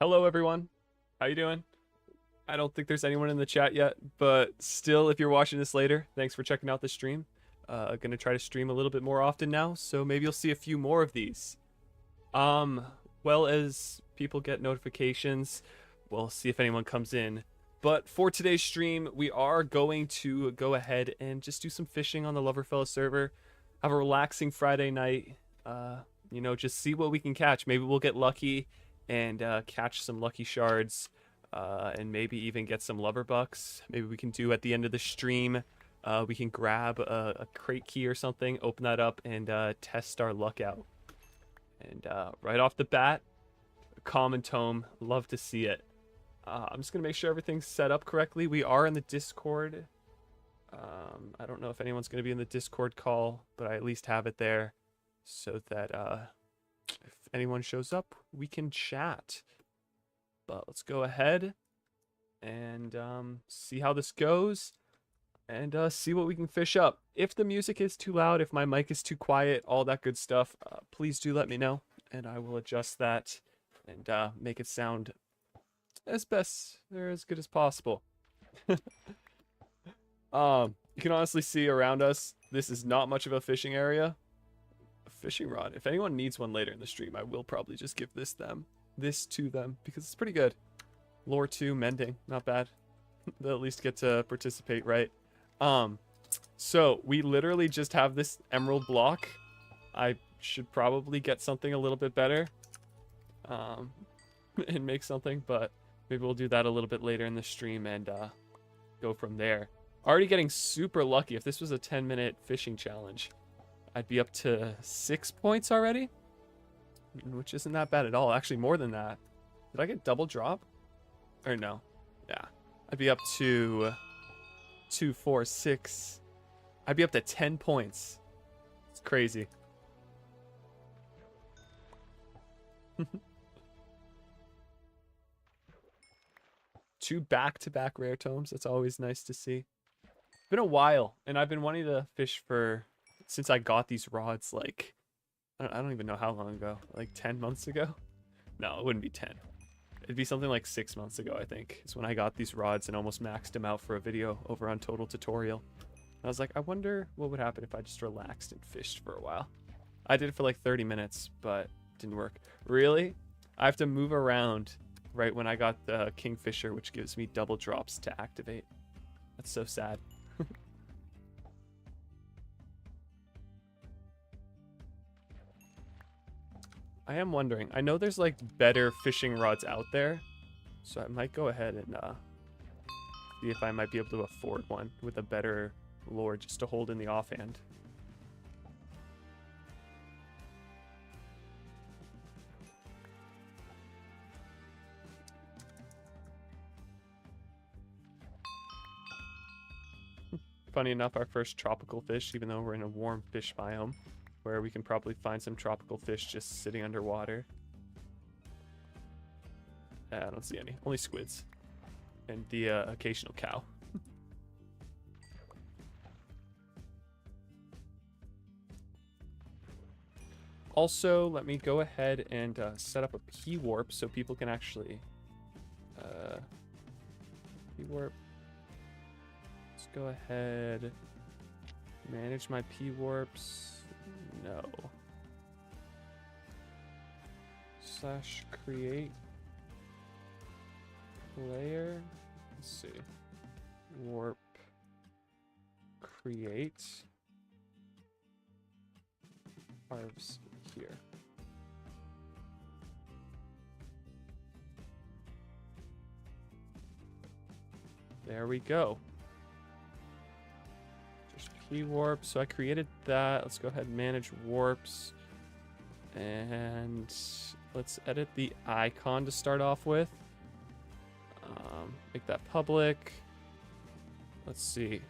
Hello, everyone. How you doing? I don't think there's anyone in the chat yet, but still, if you're watching this later, thanks for checking out the stream. Gonna try to stream a little bit more often now, so maybe you'll see a few more of these. Well, as people get notifications, we'll see if anyone comes in. But for today's stream, we are going to go ahead and just do some fishing on the Loverfella server. Have a relaxing Friday night. You know, just see what we can catch. Maybe we'll get lucky and catch some lucky shards, and maybe even get some lover bucks. Maybe we can do at the end of the stream, we can grab a crate key or something, open that up, and test our luck out. And right off the bat, common tome, love to see it. I'm just gonna make sure everything's set up correctly. We are in the Discord. I don't know if anyone's gonna be in the Discord call, but I at least have it there so that if anyone shows up, we can chat. But let's go ahead and see how this goes, and see what we can fish up. If the music is too loud, if my mic is too quiet, all that good stuff, please do let me know, and I will adjust that and make it sound as best or as good as possible. You can honestly see around us, this is not much of a fishing area. Fishing rod. If anyone needs one later in the stream, I will probably just give this to them because it's pretty good. Lore 2 mending, not bad. They'll at least get to participate, right? So we literally just have this emerald block. I should probably get something a little bit better, and make something, but maybe we'll do that a little bit later in the stream and go from there. Already getting super lucky. If this was a 10-minute fishing challenge, I'd be up to 6 points already, which isn't that bad at all. Actually, more than that. Did I get double drop? Or no? Yeah. I'd be up to 2, 4, 6. I'd be up to 10 points. It's crazy. 2 back-to-back rare tomes. That's always nice to see. It's been a while, and I've been wanting to fish since I got these rods, like, I don't even know how long ago, like 10 months ago? No, it wouldn't be 10. It'd be something like 6 months ago, I think, is when I got these rods and almost maxed them out for a video over on Total Tutorial. And I was like, I wonder what would happen if I just relaxed and fished for a while. I did it for like 30 minutes, but it didn't work. Really? I have to move around right when I got the Kingfisher, which gives me double drops to activate. That's so sad. I am wondering. I know there's like better fishing rods out there, so I might go ahead and see if I might be able to afford one with a better lure just to hold in the offhand. funny enough, our first tropical fish, even though we're in a warm fish biome, where we can probably find some tropical fish just sitting underwater. I don't see any. Only squids. And the occasional cow. Also, let me go ahead and set up a pwarp so people can actually pwarp. Let's go ahead. Manage my pwarps. No. / create player. Let's see. Warp create Harvs here. There we go. Just pwarp. So I created that. Let's go ahead and manage warps. And let's edit the icon to start off with. Make that public. Let's see.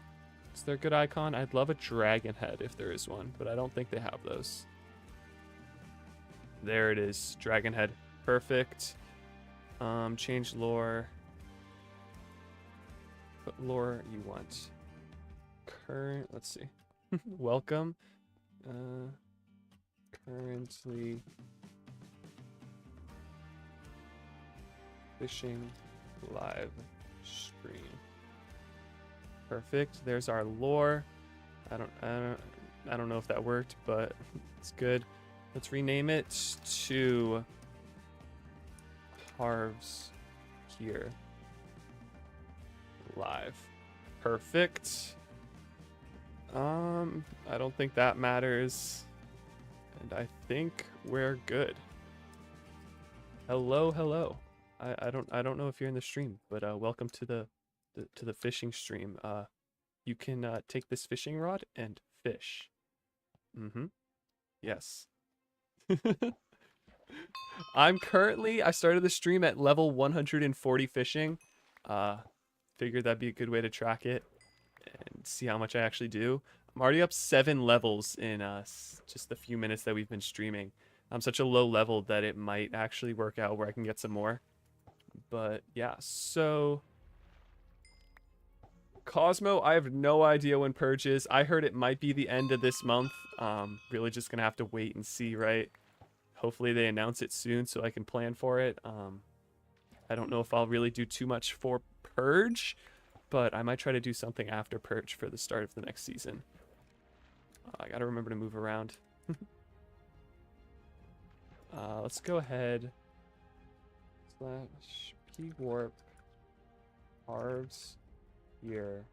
Is there a good icon? I'd love a dragon head if there is one, but I don't think they have those. There it is. Dragon head. Perfect. Change lore. What lore you want? Current. Let's see. Welcome. Currently fishing live stream. Perfect. There's our lore. I don't know if that worked, but it's good. Let's rename it to Harvs here live. Perfect. I don't think that matters. And I think we're good. Hello, hello. I don't know if you're in the stream, but welcome to the fishing stream. You can take this fishing rod and fish. Yes. I started the stream at level 140 fishing. Figured that'd be a good way to track it and see how much I actually do. I'm already up 7 levels in just the few minutes that we've been streaming. I'm such a low level that it might actually work out where I can get some more. But yeah, so Cosmo, I have no idea when Purge is. I heard it might be the end of this month. Really just gonna have to wait and see, right? Hopefully they announce it soon so I can plan for it. I don't know if I'll really do too much for Purge, but I might try to do something after Purge for the start of the next season. I gotta remember to move around. Let's go ahead. /pwarp Harvs here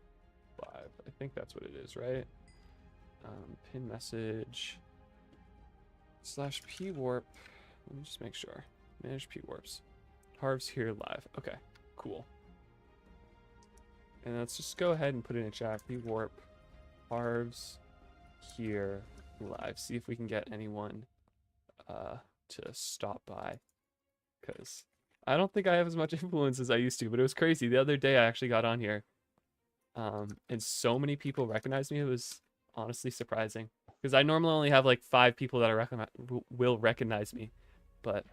live. I think that's what it is, right? Pin message /pwarp. Let me just make sure. Manage pwarps. Harvs here live. Okay, cool. And let's just go ahead and put it in chat. Pwarp Harvs here live. See if we can get anyone to stop by, because I don't think I have as much influence as I used to, but it was crazy. The other day I actually got on here and so many people recognized me. It was honestly surprising, because I normally only have like 5 people that will recognize me, but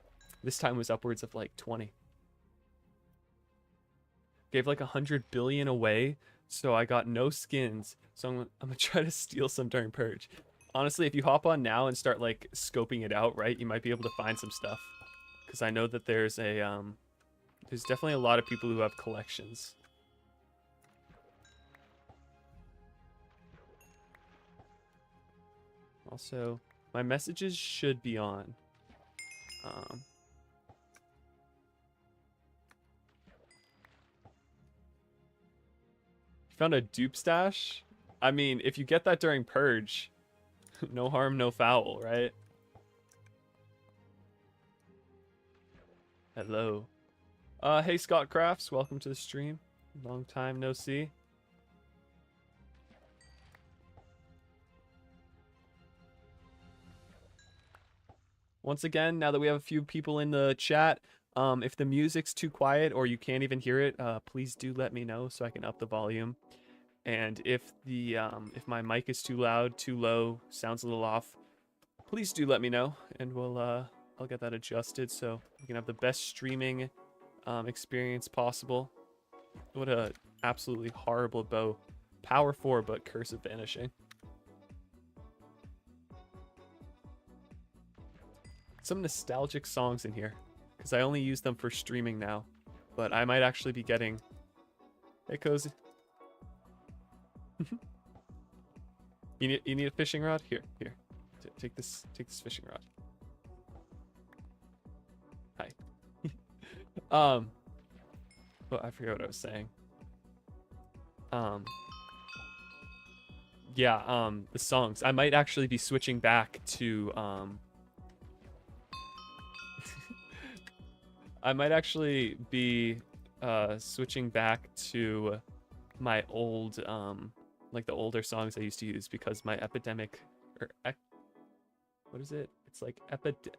this time was upwards of like 20. Gave like 100 billion away, so I got no skins. So I'm gonna try to steal some during Purge. Honestly, if you hop on now and start like scoping it out, right, you might be able to find some stuff. Because I know that there's definitely a lot of people who have collections. Also, my messages should be on. Found a dupe stash? I mean, if you get that during Purge, no harm, no foul, right? Hello. Hey Scott Crafts, welcome to the stream. Long time no see. Once again, now that we have a few people in the chat, if the music's too quiet or you can't even hear it, please do let me know so I can up the volume. And if if my mic is too loud, too low, sounds a little off, please do let me know, and I'll get that adjusted so we can have the best streaming experience possible. What a absolutely horrible bow. Power 4, but Curse of Vanishing. Some nostalgic songs in here, because I only use them for streaming now. But I might actually be getting... Hey, Cozy. You need a fishing rod? Here. Take this fishing rod. Hi. Oh, I forget what I was saying. Yeah, the songs. I might actually be switching back to I might actually be switching back to my old like the older songs I used to use, because my epidemic what is it? It's like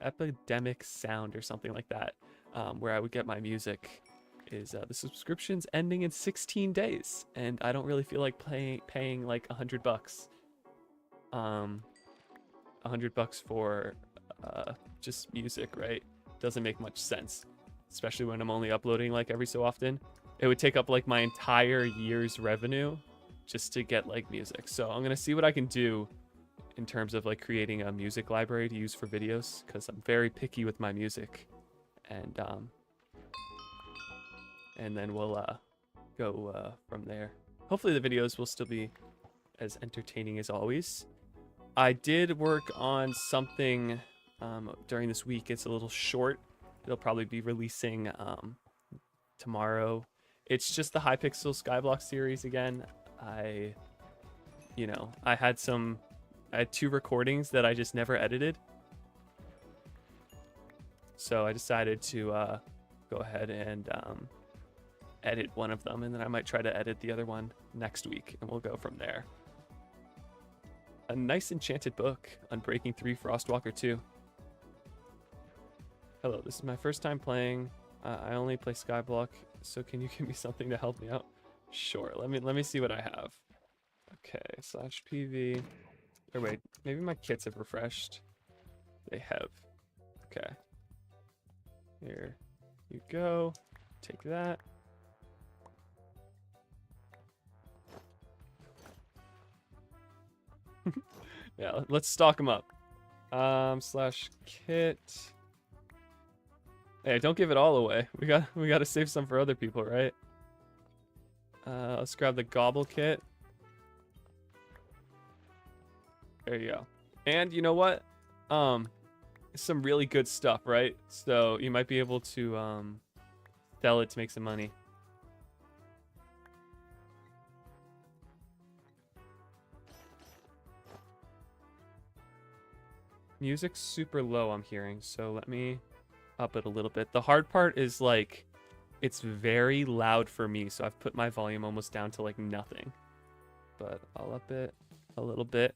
epidemic sound or something like that, where I would get my music is the subscription's ending in 16 days, and I don't really feel like paying like $100. $100 for just music, right? Doesn't make much sense, especially when I'm only uploading like every so often. It would take up like my entire year's revenue just to get like music. So I'm gonna see what I can do in terms of like creating a music library to use for videos, because I'm very picky with my music, and then we'll go from there. Hopefully the videos will still be as entertaining as always. I did work on something during this week. It's a little short. It'll probably be releasing tomorrow. It's just the Hypixel Skyblock series again. I had 2 recordings that I just never edited. So I decided to go ahead and edit one of them, and then I might try to edit the other one next week, and we'll go from there. A nice enchanted book, Unbreaking 3 Frostwalker 2. Hello, this is my first time playing. I only play Skyblock, so can you give me something to help me out? Sure, let me see what I have. Okay, /PV. Or wait, maybe my kits have refreshed. They have. Okay. Here you go. Take that. Yeah, let's stock them up. /kit. Hey, don't give it all away. We got to save some for other people, right? Let's grab the gobble kit. There you go. And you know what? Some really good stuff, right? So you might be able to sell it to make some money. Music's super low, I'm hearing, so let me up it a little bit. The hard part is like it's very loud for me, so I've put my volume almost down to like nothing. But I'll up it a little bit.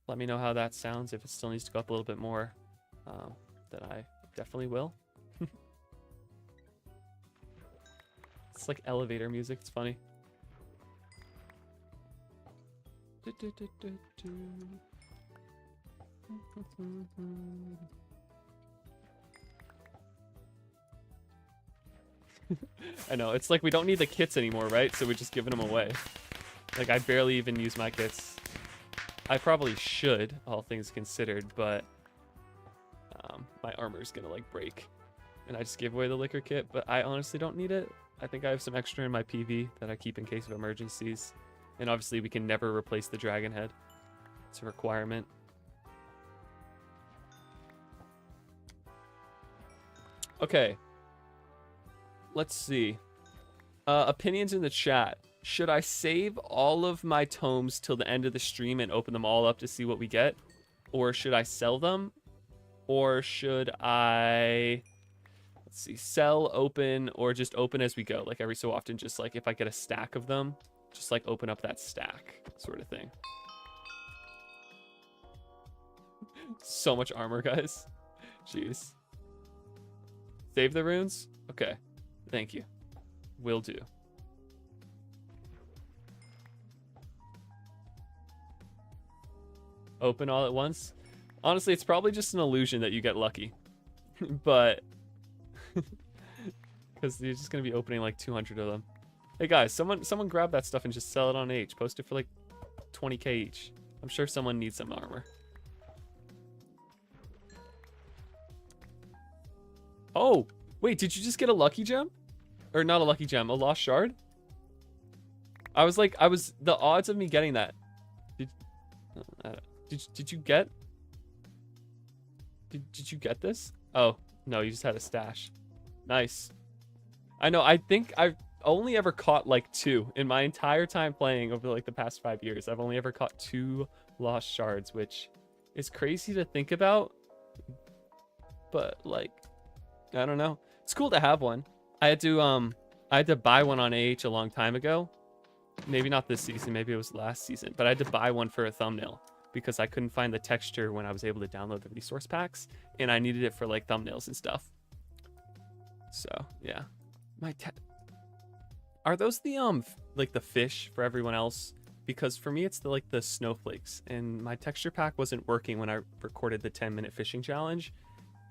Let me know how that sounds. If it still needs to go up a little bit more, then I definitely will. It's like elevator music. It's funny. I know, it's like we don't need the kits anymore, right? So we're just giving them away. Like, I barely even use my kits. I probably should, all things considered, but my armor's gonna like break. And I just gave away the liquor kit, but I honestly don't need it. I think I have some extra in my PV that I keep in case of emergencies. And obviously we can never replace the dragon head. It's a requirement. Okay. Let's see. Opinions in the chat. Should I save all of my tomes till the end of the stream and open them all up to see what we get? Or should I sell them? Or should I... Let's see. Sell, open, or just open as we go? Like every so often, just like if I get a stack of them, just like open up that stack sort of thing. So much armor, guys. Jeez. Save the runes? Okay. Thank you. Will do. open all at once. Honestly, it's probably just an illusion that you get lucky. But because you're just gonna be opening like 200 of them. Hey guys, someone grab that stuff and just sell it on H. Post it for like 20k each. I'm sure someone needs some armor. Oh, wait, did you just get a lucky gem? Or not a lucky gem, a lost shard? The odds of me getting that. Did you get? Did you get this? Oh, no, you just had a stash. Nice. I know, I think I've only ever caught like 2 in my entire time playing over like the past 5 years. I've only ever caught 2 lost shards, which is crazy to think about. But like, I don't know. It's cool to have one. I had to buy one on AH a long time ago. Maybe not this season, maybe it was last season, but I had to buy one for a thumbnail because I couldn't find the texture when I was able to download the resource packs, and I needed it for like thumbnails and stuff. So yeah, are those the like the fish for everyone else? Because for me it's the snowflakes, and my texture pack wasn't working when I recorded the 10-minute fishing challenge,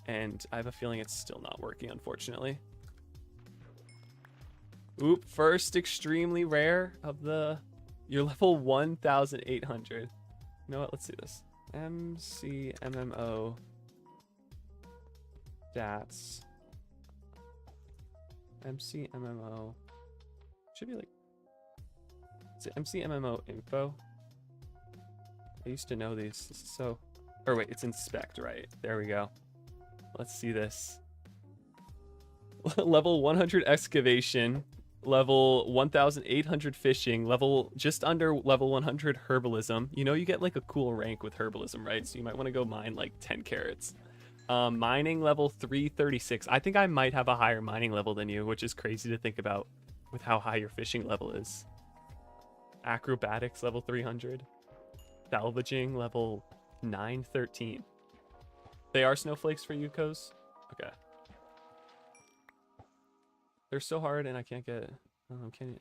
and I have a feeling it's still not working, unfortunately. Oop, first extremely rare of the... You're level 1,800. You know what? Let's do this. MCMMO stats. MCMMO. Should be like... Is it MCMMO info? I used to know these. This is so... Or wait, it's inspect, right? There we go. Let's see this. Level 100 excavation. Level 1,800 fishing, just under level 100 herbalism. You know, you get like a cool rank with herbalism, right? So you might want to go mine like 10 carrots. Mining level 336. I think I might have a higher mining level than you, which is crazy to think about with how high your fishing level is. Acrobatics level 300. Salvaging level 913. They are snowflakes for you, Coz? Okay. They're so hard and I can't get it. Can you?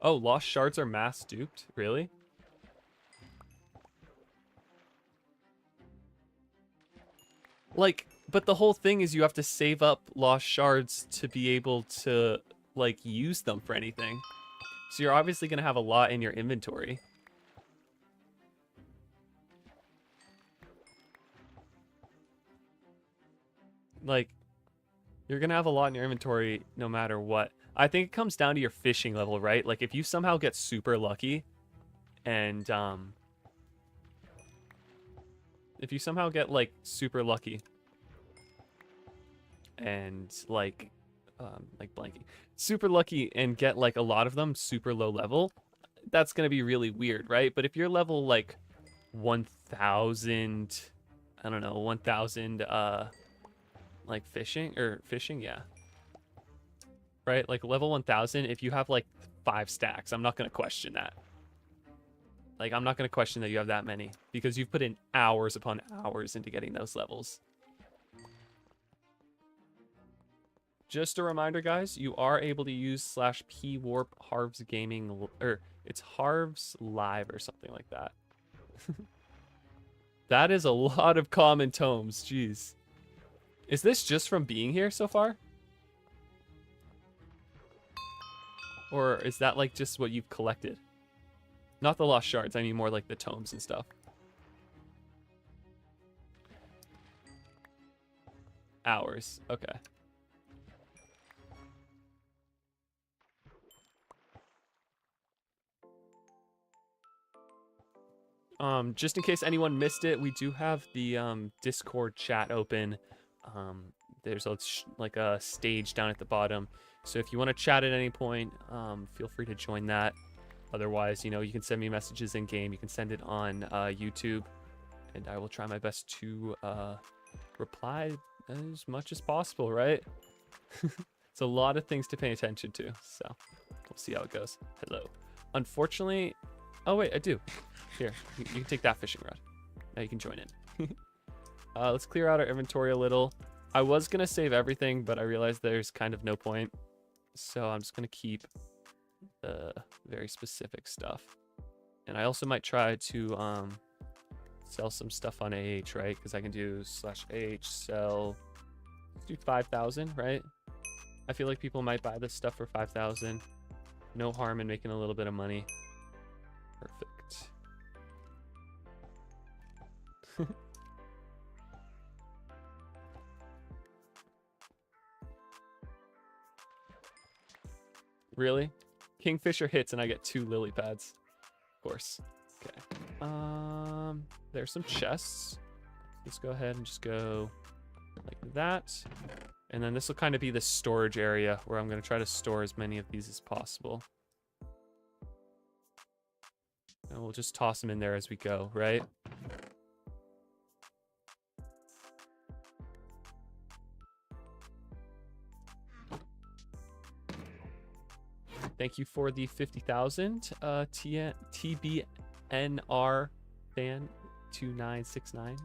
Oh, lost shards are mass duped? Really? Like, but the whole thing is you have to save up lost shards to be able to, like, use them for anything. So you're obviously going to have a lot in your inventory. Like, you're gonna have a lot in your inventory no matter what. I think it comes down to your fishing level, right? Like, if you somehow get super lucky and if you somehow get like super lucky and like blanking, super lucky and get like a lot of them super low level, that's gonna be really weird, right? But if you're level like 1,000, I don't know, 1,000 like fishing, yeah, right? Like level 1,000, if you have like 5 stacks, I'm not gonna question that. Like, I'm not gonna question that you have that many because you've put in hours upon hours into getting those levels. Just a reminder, guys, you are able to use /pwarp Harvs Gaming, or it's Harvs Live or something like that. That is a lot of common tomes, jeez. Is this just from being here so far? Or is that like just what you've collected? Not the lost shards, I mean more like the tomes and stuff. Hours, okay. Just in case anyone missed it, we do have the Discord chat open. There's like a stage down at the bottom, so if you want to chat at any point, feel free to join that. Otherwise, you know, you can send me messages in game, you can send it on YouTube, and I will try my best to reply as much as possible, right? It's a lot of things to pay attention to, so we'll see how it goes. Hello. Unfortunately, oh wait, I do. Here, you can take that fishing rod. Now you can join in. Let's clear out our inventory a little. I was gonna save everything, but I realized there's kind of no point. So I'm just gonna keep the very specific stuff. And I also might try to sell some stuff on AH, right? Because I can do /AH sell. Let's do 5,000, right? I feel like people might buy this stuff for 5,000. No harm in making a little bit of money. Perfect. Really? Kingfisher hits and I get 2 lily pads. Of course. Okay. There's some chests. Let's go ahead and just go like that. And then this will kind of be the storage area where I'm going to try to store as many of these as possible. And we'll just toss them in there as we go, right? Thank you for the 50,000 TBNR fan 2969.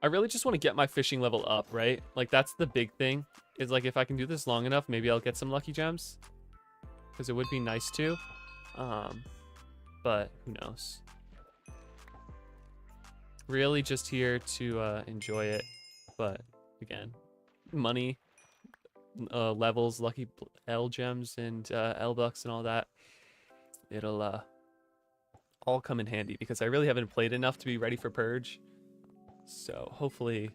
I really just want to get my fishing level up, right? Like that's the big thing, is like if I can do this long enough, maybe I'll get some lucky gems, because it would be nice to. But who knows? Really just here to enjoy it. But again, money, levels, lucky L gems, and L bucks and all that, it'll all come in handy, because I really haven't played enough to be ready for Purge. So hopefully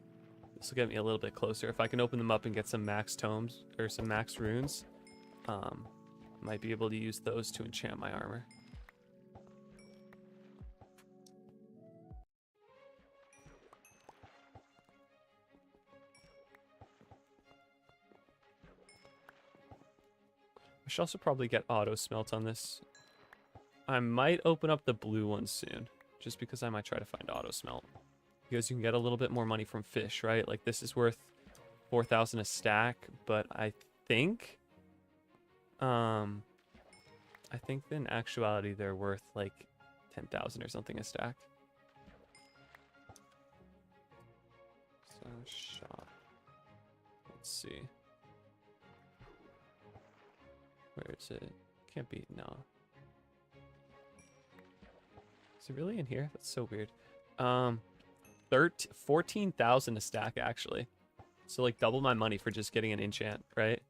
this will get me a little bit closer. If I can open them up and get some max tomes or some max runes, might be able to use those to enchant my armor. I should also probably get auto smelt on this. I might open up the blue one soon, just because I might try to find auto smelt. Because you can get a little bit more money from fish, right? Like this is worth 4,000 a stack, but I think in actuality they're worth like 10,000 or something a stack. So shop. Let's see. Where is it? Can't be, no. Is it really in here? That's so weird. 14,000 a stack actually. So like double my money for just getting an enchant, right?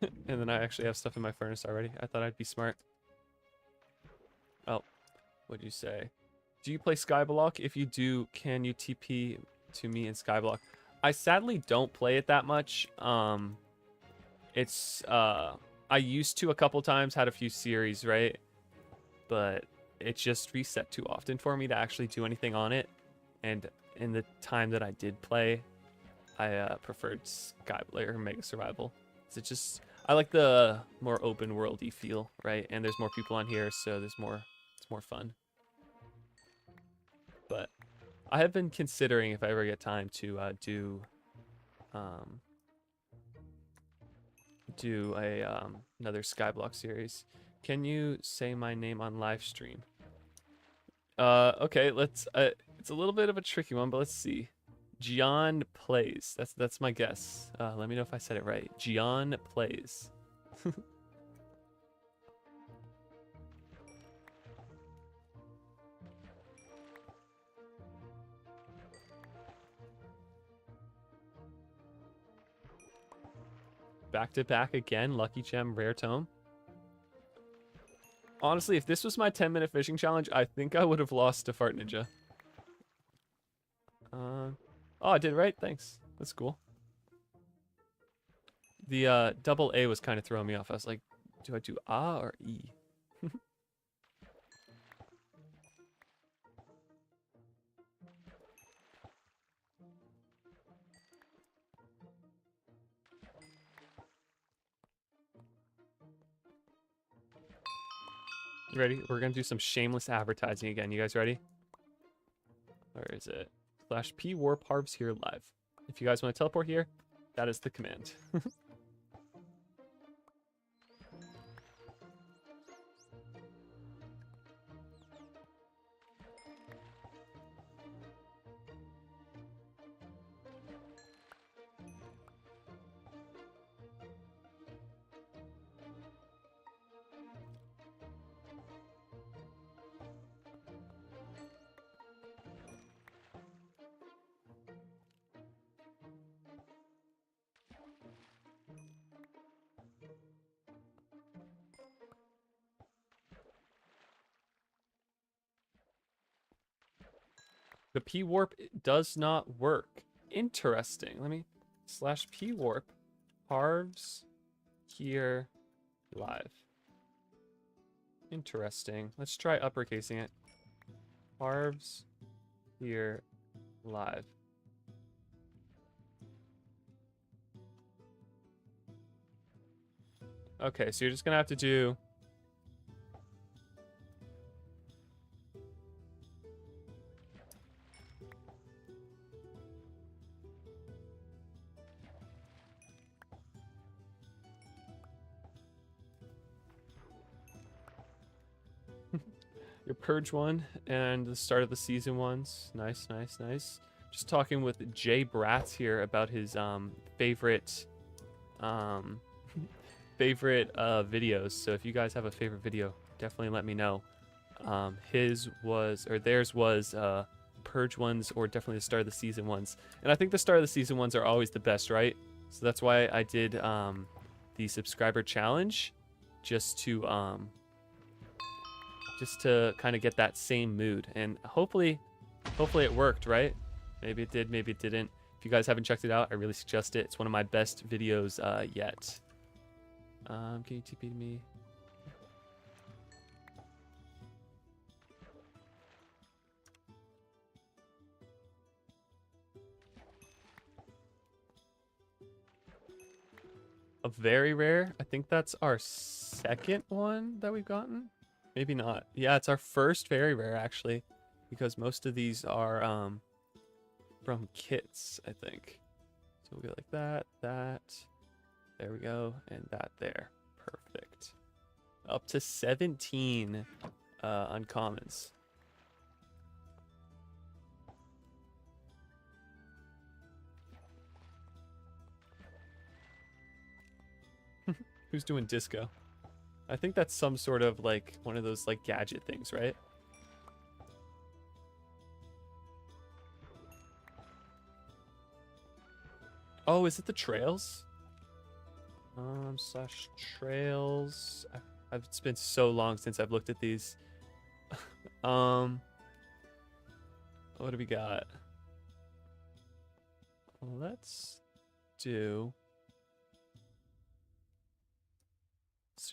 And then I actually have stuff in my furnace already. I thought I'd be smart. Oh, what'd you say? Do you play Skyblock? If you do, can you TP to me in Skyblock? I sadly don't play it that much. I used to a couple times, had a few series, right? But it just reset too often for me to actually do anything on it. And in the time that I did play, I preferred Skyblock or Mega Survival. It's just, I like the more open worldy feel, right? And there's more people on here, so it's more fun. But I have been considering, if I ever get time, to do another Skyblock series. Can you say my name on live stream? Okay, let's it's a little bit of a tricky one, but let's see. Gian Plays. That's my guess. Let me know if I said it right. Gian Plays. Back to back again, lucky gem, rare tome. Honestly, if this was my 10-minute fishing challenge, I think I would have lost to Fart Ninja. Oh, I did right. Thanks. That's cool. The double A was kind of throwing me off. I was like, do I do A or E? You ready? We're going to do some shameless advertising again. You guys ready? Where is it? /pwarp Harvs here live. If you guys want to teleport here, That is the command. The pwarp does not work. Interesting. Let me /pwarp Harvs here live. Interesting. Let's try uppercasing it. Harvs here live. Okay, so you're just gonna have to do your purge one and the start of the season ones. Nice, nice, nice. Just talking with Jay Bratz here about his favorite videos. So if you guys have a favorite video, definitely let me know. His was, or theirs was, purge ones, or definitely the start of the season ones. And I think the start of the season ones are always the best, right? So that's why I did the subscriber challenge, just to kind of get that same mood. And hopefully it worked, right? Maybe it did, maybe it didn't. If you guys haven't checked it out, I really suggest it. It's one of my best videos yet. Can you TP to me? A very rare. I think that's our second one that we've gotten. Maybe not. Yeah, it's our first very rare, actually, because most of these are from kits, I think. So we'll go like that, that. There we go, and that there. Perfect. Up to 17 uncommons. Who's doing disco? I think that's some sort of like one of those like gadget things, right? Oh, is it the trails? Slash trails. It's been so long since I've looked at these. What do we got? Let's do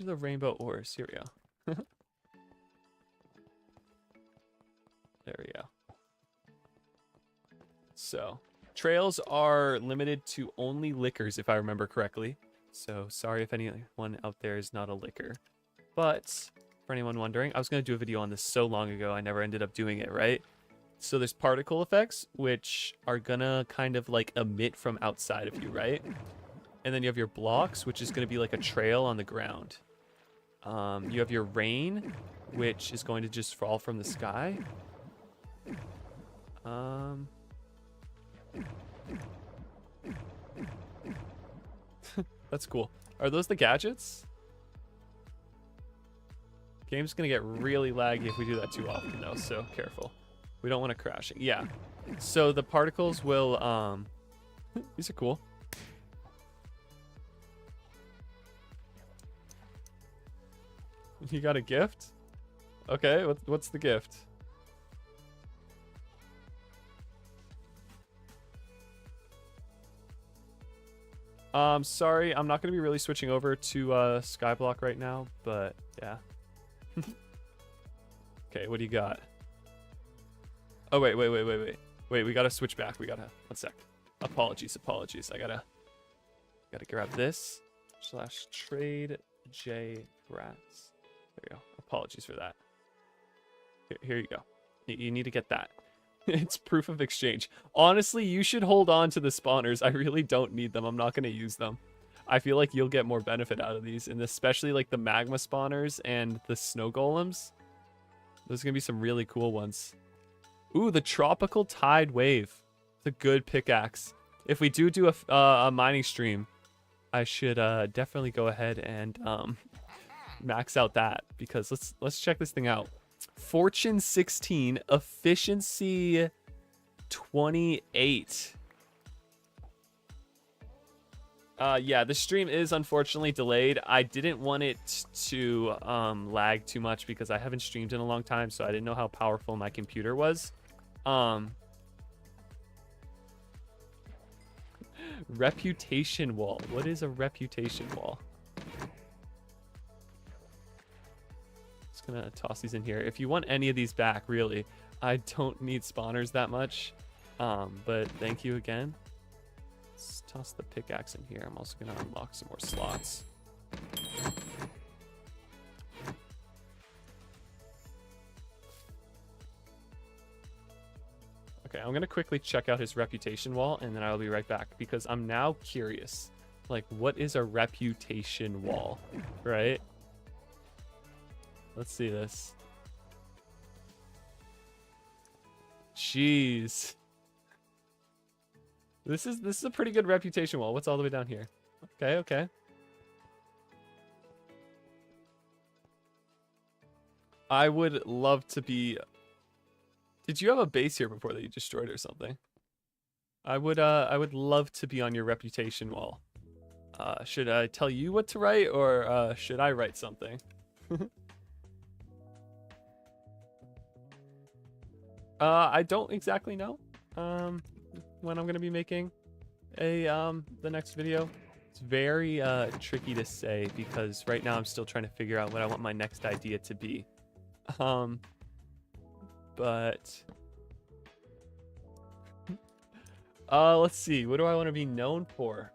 the rainbow ores. Here we go. There we go. So, trails are limited to only liquors, if I remember correctly. So, sorry if anyone out there is not a liquor. But, for anyone wondering, I was going to do a video on this so long ago, I never ended up doing it, right? So, there's particle effects, which are going to kind of like emit from outside of you, right? And then you have your blocks, which is going to be like a trail on the ground. You have your rain, which is going to just fall from the sky. That's cool. Are those the gadgets? Game's gonna get really laggy if we do that too often though, so careful. We don't want to crash it. Yeah. So the particles will, these are cool. You got a gift? Okay, what's the gift? Sorry, I'm not going to be really switching over to Skyblock right now, but yeah. Okay, what do you got? Oh, wait, we got to switch back. One sec. Apologies. I gotta grab this. /trade J Rats. There you go. Apologies for that. Here you go. You need to get that. It's proof of exchange. Honestly, you should hold on to the spawners. I really don't need them. I'm not going to use them. I feel like you'll get more benefit out of these, and especially like the magma spawners and the snow golems. Those are going to be some really cool ones. Ooh, the tropical tide wave. It's a good pickaxe. If we do a mining stream, I should definitely go ahead and max out that, because let's check this thing out. Fortune 16, efficiency 28. Yeah, the stream is unfortunately delayed. I didn't want it to lag too much because I haven't streamed in a long time, so I didn't know how powerful my computer was. Reputation wall. What is a reputation wall? Just gonna toss these in here. If you want any of these back, really, I don't need spawners that much. But thank you again. Let's toss the pickaxe in here. I'm also gonna unlock some more slots. Okay, I'm gonna quickly check out his reputation wall, and then I'll be right back, because I'm now curious. Like, what is a reputation wall, right? Let's see this. Jeez. This is a pretty good reputation wall. What's all the way down here? Okay, okay. I would love to be... Did you have a base here before that you destroyed or something? I would love to be on your reputation wall. Should I tell you what to write, or should I write something? I don't exactly know when I'm gonna be making the next video. It's very tricky to say, because right now I'm still trying to figure out what I want my next idea to be. But let's see, what do I want to be known for?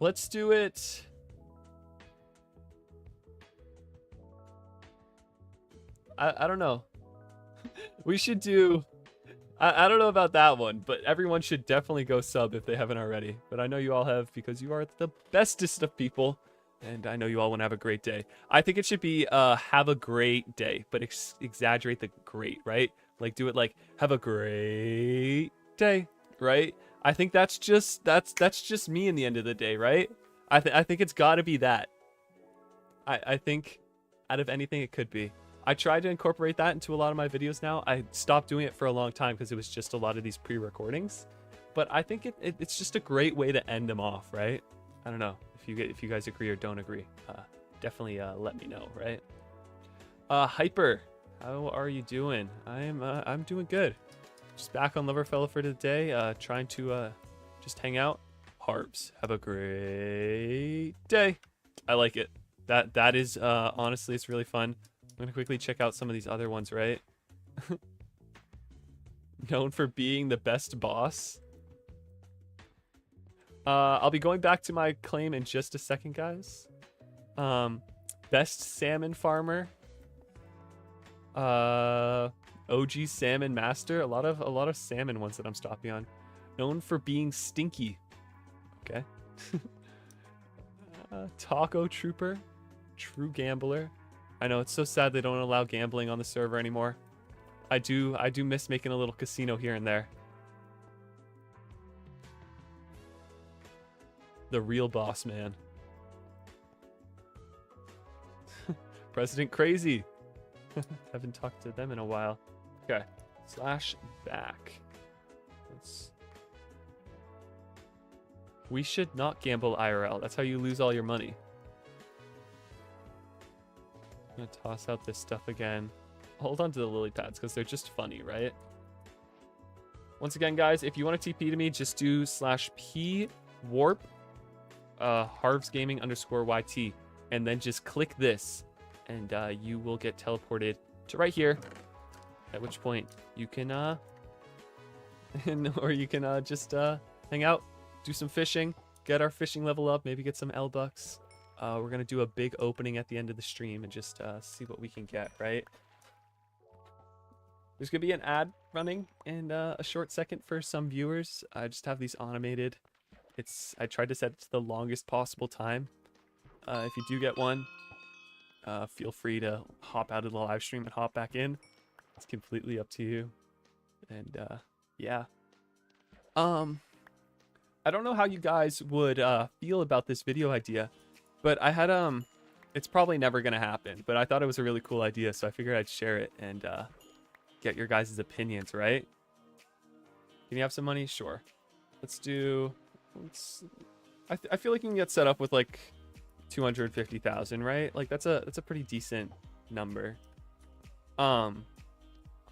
Let's do it. I don't know. We should do... I don't know about that one, but everyone should definitely go sub if they haven't already. But I know you all have, because you are the bestest of people, and I know you all want to have a great day. I think it should be have a great day, but exaggerate the great, right? Like, do it like, have a great day, right? I think that's just me in the end of the day, right? I think it's got to be that. I think out of anything it could be. I tried to incorporate that into a lot of my videos now. I stopped doing it for a long time because it was just a lot of these pre-recordings. But I think it's just a great way to end them off, right? I don't know if you guys agree or don't agree. Definitely let me know, right? Hyper, how are you doing? I'm doing good. Just back on Loverfella for today. Trying to just hang out. Harvs, have a great day. I like it. That is honestly, it's really fun. I'm gonna quickly check out some of these other ones, right? Known for being the best boss. I'll be going back to my claim in just a second, guys. Best salmon farmer. OG salmon master. A lot of salmon ones that I'm stopping on. Known for being stinky. Okay. Taco trooper. True gambler. I know, it's so sad they don't allow gambling on the server anymore. I do miss making a little casino here and there. The real boss man. President Crazy. Haven't talked to them in a while. Okay. /back. We should not gamble IRL. That's how you lose all your money. I'm gonna toss out this stuff again. Hold on to the lily pads because they're just funny, right? Once again, guys, if you want to TP to me, just do /pwarp Harvs Gaming _YT, and then just click this, and you will get teleported to right here. At which point you can or you can just hang out, do some fishing, get our fishing level up, maybe get some L-bucks. We're gonna do a big opening at the end of the stream and just see what we can get, right? There's gonna be an ad running in a short second for some viewers. I just have these automated. I tried to set it to the longest possible time. If you do get one, feel free to hop out of the live stream and hop back in. It's completely up to you. And yeah. I don't know how you guys would feel about this video idea, but I had it's probably never gonna happen, but I thought it was a really cool idea, so I figured I'd share it and get your guys' opinions, right? Can you have some money? Sure. Let's do. I feel like you can get set up with like 250,000, right? Like that's a pretty decent number. You're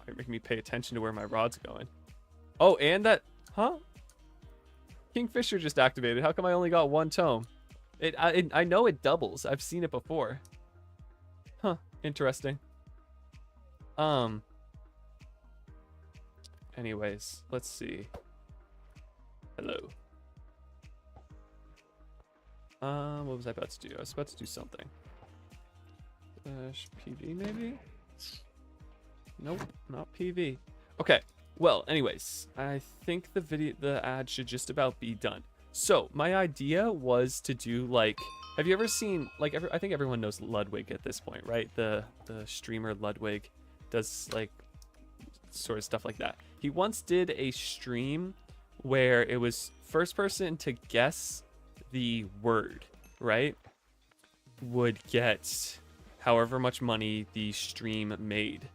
making me pay attention to where my rod's going. Oh, and that, huh? Kingfisher just activated. How come I only got one tome? I know it doubles. I've seen it before. Huh, interesting. Anyways, let's see. Hello. What was I about to do? I was about to do something. PV maybe? Nope, not PV. Okay. Well, anyways, I think the ad should just about be done. So my idea was to do like, have you ever seen like I think everyone knows Ludwig at this point, right? The streamer Ludwig does like sort of stuff like that. He once did a stream where it was first person to guess the word, right? Would get however much money the stream made.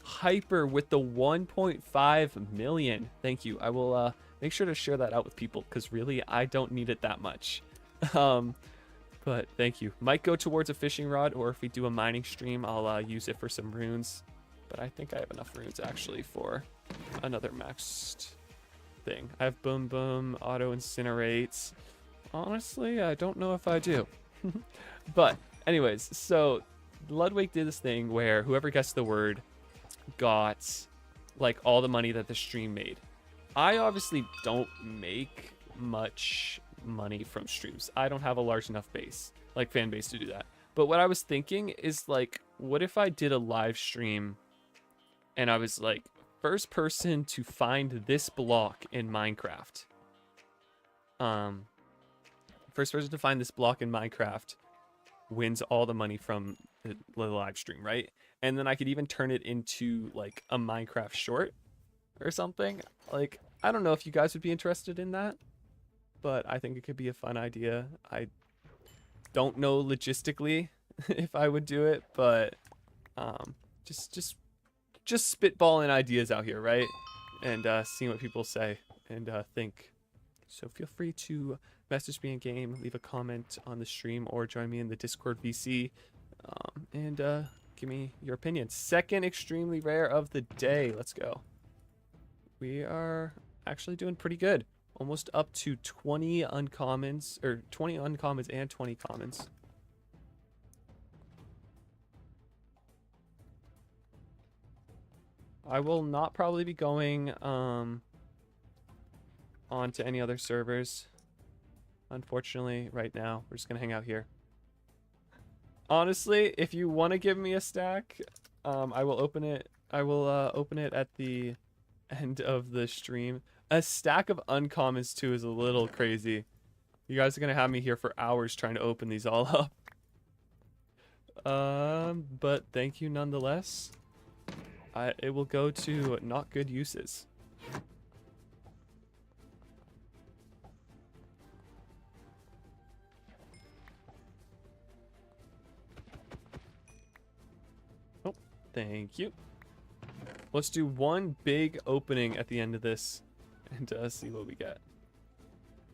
Hyper with the 1.5 million. Thank you. I will make sure to share that out with people because really I don't need it that much. But thank you. Might go towards a fishing rod, or if we do a mining stream, I'll use it for some runes. But I think I have enough runes actually for another maxed thing. I have boom boom, auto incinerate. Honestly, I don't know if I do. But anyways, so Ludwig did this thing where whoever guessed the word got like all the money that the stream made. I obviously don't make much money from streams. I don't have a large enough base, like fan base, to do that. But what I was thinking is like, what if I did a live stream and I was like, first person to find this block in Minecraft. First person to find this block in Minecraft wins all the money from the live stream, right? And then I could even turn it into like a Minecraft short or something. Like, I don't know if you guys would be interested in that, but I think it could be a fun idea. I don't know logistically if I would do it, but just spitballing ideas out here, right? And seeing what people say and think. So feel free to message me in game, leave a comment on the stream, or join me in the Discord VC, and give me your opinion. Second extremely rare of the day. Let's go. We are actually doing pretty good. Almost up to 20 uncommons, or 20 uncommons and 20 commons. I will not probably be going on to any other servers. Unfortunately, right now, we're just gonna hang out here. Honestly, if you want to give me a stack, I will open it. I will open it at the end of the stream. A stack of uncommons too is a little crazy. You guys are gonna have me here for hours trying to open these all up. But thank you nonetheless. It will go to not good uses. Oh, thank you. Let's do one big opening at the end of this and see what we get.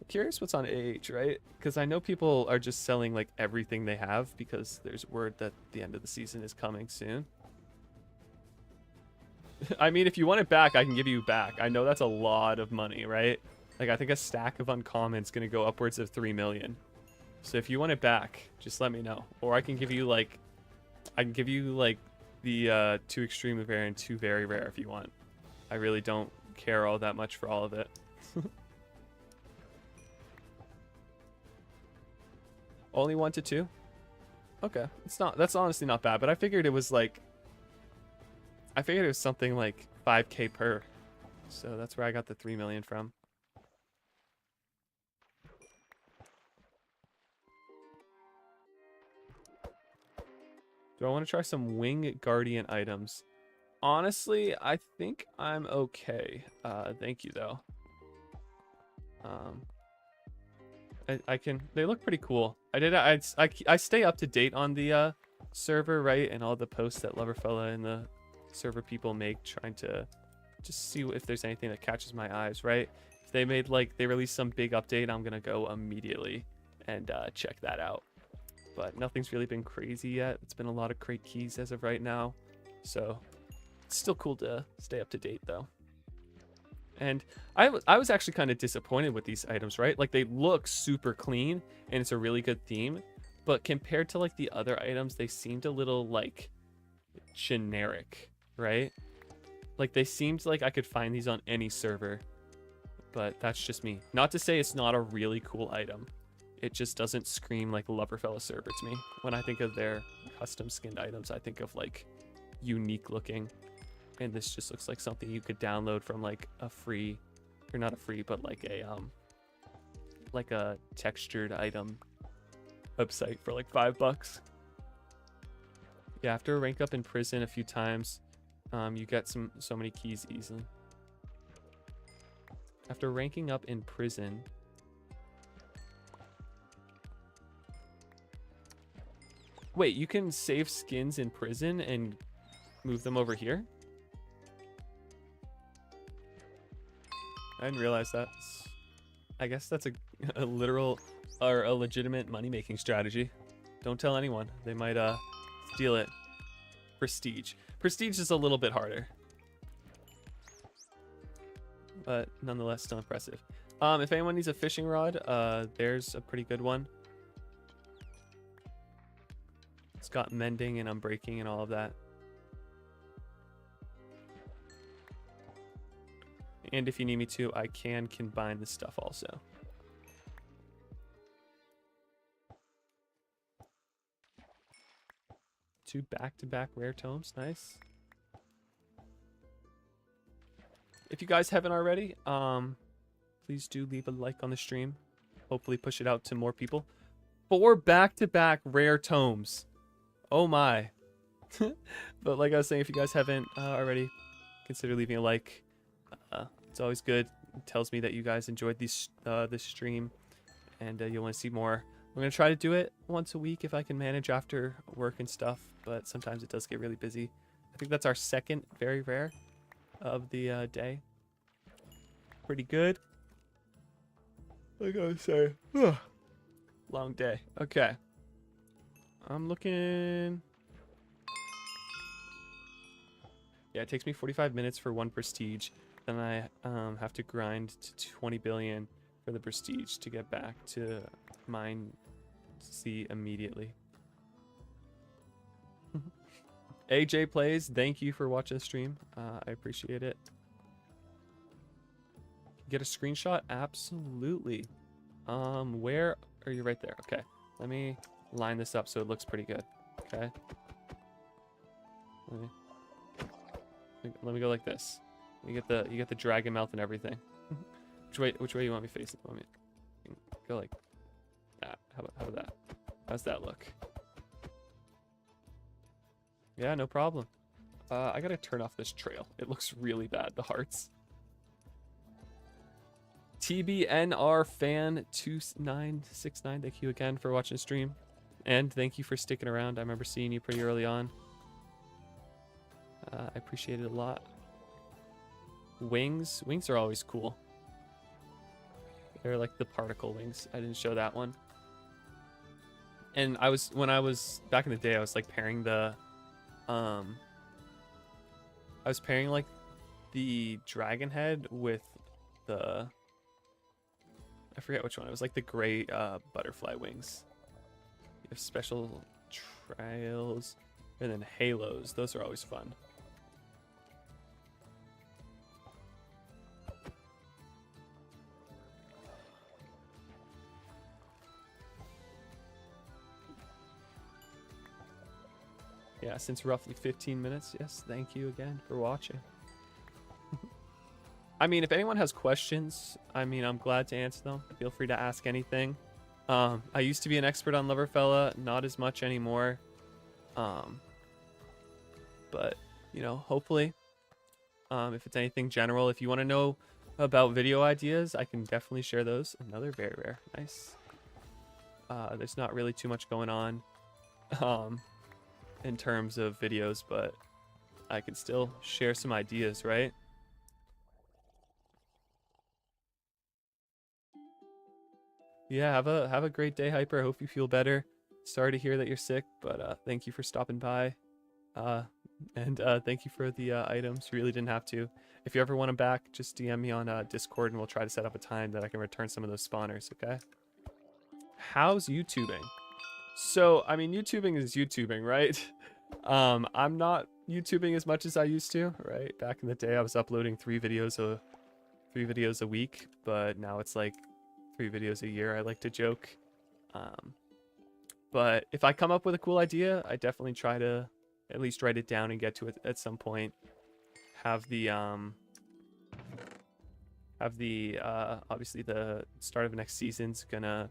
I'm curious what's on AH, right? Because I know people are just selling like everything they have because there's word that the end of the season is coming soon. I mean, if you want it back, I can give you back. I know that's a lot of money, right? Like, I think a stack of uncommon is going to go upwards of 3 million. So if you want it back, just let me know. Or I can give you, like, the 2 extremely rare and 2 very rare if you want. I really don't care all that much for all of it. Only 1 to 2? Okay. That's honestly not bad, but I figured it was, like... I figured it was something like 5K per. So that's where I got the 3 million from. Do I want to try some Wing Guardian items? Honestly, I think I'm okay. Thank you though. I can. They look pretty cool. I stay up to date on the server, right, and all the posts that Loverfella and the server people make, trying to just see if there's anything that catches my eyes, right? If they made they released some big update, I'm gonna go immediately and check that out. But nothing's really been crazy yet. It's been a lot of crate keys as of right now, so it's still cool to stay up to date though. And I was actually kind of disappointed with these items, right? Like, they look super clean and it's a really good theme, but compared to like the other items, they seemed a little like generic, right? Like, they seemed like I could find these on any server, but that's just me. Not to say it's not a really cool item. It just doesn't scream like Loverfella server to me. When I think of their custom skinned items, I think of like unique looking. And this just looks like something you could download from like a free, or not a free, but like a textured item website for like $5. Yeah, after rank up in prison a few times, you get so many keys easily. After ranking up in prison, wait, you can save skins in prison and move them over here? I didn't realize that. I guess that's a literal or a legitimate money-making strategy. Don't tell anyone. They might steal it. Prestige. Prestige is a little bit harder, but nonetheless still impressive. If anyone needs a fishing rod, there's a pretty good one. It's got mending and unbreaking and all of that. And if you need me to, I can combine the stuff also. Two back-to-back rare tomes. Nice. If you guys haven't already, please do leave a like on the stream. Hopefully push it out to more people. 4 back-to-back rare tomes. Oh my. But like I was saying, if you guys haven't already, consider leaving a like. It's always good. It tells me that you guys enjoyed this stream and you'll want to see more. I'm going to try to do it once a week if I can manage after work and stuff, but sometimes it does get really busy. I think that's our second very rare of the day. Pretty good. Like I was saying, long day. Okay. I'm looking. Yeah, it takes me 45 minutes for 1 prestige. Then I have to grind to 20 billion for the prestige to get back to mine C immediately. AJ Plays, thank you for watching the stream. I appreciate it. Get a screenshot? Absolutely. Where are you? Right there. Okay. Let me line this up so it looks pretty good. Okay. Let me go like this. You get the dragon mouth and everything. Which way you want me facing? Want me go like that? How about that? How's that look? Yeah, no problem. I gotta turn off this trail. It looks really bad. The hearts. TBNR fan 2969. Thank you again for watching the stream, and thank you for sticking around. I remember seeing you pretty early on. I appreciate it a lot. Wings are always cool. They're like the particle wings. I didn't show that one. And when I was back in the day, I was like pairing the I was pairing like the dragon head with the, I forget which one. It was like the gray butterfly wings. You have special trails and then halos. Those are always fun. Yeah, since roughly 15 minutes. Yes, thank you again for watching. I mean, if anyone has questions, I mean, I'm glad to answer them. Feel free to ask anything. I used to be an expert on Loverfella, not as much anymore. But, you know, hopefully, if it's anything general, if you want to know about video ideas, I can definitely share those. Another very rare. Nice. There's not really too much going on in terms of videos, but I can still share some ideas, right? Yeah, have a great day, Hyper. Hope you feel better. Sorry to hear that you're sick, but thank you for stopping by. And thank you for the items. You really didn't have to. If you ever want them back, just DM me on Discord and we'll try to set up a time that I can return some of those spawners, okay? How's YouTubing? So, I mean, YouTubing is YouTubing, right? I'm not YouTubing as much as I used to, right? Back in the day, I was uploading 3 videos a week, but now it's like 3 videos a year, I like to joke. But if I come up with a cool idea, I definitely try to at least write it down and get to it at some point. Have the obviously the start of next season's gonna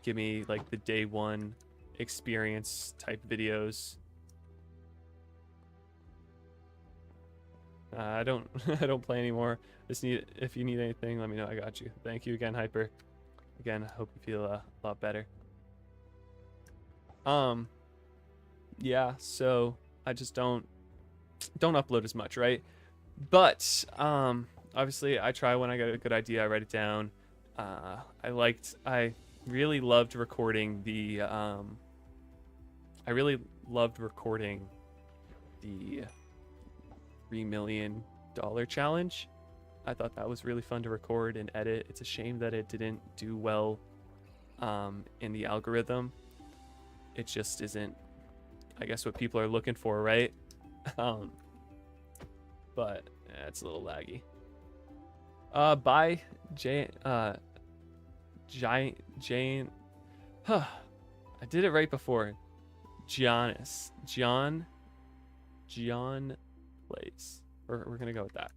give me like the day 1 experience type videos. I don't I don't play anymore. Just need, if you need anything, let me know. I got you. Thank you again, Hyper. Again, I hope you feel a lot better. Yeah, so I just don't upload as much, right? But obviously I try when I get a good idea, I write it down. I really loved recording the $3 million challenge. I thought that was really fun to record and edit. It's a shame that it didn't do well in the algorithm. It just isn't, I guess, what people are looking for, right? But yeah, it's a little laggy. Bye, Jane. Jane. Huh. I did it right before. Giannis. John plays. We're gonna go with that.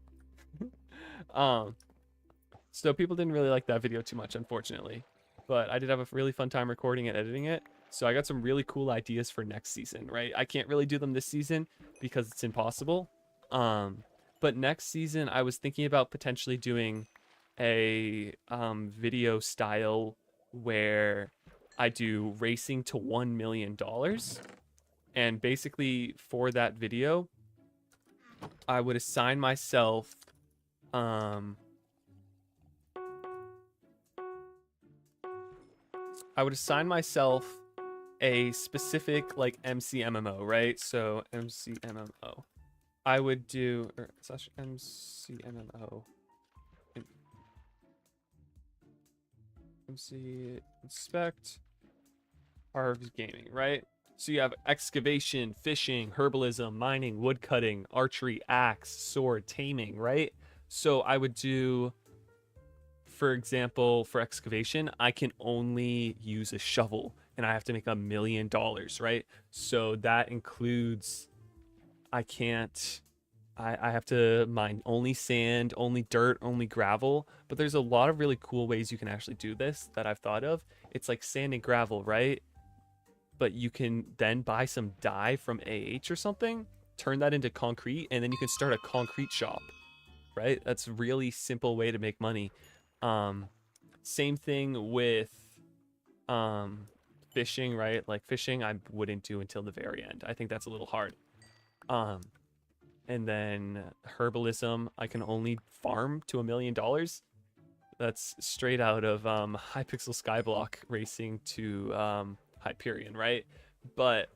So people didn't really like that video too much, unfortunately. But I did have a really fun time recording and editing it. So I got some really cool ideas for next season, right? I can't really do them this season because it's impossible. But next season, I was thinking about potentially doing a video style where I do racing to $1 million. And basically for that video, I would assign myself a specific like MCMMO, right? So MCMMO. I would do slash MCMMO. MC inspect Harvs gaming, right? So you have excavation, fishing, herbalism, mining, woodcutting, archery, axe, sword, taming, right? So I would do, for example, for excavation, I can only use a shovel and I have to make $1 million, right? So that includes, I have to mine only sand, only dirt, only gravel. But there's a lot of really cool ways you can actually do this that I've thought of. It's like sand and gravel, right? But you can then buy some dye from AH or something, turn that into concrete, and then you can start a concrete shop, right? That's a really simple way to make money. Same thing with fishing, right? Like fishing I wouldn't do until the very end. I think that's a little hard. And then herbalism, I can only farm to $1 million. That's straight out of Hypixel Skyblock racing to Hyperion, right? But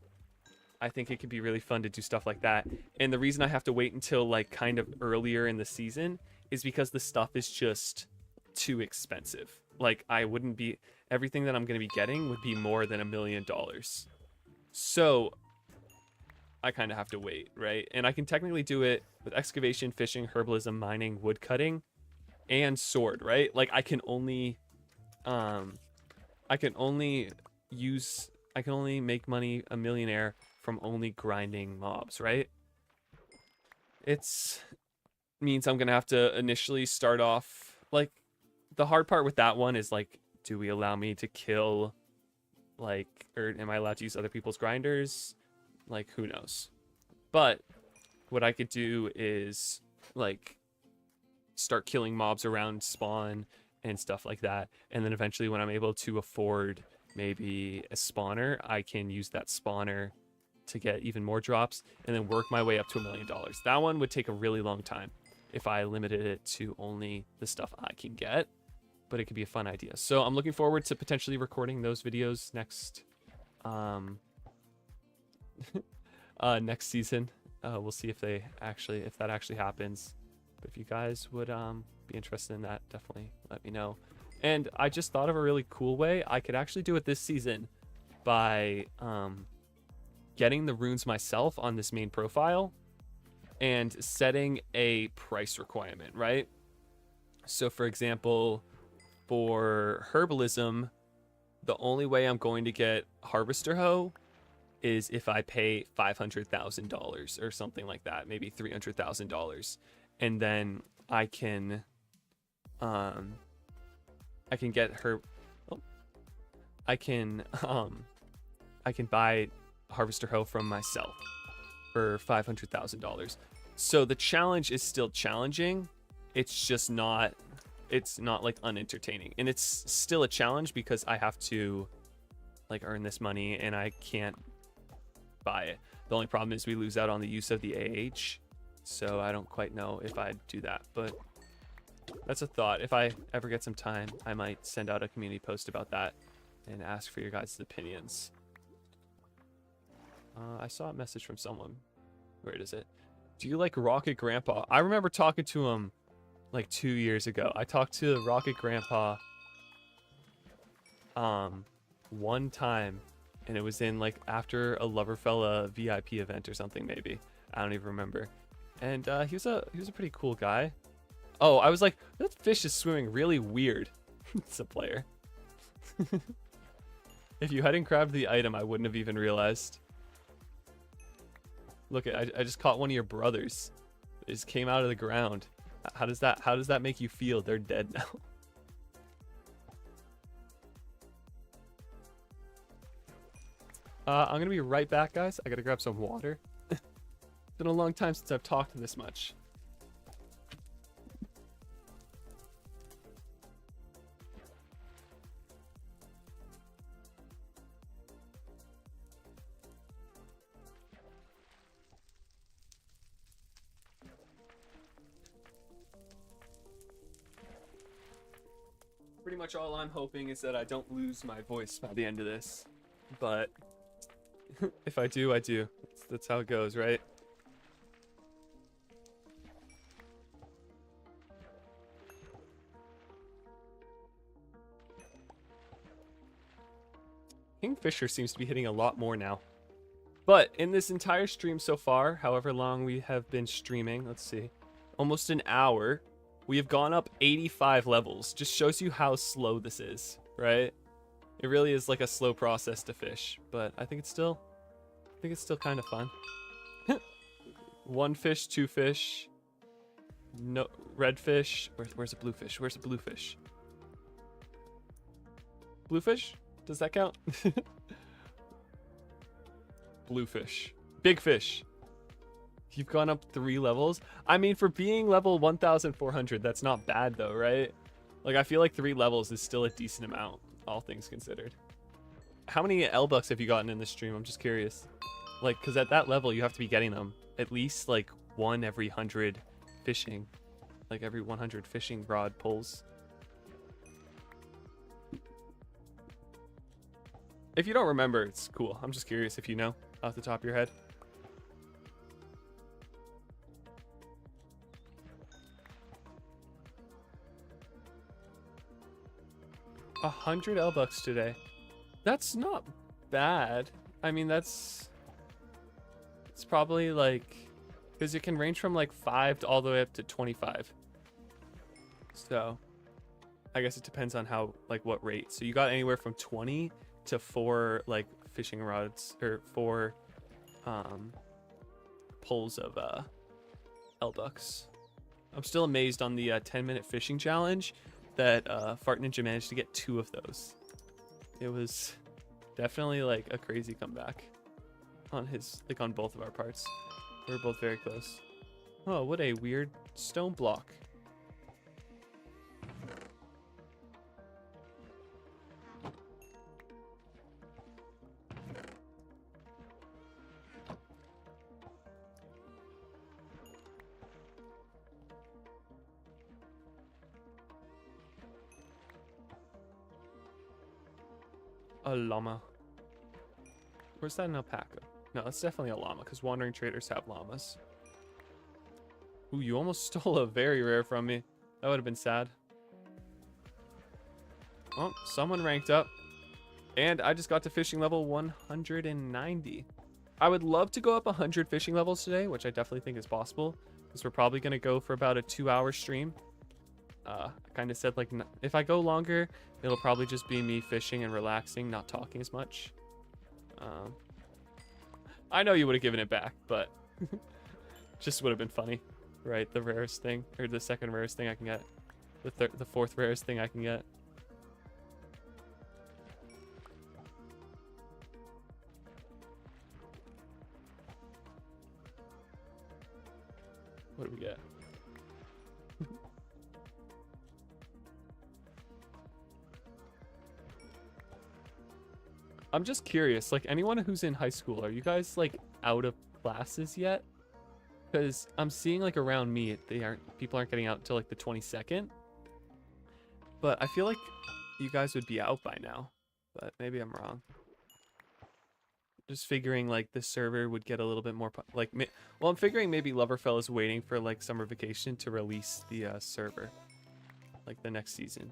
I think it could be really fun to do stuff like that. And the reason I have to wait until like kind of earlier in the season is because the stuff is just too expensive. Like everything that I'm going to be getting would be more than $1 million. So I kind of have to wait, right? And I can technically do it with excavation, fishing, herbalism, mining, woodcutting, and sword, right? Like I can only use I can only make money a millionaire from only grinding mobs, right? It's means I'm gonna have to initially start off, like, the hard part with that one is, like, do we allow me to kill, like, or am I allowed to use other people's grinders? Like, who knows? But what I could do is, like, start killing mobs around spawn and stuff like that, and then eventually when I'm able to afford maybe a spawner, I can use that spawner to get even more drops and then work my way up to $1 million. That one would take a really long time if I limited it to only the stuff I can get, but it could be a fun idea. So I'm looking forward to potentially recording those videos next next season. We'll see if that actually happens. But if you guys would be interested in that, definitely let me know. And I just thought of a really cool way I could actually do it this season by getting the runes myself on this main profile and setting a price requirement, right? So for example, for herbalism, the only way I'm going to get harvester hoe is if I pay $500,000 or something like that, maybe $300,000, and then I can get her. Oh, I can buy harvester hoe from myself for $500,000. So the challenge is still challenging. It's just not. It's not like unentertaining, and it's still a challenge because I have to like earn this money and I can't buy it. The only problem is we lose out on the use of the AH, so I don't quite know if I'd do that, but that's a thought. If I ever get some time, I might send out a community post about that and ask for your guys' opinions. I saw a message from someone. Where is it? Do you like Rocket Grandpa? I remember talking to him like 2 years ago. I talked to Rocket Grandpa one time, and it was in like after a Loverfella VIP event or something, maybe. I don't even remember. And he was a pretty cool guy. Oh, I was like, that fish is swimming really weird. It's a player. If you hadn't grabbed the item, I wouldn't have even realized. Look, I just caught one of your brothers. It just came out of the ground. How does that make you feel? They're dead now. I'm gonna be right back, guys. I gotta grab some water. It's been a long time since I've talked this much. Pretty much all I'm hoping is that I don't lose my voice by the end of this, but if I do, I do. That's how it goes, right? Kingfisher seems to be hitting a lot more now. But in this entire stream so far, however long we have been streaming, let's see, almost an hour, we have gone up 85 levels. Just shows you how slow this is, right? It really is like a slow process to fish, but I think it's still kind of fun. One fish, two fish, no red fish. Where's the blue fish? Where's the blue fish? Blue fish? Does that count? Blue fish. Big fish. You've gone up 3 levels. I mean, for being level 1,400, that's not bad though, right? Like, I feel like 3 levels is still a decent amount, all things considered. How many L-Bucks have you gotten in this stream? I'm just curious. Like, because at that level, you have to be getting them. At least, like, 1 every 100 fishing. Like, every 100 fishing rod pulls. If you don't remember, it's cool. I'm just curious if you know off the top of your head. $100 L-Bucks today. That's not bad. I mean, it's probably like, because it can range from like 5 to all the way up to 25. So I guess it depends on how, like, what rate. So you got anywhere from 20 to 4 like fishing rods or 4 pulls of Elbucks. I'm still amazed on the 10-minute fishing challenge that Fart Ninja managed to get 2 of those. It was definitely like a crazy comeback on his, like on both of our parts. We were both very close. Oh, what a weird stone block. A llama. Where's that an alpaca? No, that's definitely a llama because wandering traders have llamas. Ooh, you almost stole a very rare from me. That would have been sad. Oh, someone ranked up. And I just got to fishing level 190. I would love to go up 100 fishing levels today, which I definitely think is possible. Because we're probably going to go for about a 2-hour stream. I kind of said, like, if I go longer, it'll probably just be me fishing and relaxing, not talking as much. I know you would have given it back, but just would have been funny, right? The rarest thing, or the second rarest thing I can get. The fourth rarest thing I can get. What do we get? I'm just curious, like anyone who's in high school, are you guys like out of classes yet? Because I'm seeing like around me, people aren't getting out until like the 22nd. But I feel like you guys would be out by now, but maybe I'm wrong. Just figuring like the server would get a little bit more like, well, I'm figuring maybe Loverfella is waiting for like summer vacation to release the server, like the next season.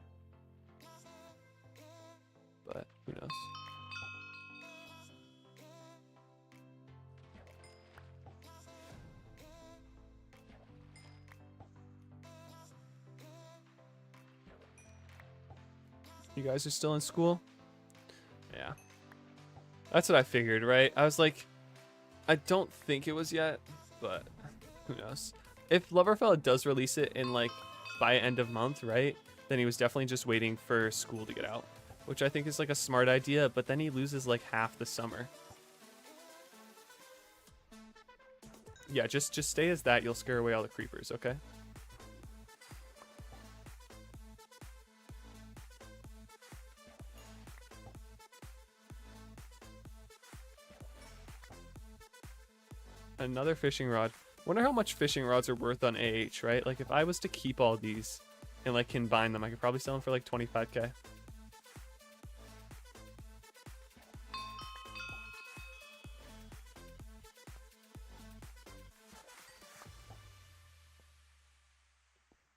But who knows? You guys are still in school? Yeah. That's what I figured, right? I was like, I don't think it was yet, but who knows? If Loverfella does release it in like by end of month, right? Then he was definitely just waiting for school to get out, which I think is like a smart idea, but then he loses like half the summer. Yeah, just stay as that. You'll scare away all the creepers, okay? Another fishing rod. Wonder how much fishing rods are worth on AH, right? Like if I was to keep all these and like combine them, I could probably sell them for like 25k.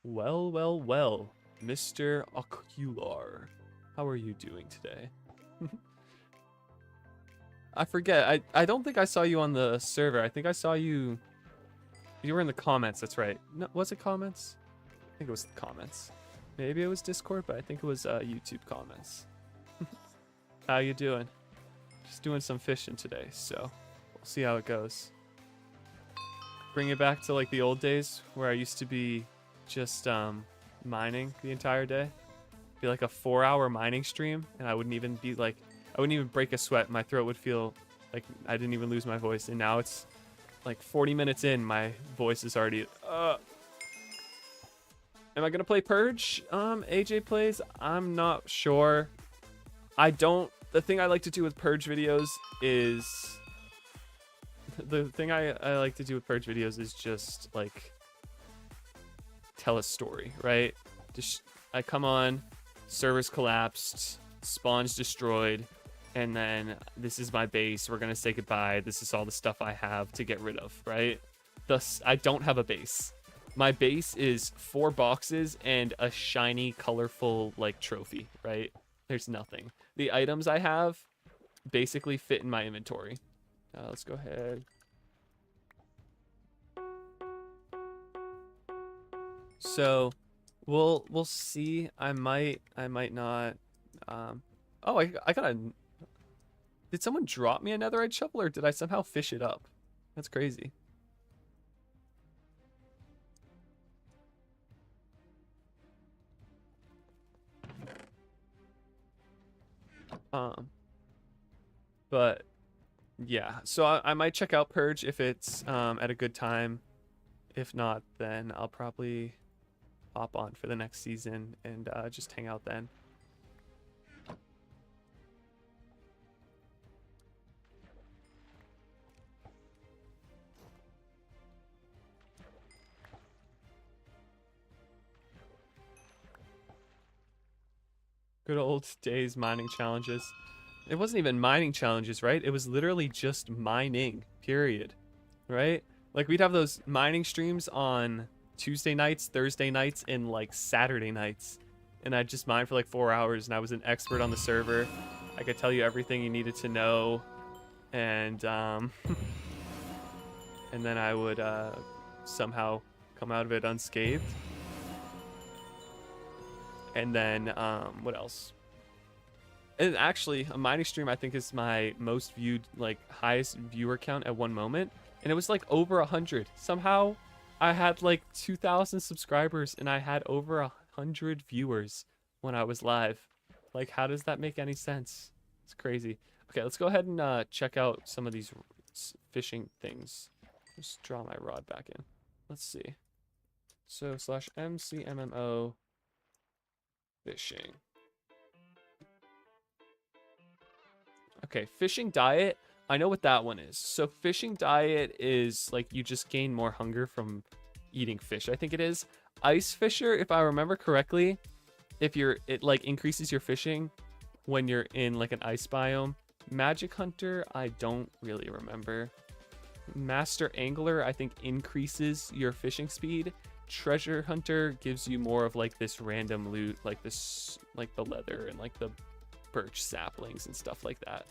Well, well, well, Mr. Ocular. How are you doing today? I forget. I don't think I saw you on the server. I think I saw you. You were in the comments. That's right. No, was it comments? I think it was the comments. Maybe it was Discord, but I think it was YouTube comments. How you doing? Just doing some fishing today, so we'll see how it goes. Bring it back to like the old days where I used to be just mining the entire day. Be like a 4-hour mining stream, and I wouldn't even be like. I wouldn't even break a sweat. My throat would feel like I didn't even lose my voice. And now it's like 40 minutes in, my voice is already... Am I going to play Purge? AJ plays? I'm not sure. I don't... The thing I like to do with Purge videos is... The thing I like to do with Purge videos is just, like... tell a story, right? Just I come on, servers collapsed, spawns destroyed... And then this is my base. We're going to say goodbye. This is all the stuff I have to get rid of, right? Thus, I don't have a base. My base is 4 boxes and a shiny, colorful, like, trophy, right? There's nothing. The items I have basically fit in my inventory. Let's go ahead. So, we'll see. I might not. Oh, I got a... Did someone drop me a netherite shovel, or did I somehow fish it up? That's crazy. But yeah, so I might check out Purge if it's at a good time. If not, then I'll probably hop on for the next season and just hang out then. Good old days mining challenges. It wasn't even mining challenges, right? It was literally just mining, period. Right? Like, we'd have those mining streams on Tuesday nights, Thursday nights, and like Saturday nights. And I'd just mine for like 4 hours, and I was an expert on the server. I could tell you everything you needed to know. And and then I would somehow come out of it unscathed. And then what else? And actually, a mining stream I think is my most viewed, like highest viewer count at one moment, and it was like over 100. Somehow, I had like 2,000 subscribers and I had over 100 viewers when I was live. Like, how does that make any sense? It's crazy. Okay, let's go ahead and check out some of these fishing things. Just draw my rod back in. Let's see. So /mcmmo fishing. Okay, fishing diet. I know what that one is. So fishing diet is like you just gain more hunger from eating fish. I think it is. Ice fisher, if I remember correctly, it like increases your fishing when you're in like an ice biome. Magic hunter, I don't really remember. Master angler, I think increases your fishing speed. Treasure hunter gives you more of like this random loot, like this, like the leather and like the birch saplings and stuff like that.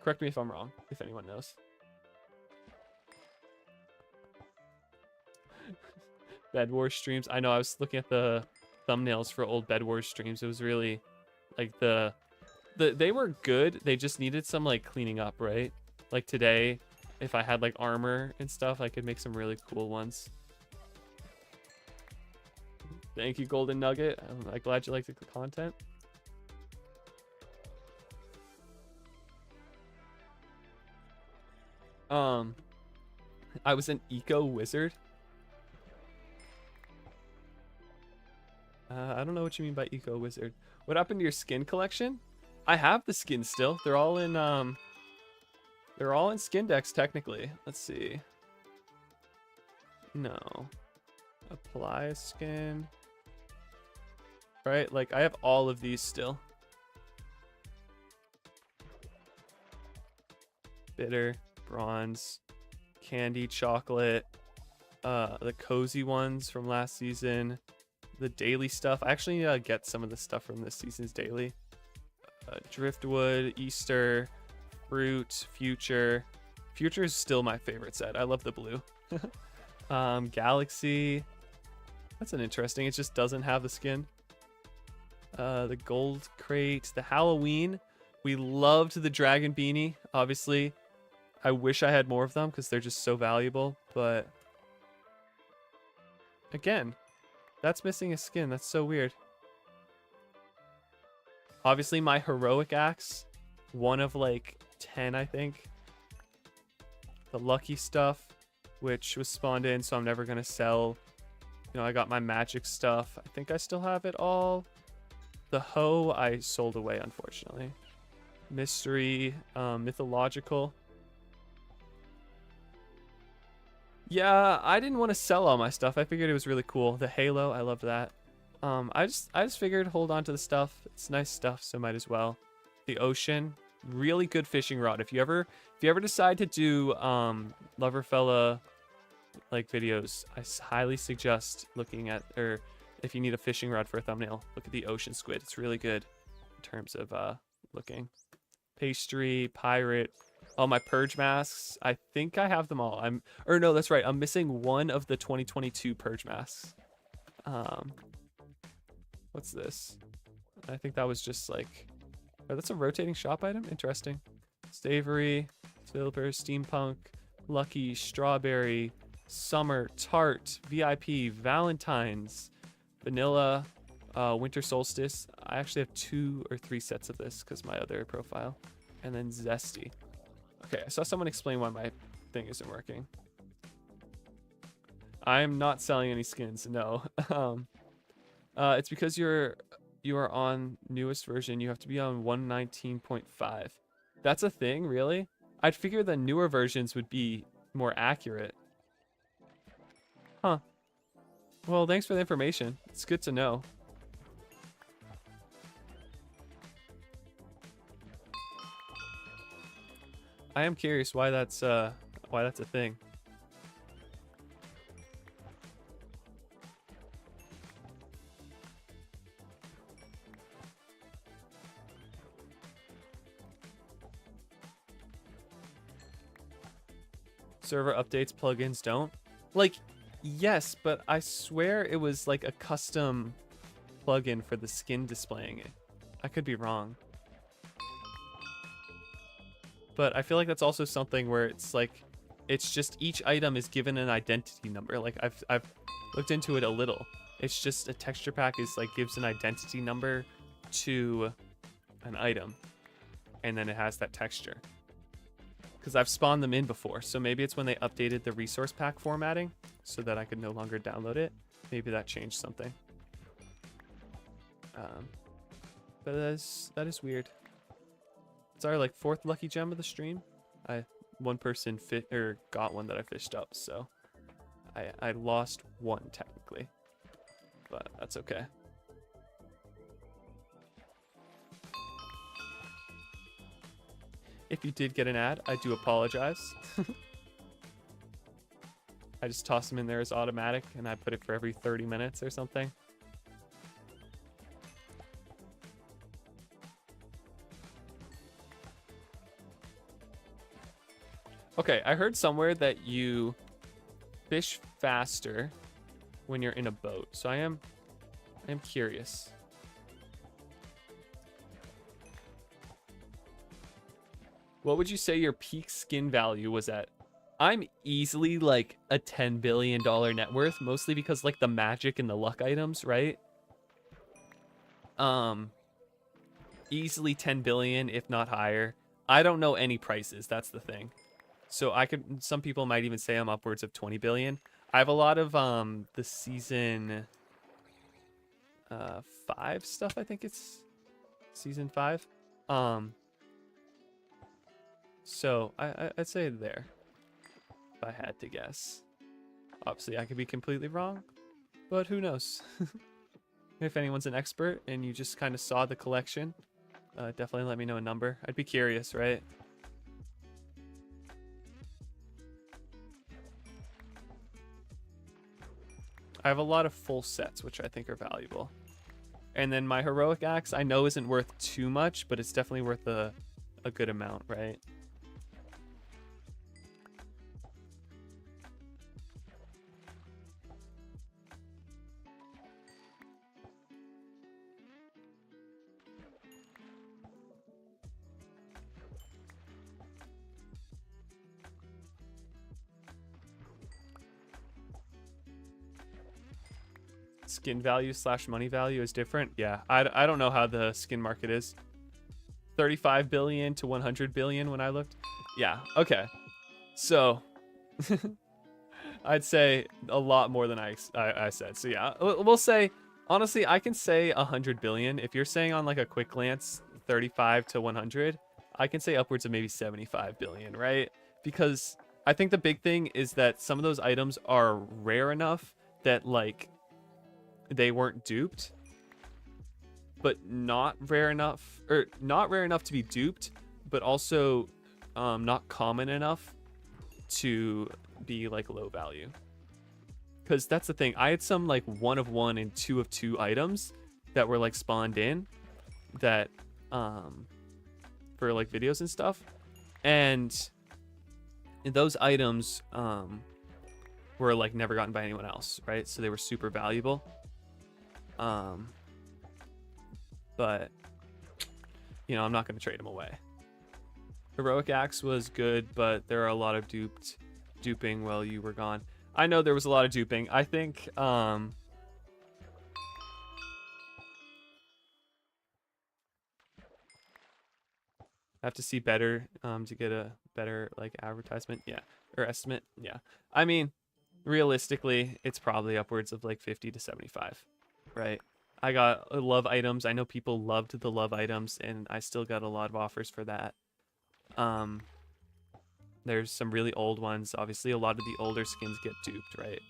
Correct me if I'm wrong, if anyone knows. Bed Wars streams. I know, I was looking at the thumbnails for old Bed Wars streams. It was really like they were good. They just needed some like cleaning up, right? Like today, if I had like armor and stuff, I could make some really cool ones. Thank you, Golden Nugget. I'm glad you liked the content. I was an eco wizard. I don't know what you mean by eco wizard. What happened to your skin collection? I have the skins still. They're all in skin decks technically. Let's see. No. Apply a skin. Right? Like I have all of these still. Bitter, bronze, candy, chocolate, the cozy ones from last season, the daily stuff. I actually get some of the stuff from this season's daily. Driftwood, Easter, fruit, future. Future is still my favorite set. I love the blue. Galaxy. That's an interesting. It just doesn't have the skin. The gold crate, the Halloween. We loved the dragon beanie, obviously. I wish I had more of them because they're just so valuable, but again, that's missing a skin. That's so weird. Obviously, my heroic axe, one of like 10, I think. The lucky stuff, which was spawned in, so I'm never gonna sell. You know, I got my magic stuff. I think I still have it all. The hoe I sold away, unfortunately. Mystery, mythological. Yeah, I didn't want to sell all my stuff. I figured it was really cool. The halo, I loved that. I just figured hold on to the stuff. It's nice stuff, so might as well. The ocean, really good fishing rod. If you ever decide to do Loverfella like videos, I highly suggest looking at, or if you need a fishing rod for a thumbnail, look at the ocean squid. It's really good in terms of looking. Pastry, pirate. All my purge masks, I think I have them all. No, that's right. I'm missing one of the 2022 purge masks. What's this? I think that was just like, oh, that's a rotating shop item. Interesting. Savory, silver, steampunk, lucky, strawberry, summer, tart, VIP, Valentine's, vanilla, winter solstice. I actually have 2 or 3 sets of this because my other profile. And then zesty. Okay, I saw someone explain why my thing isn't working. I'm not selling any skins, no. It's because you are on newest version. You have to be on 119.5. That's a thing, really? I'd figure the newer versions would be more accurate. Huh. Well, thanks for the information. It's good to know. I am curious why that's a thing. Server updates, plugins don't. Like, yes, but I swear it was like a custom plugin for the skin displaying it. I could be wrong. But I feel like that's also something where it's like, it's just each item is given an identity number. Like I've looked into it a little. It's just a texture pack is like gives an identity number to an item, and then it has that texture. Because I've spawned them in before, so maybe it's when they updated the resource pack formatting so that I could no longer download it. Maybe that changed something. But that is weird. It's our like 4th lucky gem of the stream. One person got one that I fished up, so I lost 1 technically, but that's okay. If you did get an ad, I do apologize. I just toss them in there as automatic, and I put it for every 30 minutes or something. Okay, I heard somewhere that you fish faster when you're in a boat, so I am curious. What would you say your peak skin value was at? I'm easily like a $10 billion net worth, mostly because like the magic and the luck items, right? Easily 10 billion, if not higher. I don't know any prices, that's the thing. So some people might even say I'm upwards of 20 billion. I have a lot of the season 5 stuff, I think it's season 5. So I'd say there, if I had to guess. Obviously, I could be completely wrong, but who knows? If anyone's an expert and you just kind of saw the collection, definitely let me know a number. I'd be curious, right? I have a lot of full sets, which I think are valuable. And then my heroic axe, I know isn't worth too much, but it's definitely worth a good amount, right? Skin value / money value is different. Yeah, I don't know how the skin market is. 35 billion to 100 billion when I looked. Yeah, okay. So I'd say a lot more than I said. So yeah, we'll say, honestly, I can say 100 billion. If you're saying on like a quick glance 35 to 100, I can say upwards of maybe 75 billion, right? Because I think the big thing is that some of those items are rare enough that like they weren't duped, but not rare enough to be duped, but also not common enough to be like low value. Because that's the thing, I had some like 1 of 1 and 2 of 2 items that were like spawned in that for like videos and stuff, and those items were like never gotten by anyone else, right? So they were super valuable. but you know, I'm not going to trade him away. Heroic Axe was good, but there are a lot of duping while you were gone. I know there was a lot of duping. I think I have to see better to get a better like advertisement, yeah, or estimate, yeah. I mean, realistically, it's probably upwards of like 50 to 75, right? I got love items. I know people loved the love items, and I still got a lot of offers for that. There's some really old ones. Obviously, a lot of the older skins get duped, right?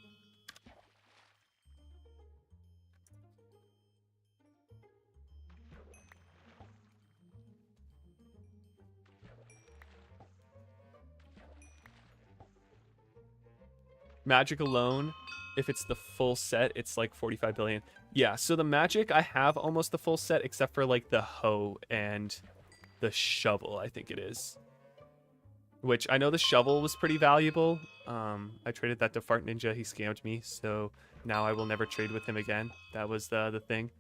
Magic alone, if it's the full set, it's like 45 billion. Yeah, so the magic, I have almost the full set, except for like the hoe and the shovel, I think it is. Which I know the shovel was pretty valuable. I traded that to Fart Ninja. He scammed me, so now I will never trade with him again. That was the thing.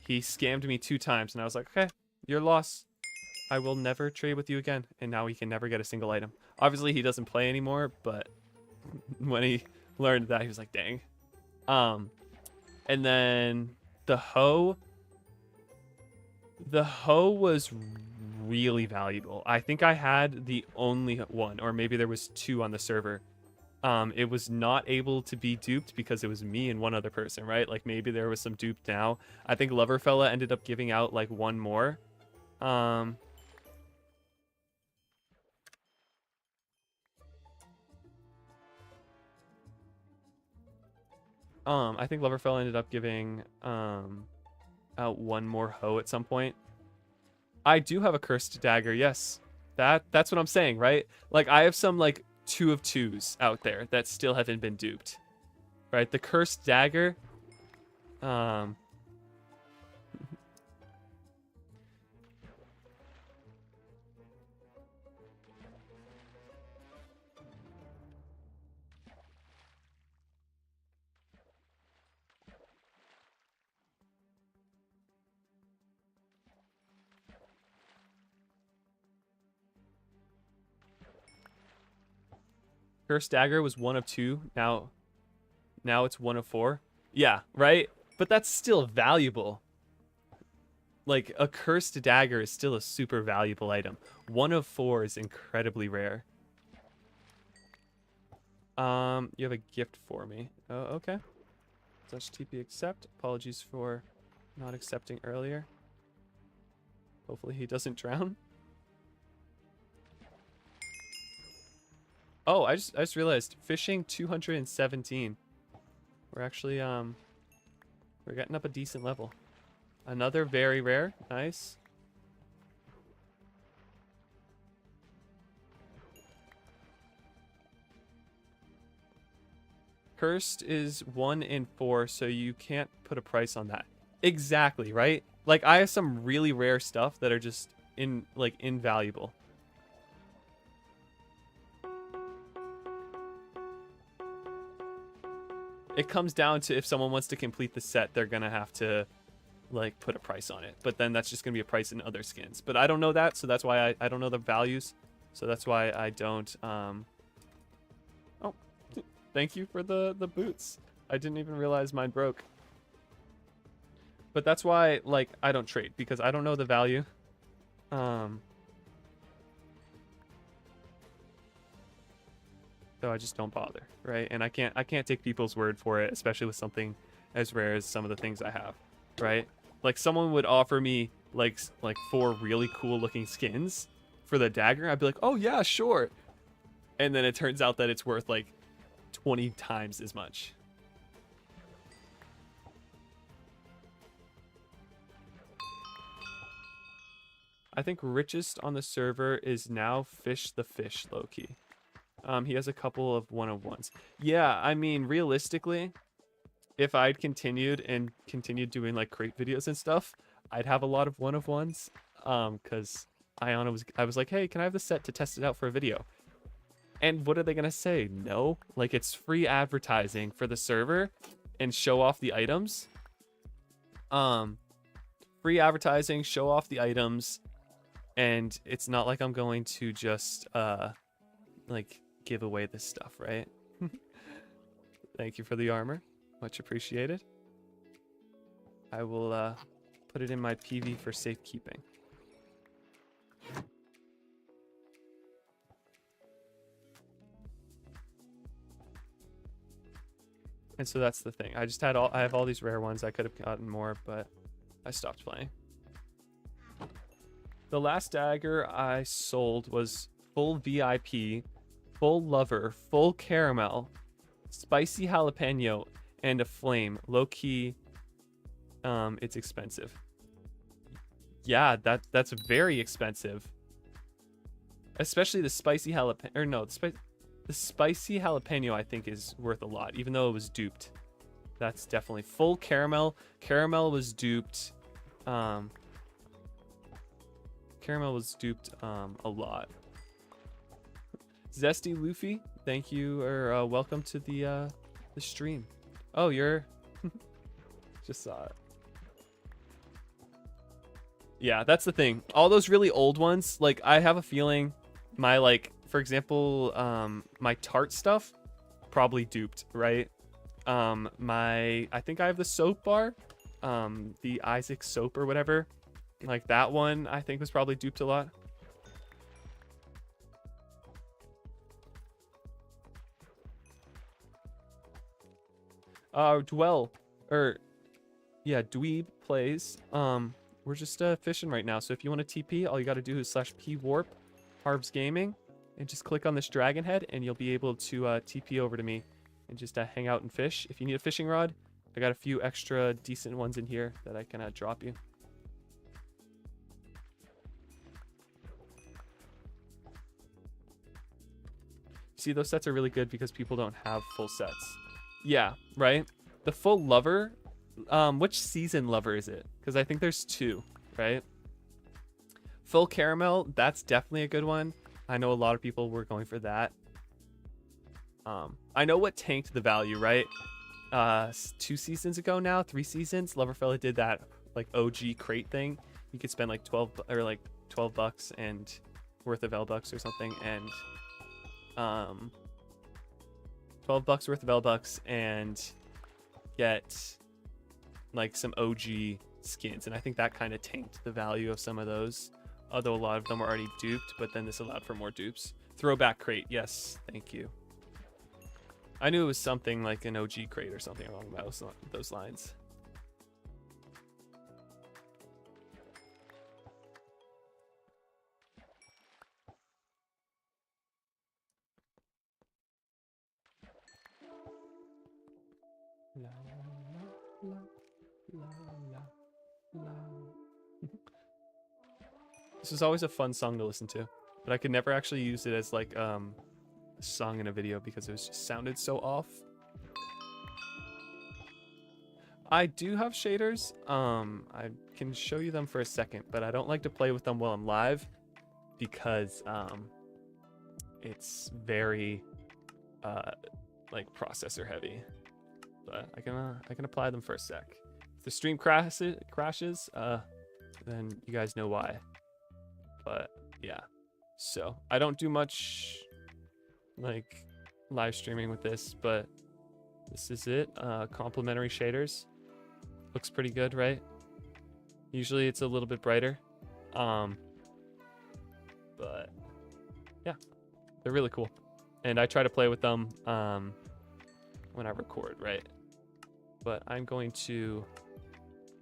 He scammed me 2 times, and I was like, okay, your loss. I will never trade with you again. And now he can never get a single item. Obviously, he doesn't play anymore, but when he learned that, he was like, dang. And then the hoe. The hoe was really valuable. I think I had the only one, or maybe there was 2 on the server. It was not able to be duped because it was me and one other person, right? Like maybe there was some dupe now. I think Loverfella ended up giving out like 1 more. I think Loverfella ended up giving out 1 more hoe at some point. I do have a cursed dagger, yes. That's what I'm saying, right? Like I have some like 2 of 2s out there that still haven't been duped. Right? The cursed dagger. Cursed dagger was 1 of 2. Now it's 1 of 4. Yeah, right? But that's still valuable. Like a cursed dagger is still a super valuable item. 1 of 4 is incredibly rare. You have a gift for me. Oh, okay. Touch TP accept. Apologies for not accepting earlier. Hopefully he doesn't drown. Oh, I just realized fishing 217. We're actually we're getting up a decent level. Another very rare. Nice. Cursed is 1 in 4, so you can't put a price on that. Exactly, right? Like I have some really rare stuff that are just invaluable. It comes down to if someone wants to complete the set, they're gonna have to like put a price on it. But then that's just gonna be a price in other skins. But I don't know that, so that's why I don't know the values. So that's why I don't Oh, thank you for the boots. I didn't even realize mine broke. But that's why like I don't trade, because I don't know the value. So I just don't bother, right? And I can't take people's word for it, especially with something as rare as some of the things I have, right? Like someone would offer me like 4 really cool looking skins for the dagger. I'd be like, oh yeah, sure. And then it turns out that it's worth like 20 times as much. I think richest on the server is now Fish the Fish, low-key. He has a couple of 1-of-1s. Yeah, I mean, realistically, if I'd continued doing like crate videos and stuff, I'd have a lot of 1-of-1s. Because I was like, hey, can I have the set to test it out for a video? And what are they gonna say? No? Like it's free advertising for the server and show off the items. free advertising, show off the items, and it's not like I'm going to just like give away this stuff, right? Thank you for the armor, much appreciated. I will put it in my PV for safekeeping. And so that's the thing. I have all these rare ones. I could have gotten more, but I stopped playing. The last dagger I sold was full VIP, full lover, full caramel, spicy jalapeno, and a flame. Low key, it's expensive. Yeah, that's very expensive. Especially the spicy jalapeno, or no, the spicy jalapeno I think is worth a lot, even though it was duped. That's definitely full caramel. Caramel was duped. Caramel was duped a lot. Zesty Luffy, thank you, or welcome to the stream. Oh, you're just saw it. Yeah, that's the thing. All those really old ones, like I have a feeling my, like, for example, my tart stuff probably duped, right? I think I have the soap bar, the Isaac soap or whatever. Like that one I think was probably duped a lot. Dweeb plays. We're just fishing right now, so if you want to TP, all you got to do is /pwarp Harvs Gaming and just click on this dragon head and you'll be able to TP over to me and just hang out and fish. If you need a fishing rod, I got a few extra decent ones in here that I can drop you. See, those sets are really good because people don't have full sets. Yeah, right? The full lover, which season lover is it? Because I think there's two, right? Full caramel, that's definitely a good one. I know a lot of people were going for that. I know what tanked the value, right? 2 seasons ago now, 3 seasons, Loverfella did that like OG crate thing. You could spend like 12 bucks and worth of L-bucks or something, and 12 bucks worth of L-bucks and get like some OG skins, and I think that kind of tanked the value of some of those, although a lot of them were already duped, but then this allowed for more dupes. Throwback crate, yes, thank you. I knew it was something like an OG crate or something along those lines. La, la, la, la, la. This is always a fun song to listen to, but I could never actually use it as like a song in a video because it was just sounded so off. I do have shaders. I can show you them for a second, but I don't like to play with them while I'm live because it's very like processor heavy. But I can apply them for a sec. If the stream crashes, then you guys know why. But yeah, so I don't do much like live streaming with this, but this is it. Complementary shaders. Looks pretty good, right? Usually it's a little bit brighter. But yeah, they're really cool. And I try to play with them when I record, right? But I'm going to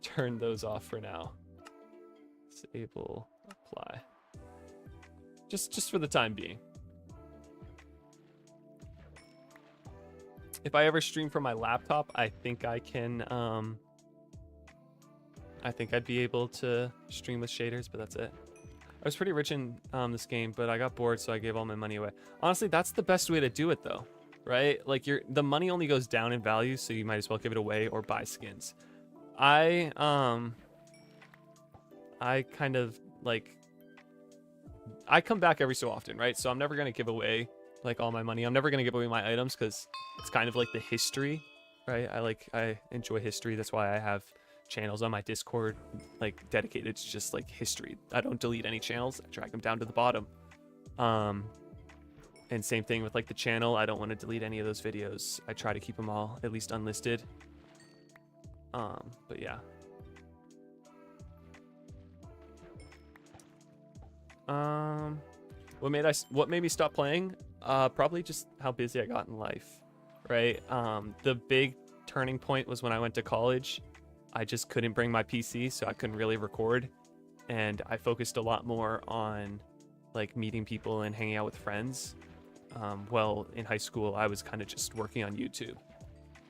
turn those off for now. Disable, apply. Just for the time being. If I ever stream from my laptop, I think I can I think I'd be able to stream with shaders, but that's it. I was pretty rich in this game, but I got bored, so I gave all my money away. Honestly, that's the best way to do it though, right? Like the money only goes down in value, so you might as well give it away or buy skins. I kind of like, I come back every so often, right? So I'm never gonna give away like all my money. I'm never gonna give away my items because it's kind of like the history, right? I enjoy history. That's why I have channels on my Discord like dedicated to just like history. I don't delete any channels. I drag them down to the bottom. And same thing with like the channel. I don't want to delete any of those videos. I try to keep them all at least unlisted. But yeah. What made me stop playing? Probably just how busy I got in life, right? The big turning point was when I went to college. I just couldn't bring my PC, so I couldn't really record, and I focused a lot more on like meeting people and hanging out with friends. Well, in high school, I was kind of just working on YouTube.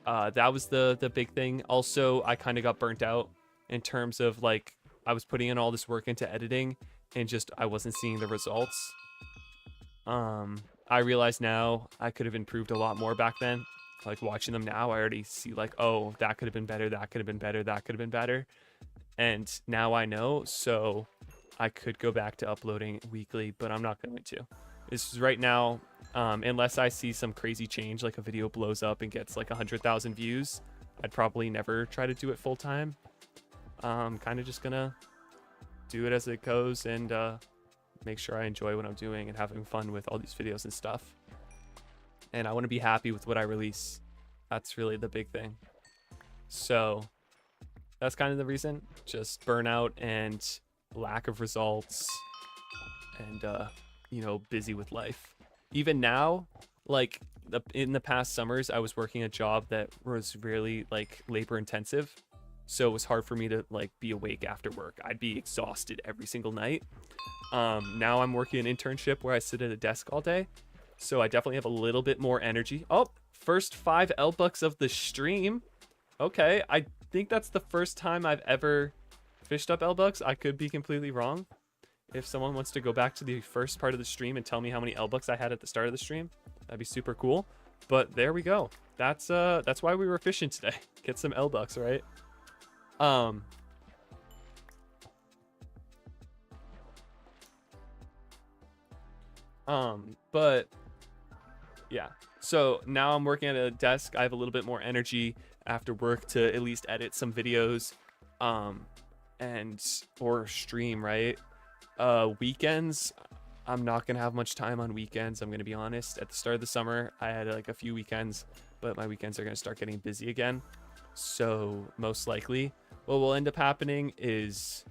That was the big thing. Also, I kind of got burnt out in terms of like I was putting in all this work into editing and just I wasn't seeing the results. I realize now I could have improved a lot more back then. Like watching them now, I already see like, oh, that could have been better, that could have been better, that could have been better. And now I know, so I could go back to uploading weekly, but I'm not going to. This is right now, unless I see some crazy change, like a video blows up and gets like 100,000 views, I'd probably never try to do it full time. Kind of just gonna do it as it goes and make sure I enjoy what I'm doing and having fun with all these videos and stuff. And I want to be happy with what I release. That's really the big thing. So that's kind of the reason. Just burnout and lack of results and you know, busy with life. Even now, like in the past summers, I was working a job that was really like labor intensive. So it was hard for me to like be awake after work. I'd be exhausted every single night. Now I'm working an internship where I sit at a desk all day. So I definitely have a little bit more energy. Oh, first 5 L-bucks of the stream. Okay, I think that's the first time I've ever fished up L-bucks. I could be completely wrong. If someone wants to go back to the first part of the stream and tell me how many L-bucks I had at the start of the stream, that'd be super cool. But there we go. That's why we were fishing today. Get some L-bucks, right? But yeah, so now I'm working at a desk. I have a little bit more energy after work to at least edit some videos, or stream, right? Weekends, I'm not gonna have much time on weekends. I'm gonna be honest. At the start of the summer, I had like a few weekends, but my weekends are gonna start getting busy again. So most likely, what will end up happening is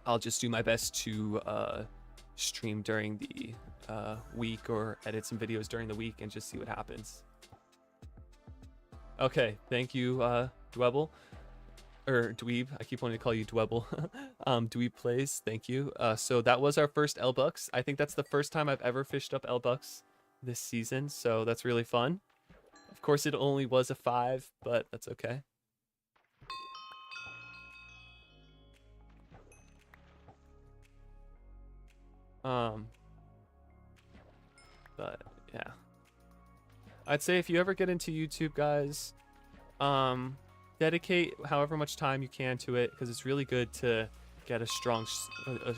I'll just do my best to stream during the week or edit some videos during the week and just see what happens. Okay, thank you, Dwebble. Or Dweeb, I keep wanting to call you Dwebble. Dweeb Plays, thank you. So that was our first L-bucks. I think that's the first time I've ever fished up L-bucks this season, so that's really fun. Of course, it only was a 5, but that's okay. But yeah, I'd say if you ever get into YouTube, guys, dedicate however much time you can to it, because it's really good to get a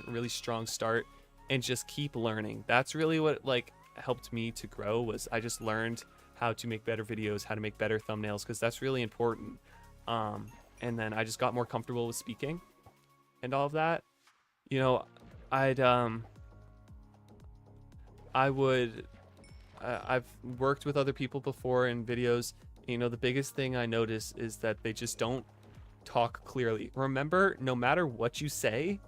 really strong start and just keep learning. That's really what like helped me to grow, was I just learned how to make better videos, how to make better thumbnails, because that's really important. And then I just got more comfortable with speaking and all of that. You know, I've worked with other people before in videos. You know, the biggest thing I notice is that they just don't talk clearly. Remember, no matter what you say,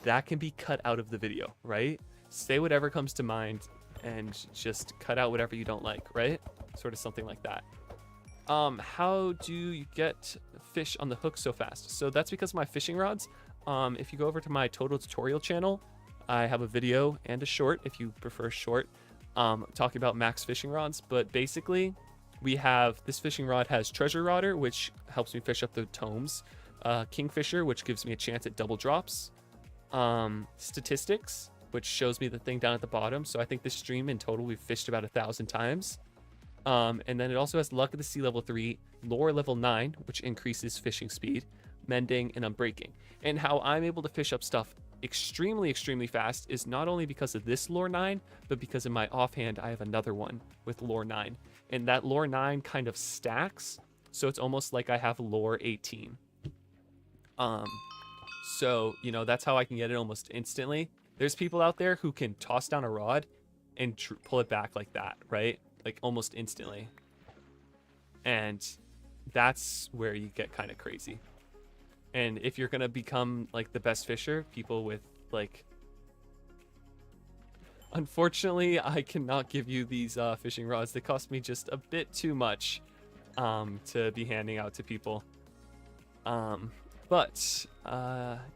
that can be cut out of the video, right? Say whatever comes to mind and just cut out whatever you don't like, right? Sort of something like that. How do you get fish on the hook so fast? So that's because of my fishing rods. If you go over to my total tutorial channel, I have a video and a short, if you prefer short, talking about max fishing rods. But basically, we have this fishing rod has treasure rodder, which helps me fish up the tomes, kingfisher, which gives me a chance at double drops, statistics, which shows me the thing down at the bottom. So I think this stream in total we've fished about 1,000 times. And then it also has luck of the sea level 3, lore level 9, which increases fishing speed, mending, and unbreaking. And how I'm able to fish up stuff extremely fast is not only because of this lore 9, but because in my offhand I have another one with lore 9, and that lore 9 kind of stacks, so it's almost like I have lore 18. Um, so, you know, that's how I can get it almost instantly. There's people out there who can toss down a rod and pull it back like that, right? Like almost instantly. And that's where you get kind of crazy. And if you're going to become like the best fisher, people with like... Unfortunately, I cannot give you these fishing rods. They cost me just a bit too much to be handing out to people. But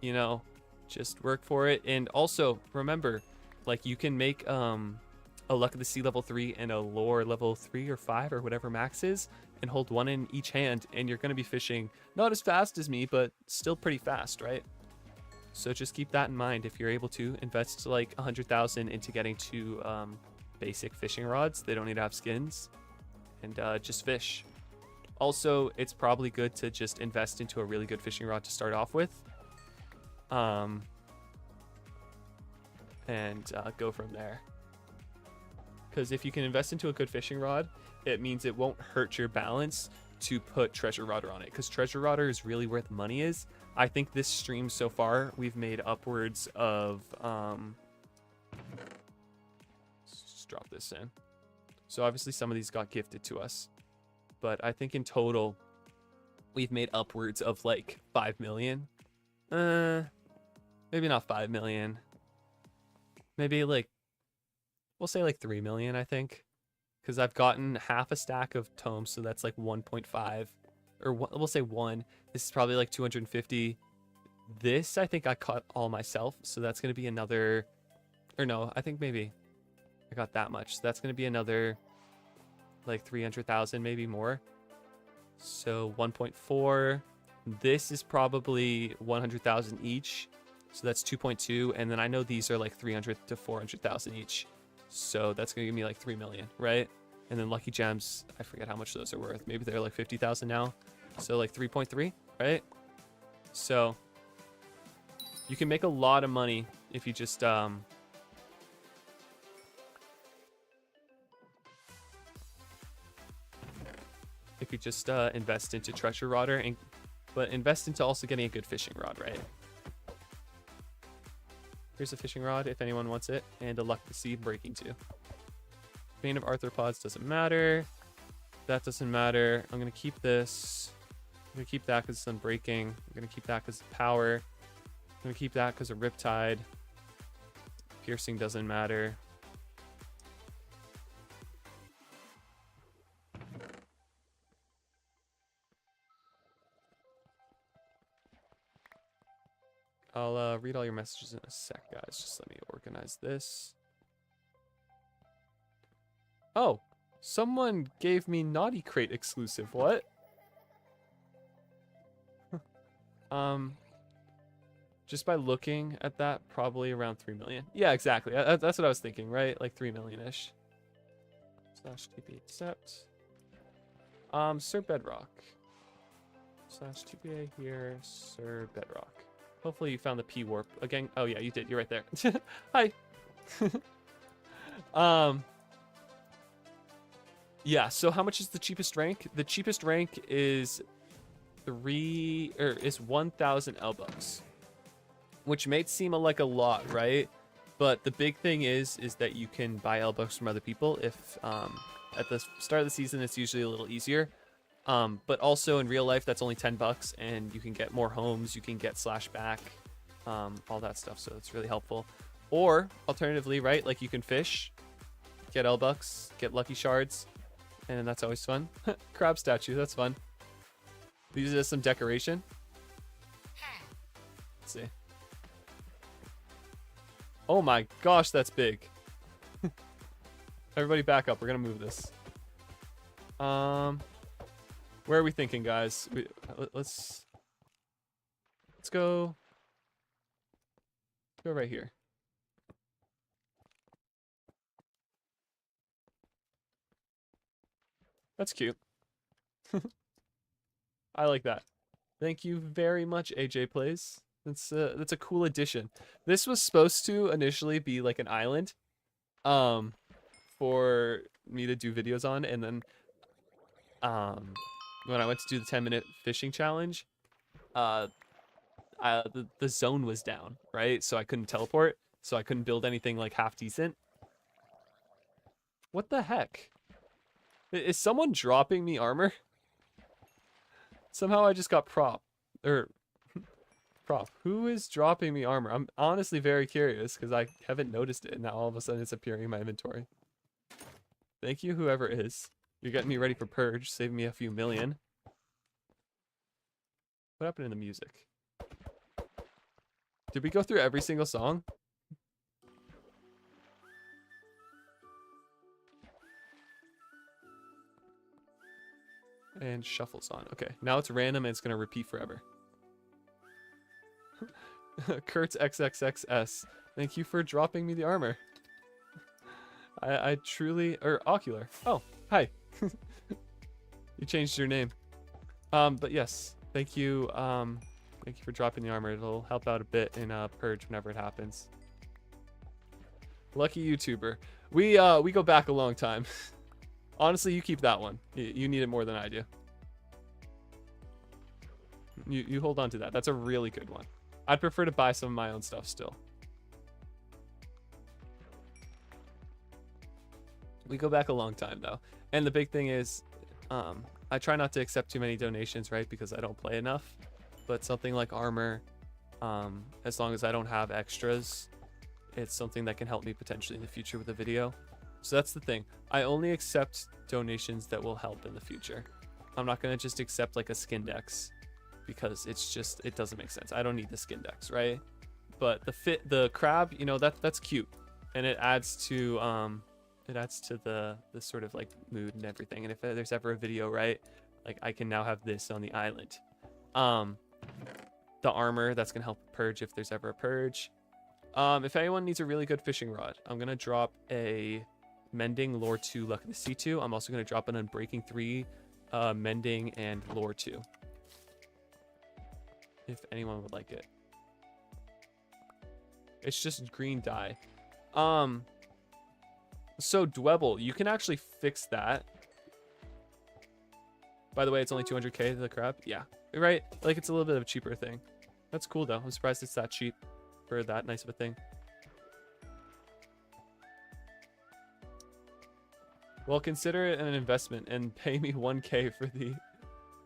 you know, just work for it. And also remember, like, you can make a luck of the sea level 3 and a lore level 3 or 5 or whatever max is, and hold one in each hand, and you're going to be fishing not as fast as me, but still pretty fast, right? So just keep that in mind. If you're able to invest like 100,000 into getting two basic fishing rods, they don't need to have skins, and just fish. Also, it's probably good to just invest into a really good fishing rod to start off with, and go from there. Because if you can invest into a good fishing rod, it means it won't hurt your balance to put treasure rodder on it, because treasure rodder is really where the money is. I think this stream so far we've made upwards of let's just drop this in. So obviously some of these got gifted to us, but I think in total we've made upwards of like 5 million. Maybe not 5 million, maybe like, we'll say like 3 million, I think, because I've gotten half a stack of tomes, so that's like 1.5, or we'll say 1. This is probably like 250. This I think I caught all myself, so that's going to be another, or no, I think maybe I got that much, so that's going to be another like 300,000, maybe more. So 1.4. This is probably 100,000 each, so that's 2.2. And then I know these are like 300 to 400,000 each, so that's gonna give me like 3 million, right? And then lucky gems, I forget how much those are worth. Maybe they're like 50,000 now, so like 3.3, right? So you can make a lot of money if you just invest into treasure rodder, and but invest into also getting a good fishing rod, right? Here's a fishing rod if anyone wants it, and a luck to sea breaking too. Vein of arthropods doesn't matter. That doesn't matter. I'm gonna keep this. I'm gonna keep that because it's unbreaking. I'm gonna keep that because of power. I'm gonna keep that because of riptide. Piercing doesn't matter. I'll read all your messages in a sec, guys. Just let me organize this. Oh, someone gave me Naughty Crate exclusive. What? Just by looking at that, probably around 3 million. Yeah, exactly. That's what I was thinking, right? Like 3 million-ish. /TP accept. Sir Bedrock. /TPA here, Sir Bedrock. Hopefully you found the pwarp again. Oh yeah, you did. You're right there. Hi. Yeah, so how much is the cheapest rank? The cheapest rank is 1,000 L-bucks, which may seem like a lot, right? But the big thing is that you can buy L-bucks from other people. If at the start of the season it's usually a little easier, but also in real life that's only 10 bucks, and you can get more homes, you can get /back, all that stuff, so it's really helpful. Or alternatively, right, like you can fish, get L-bucks, get lucky shards, and that's always fun. Crab statue, that's fun. Use it as some decoration. Let's see. Oh my gosh, that's big. Everybody back up, we're gonna move this. Where are we thinking, guys? Let's go. Let's go right here. That's cute. I like that. Thank you very much, AJ Plays. That's a cool addition. This was supposed to initially be like an island, for me to do videos on, and then when I went to do the 10-minute fishing challenge, the zone was down, right? So I couldn't teleport, so I couldn't build anything like half decent. What the heck? Is someone dropping me armor? Somehow I just got prop. Or prop. Who is dropping me armor? I'm honestly very curious because I haven't noticed it, and now all of a sudden it's appearing in my inventory. Thank you, whoever it is. You're getting me ready for purge, saving me a few million. What happened in the music? Did we go through every single song? And shuffles on. Okay, now it's random and it's gonna repeat forever. Kurt's XXXS. Thank you for dropping me the armor. I truly, or ocular. Oh, hi. You changed your name. But yes, thank you. Thank you for dropping the armor. It'll help out a bit in purge whenever it happens. Lucky YouTuber. We go back a long time. Honestly, you keep that one. You need it more than I do. You hold on to that. That's a really good one. I'd prefer to buy some of my own stuff still. We go back a long time though. And the big thing is, I try not to accept too many donations, right? Because I don't play enough. But something like armor, as long as I don't have extras, it's something that can help me potentially in the future with a video. So that's the thing. I only accept donations that will help in the future. I'm not going to just accept like a skin dex because it doesn't make sense. I don't need the skin dex, right? But the crab, you know, that's cute. And it adds to the sort of like mood and everything. And if there's ever a video, right, like I can now have this on the island. The armor, that's going to help purge if there's ever a purge. If anyone needs a really good fishing rod, I'm going to drop a Mending, Lore 2, Luck of the Sea 2. I'm also going to drop an Unbreaking 3, Mending, and Lore 2. If anyone would like it. It's just green dye. So Dwebble, you can actually fix that. By the way, it's only 200k the crab. Yeah, right? Like, it's a little bit of a cheaper thing. That's cool, though. I'm surprised it's that cheap for that nice of a thing. Well, consider it an investment and pay me 1k for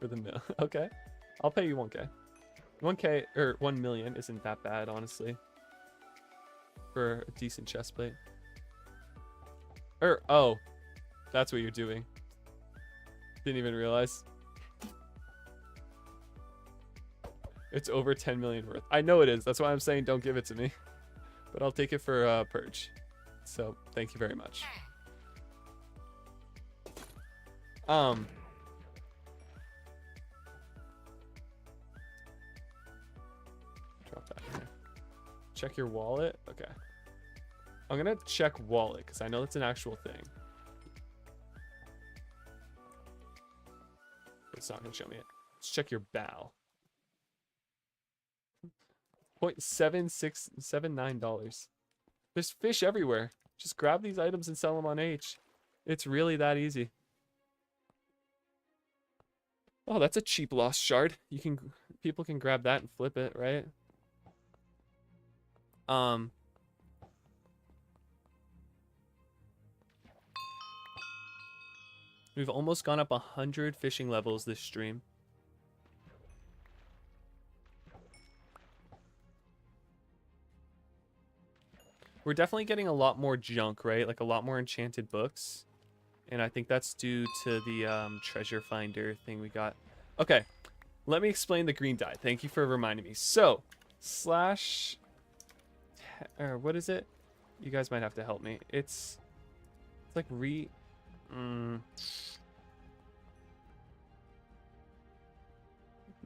the mill. Okay, I'll pay you 1k. 1k or 1 million isn't that bad, honestly, for a decent chest plate. Oh, that's what you're doing. Didn't even realize. It's over 10 million worth. I know it is. That's why I'm saying don't give it to me. But I'll take it for purge. So thank you very much. Drop that in here. Check your wallet. Okay. I'm gonna check wallet because I know that's an actual thing. It's not gonna show me it. Let's check your bow. $0.7679. There's fish everywhere. Just grab these items and sell them on H. It's really that easy. Oh, that's a cheap lost shard. People can grab that and flip it, right? We've almost gone up 100 fishing levels this stream. We're definitely getting a lot more junk, right? Like a lot more enchanted books. And I think that's due to the treasure finder thing we got. Okay, let me explain the green dye. Thank you for reminding me. So, what is it? You guys might have to help me. It's like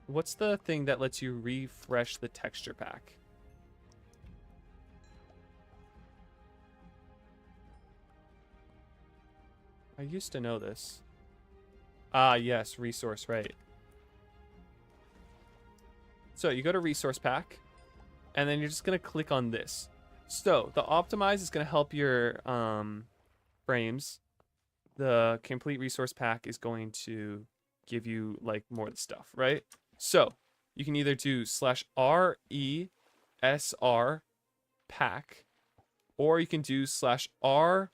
what's the thing that lets you refresh the texture pack? I used to know this. Ah, yes, resource, right. So you go to resource pack, and then you're just going to click on this. So the optimize is going to help your frames. The complete resource pack is going to give you like more of the stuff, right? So You can either do /RESR pack, or you can do /RPUP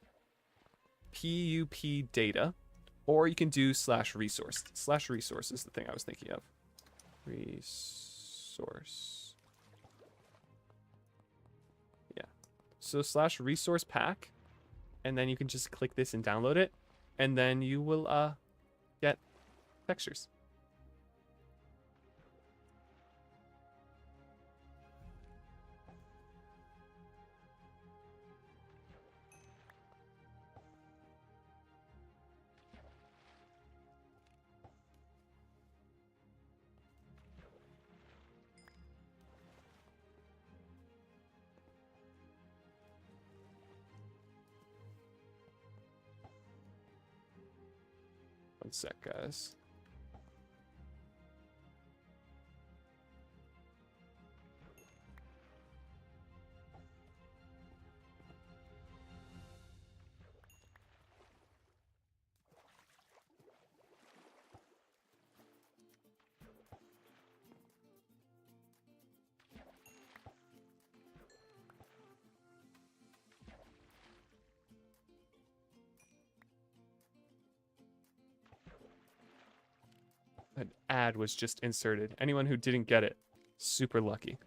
data, or you can do /resource. /resource is the thing I was thinking of. Resource. Yeah. So /resource pack, and then you can just click this and download it, and then you will get textures. One sec, guys. An ad was just inserted. Anyone who didn't get it, super lucky.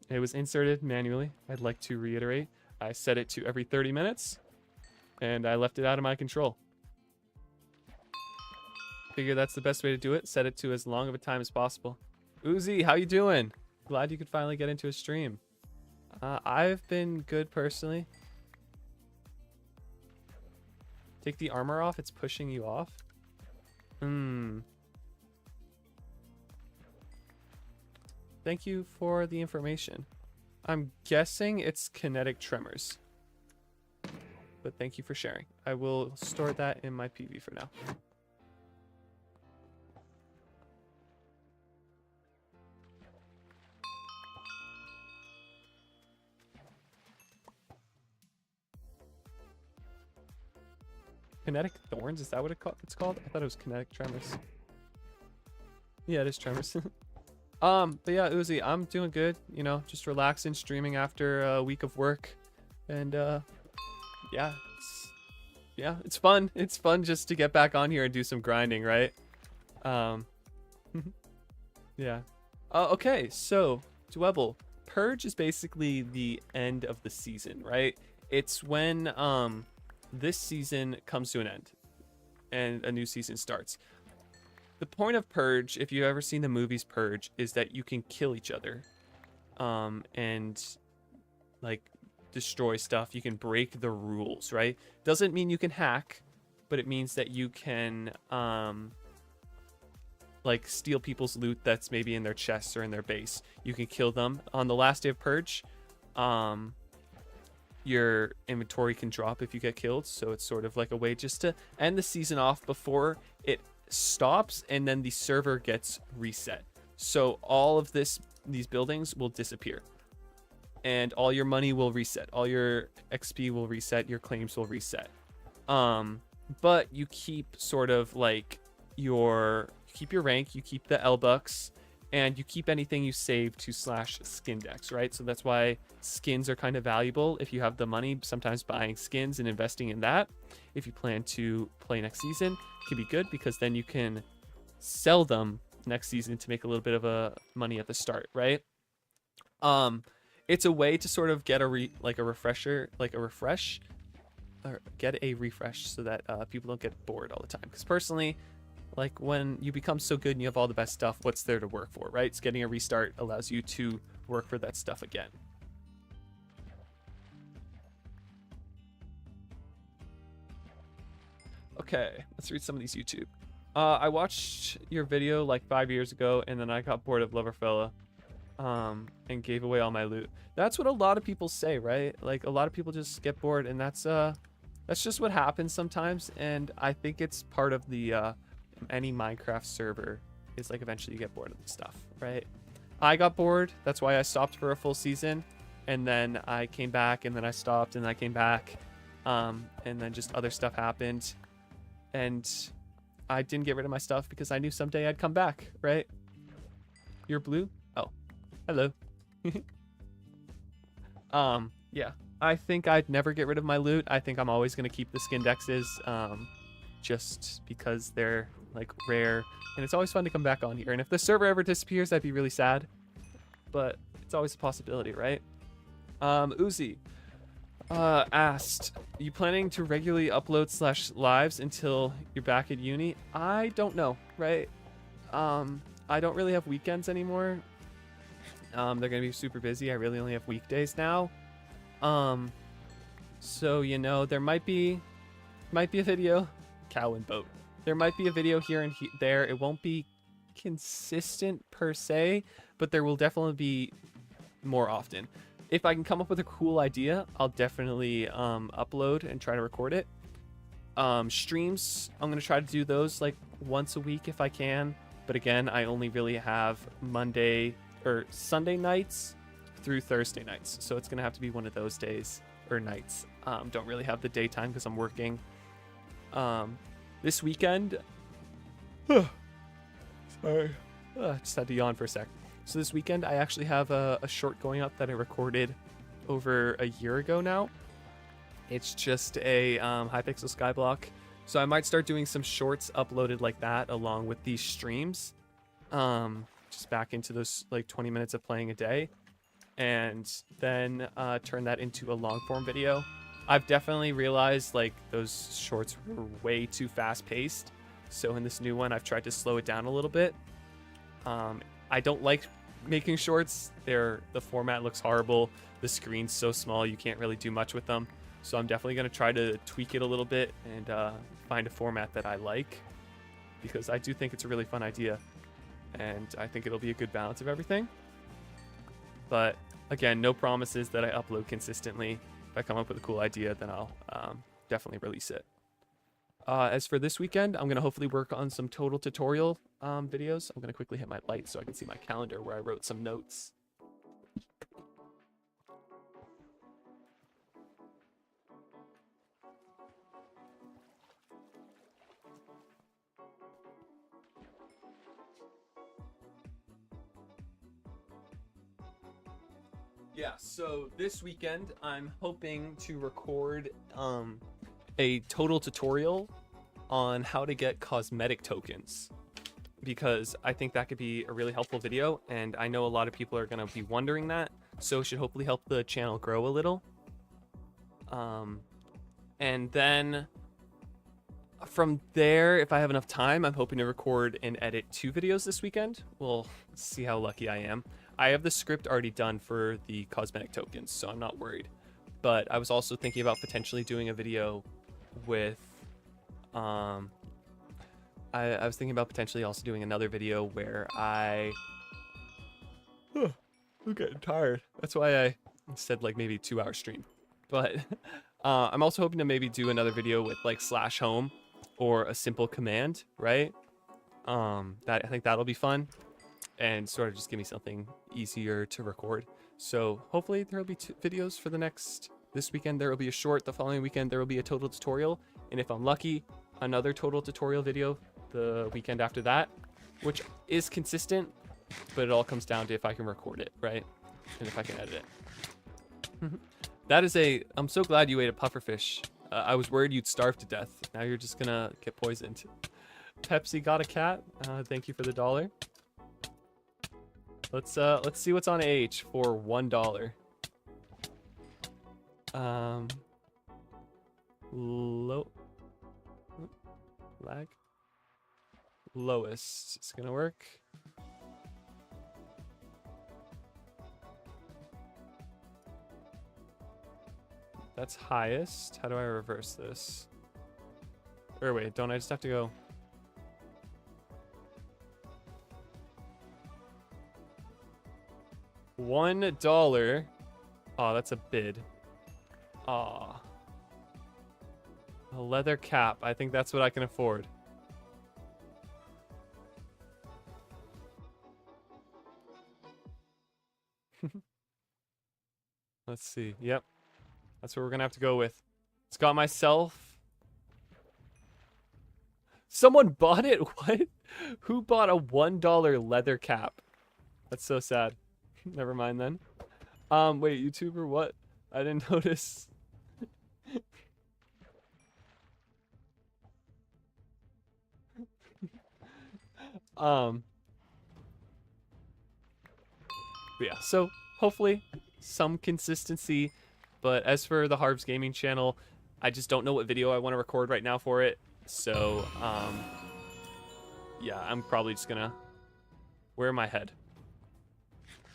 It was inserted manually. I'd like to reiterate. I set it to every 30 minutes, and I left it out of my control. Figure that's the best way to do it. Set it to as long of a time as possible. Uzi, how you doing? Glad you could finally get into a stream. I've been good personally. Take the armor off, it's pushing you off. Thank you for the information. I'm guessing it's kinetic tremors. But thank you for sharing. I will store that in my PV for now. Kinetic thorns? Is that what it's called? I thought it was kinetic tremors. Yeah, it is tremors. But yeah, Uzi, I'm doing good. You know, just relaxing, streaming after a week of work, and yeah, it's fun. It's fun just to get back on here and do some grinding, right? Yeah. Okay, so Dwebble, Purge is basically the end of the season, right? It's when this season comes to an end and a new season starts. The point of Purge, if you've ever seen the movies Purge, is that you can kill each other and like destroy stuff. You can break the rules, right? Doesn't mean you can hack, but it means that you can like steal people's loot that's maybe in their chests or in their base. You can kill them. On the last day of Purge, your inventory can drop if you get killed, so it's sort of like a way just to end the season off before it stops, and then the server gets reset. So all of these buildings will disappear, and all your money will reset, all your XP will reset, your claims will reset. But you keep sort of like you keep your rank, you keep the L-Bucks, and you keep anything you save to /skindex, right? So that's why skins are kind of valuable. If you have the money, sometimes buying skins and investing in that, if you plan to play next season, can be good, because then you can sell them next season to make a little bit of money at the start, right? It's a way to sort of get a refresh, or get a refresh so that people don't get bored all the time. Because personally, like when you become so good and you have all the best stuff, what's there to work for, right? It's getting a restart allows you to work for that stuff again. Okay, let's read some of these YouTube. I watched your video like 5 years ago, and then I got bored of Loverfella and gave away all my loot. That's what a lot of people say, right? Like a lot of people just get bored, and that's just what happens sometimes. And I think it's part of the any Minecraft server is like eventually you get bored of the stuff, right? I got bored, that's why I stopped for a full season, and then I came back, and then I stopped, and I came back, and then just other stuff happened. and I didn't get rid of my stuff because I knew someday I'd come back, right? You're blue? Oh, hello. Yeah, I think I'd never get rid of my loot. I think I'm always going to keep the skin dexes, just because they're like rare, and it's always fun to come back on here. And if the server ever disappears, I'd be really sad, but it's always a possibility, right? Uzi asked, you planning to regularly upload /lives until you're back at uni? I don't know, right? I don't really have weekends anymore. They're gonna be super busy. I really only have weekdays now. So you know, there might be a video. Cow and boat. There might be a video here and there. It won't be consistent per se, but there will definitely be more often. If I can come up with a cool idea, I'll definitely upload and try to record it. Streams, I'm gonna try to do those like once a week if I can. But again, I only really have Monday or Sunday nights through Thursday nights, so it's gonna have to be one of those days or nights. Don't really have the daytime because I'm working. This weekend, sorry, just had to yawn for a sec. So this weekend, I actually have a short going up that I recorded over a year ago now. It's just a Hypixel Skyblock. So I might start doing some shorts uploaded like that along with these streams. Just back into those like 20 minutes of playing a day. And then turn that into a long form video. I've definitely realized like those shorts were way too fast paced. So in this new one, I've tried to slow it down a little bit. I don't like making shorts. The format looks horrible. The screen's so small, you can't really do much with them. So I'm definitely going to try to tweak it a little bit and find a format that I like, because I do think it's a really fun idea. And I think it'll be a good balance of everything. But again, no promises that I upload consistently. If I come up with a cool idea, then I'll definitely release it. As for this weekend, I'm going to hopefully work on some total tutorial videos. I'm going to quickly hit my light so I can see my calendar where I wrote some notes. Yeah, so this weekend I'm hoping to record a total tutorial on how to get cosmetic tokens, because I think that could be a really helpful video, and I know a lot of people are going to be wondering that, so it should hopefully help the channel grow a little. And then from there, if I have enough time, I'm hoping to record and edit 2 videos this weekend. We'll see how lucky I am. I have the script already done for the cosmetic tokens, so I'm not worried. But I was also thinking about potentially doing a video with, I was thinking about potentially also doing another video where I'm getting tired. That's why I said like maybe 2-hour stream. But I'm also hoping to maybe do another video with like /home or a simple command, right? I think that'll be fun and sort of just give me something easier to record. So hopefully there will be 2 videos for this weekend. There will be a short. The following weekend there will be a total tutorial, and if I'm lucky, another total tutorial video the weekend after that, which is consistent, but it all comes down to if I can record it, right? And if I can edit it. I'm so glad you ate a pufferfish. I was worried you'd starve to death. Now you're just gonna get poisoned. Pepsi got a cat. Thank you for the $1. Let's see what's on AH for $1. Lag. Lowest. It's gonna work. That's highest. How do I reverse this? Or wait, don't I just have to go? $1. Oh, that's a bid. Aw. A leather cap. I think that's what I can afford. Let's see. Yep. That's what we're gonna have to go with. It's got myself Someone bought it? What? Who bought a $1 leather cap? That's so sad. Never mind then. Wait, YouTuber, what? I didn't notice. But yeah, so hopefully some consistency. But as for the Harvs Gaming channel, I just don't know what video I want to record right now for it. So, yeah, I'm probably just gonna wear my head.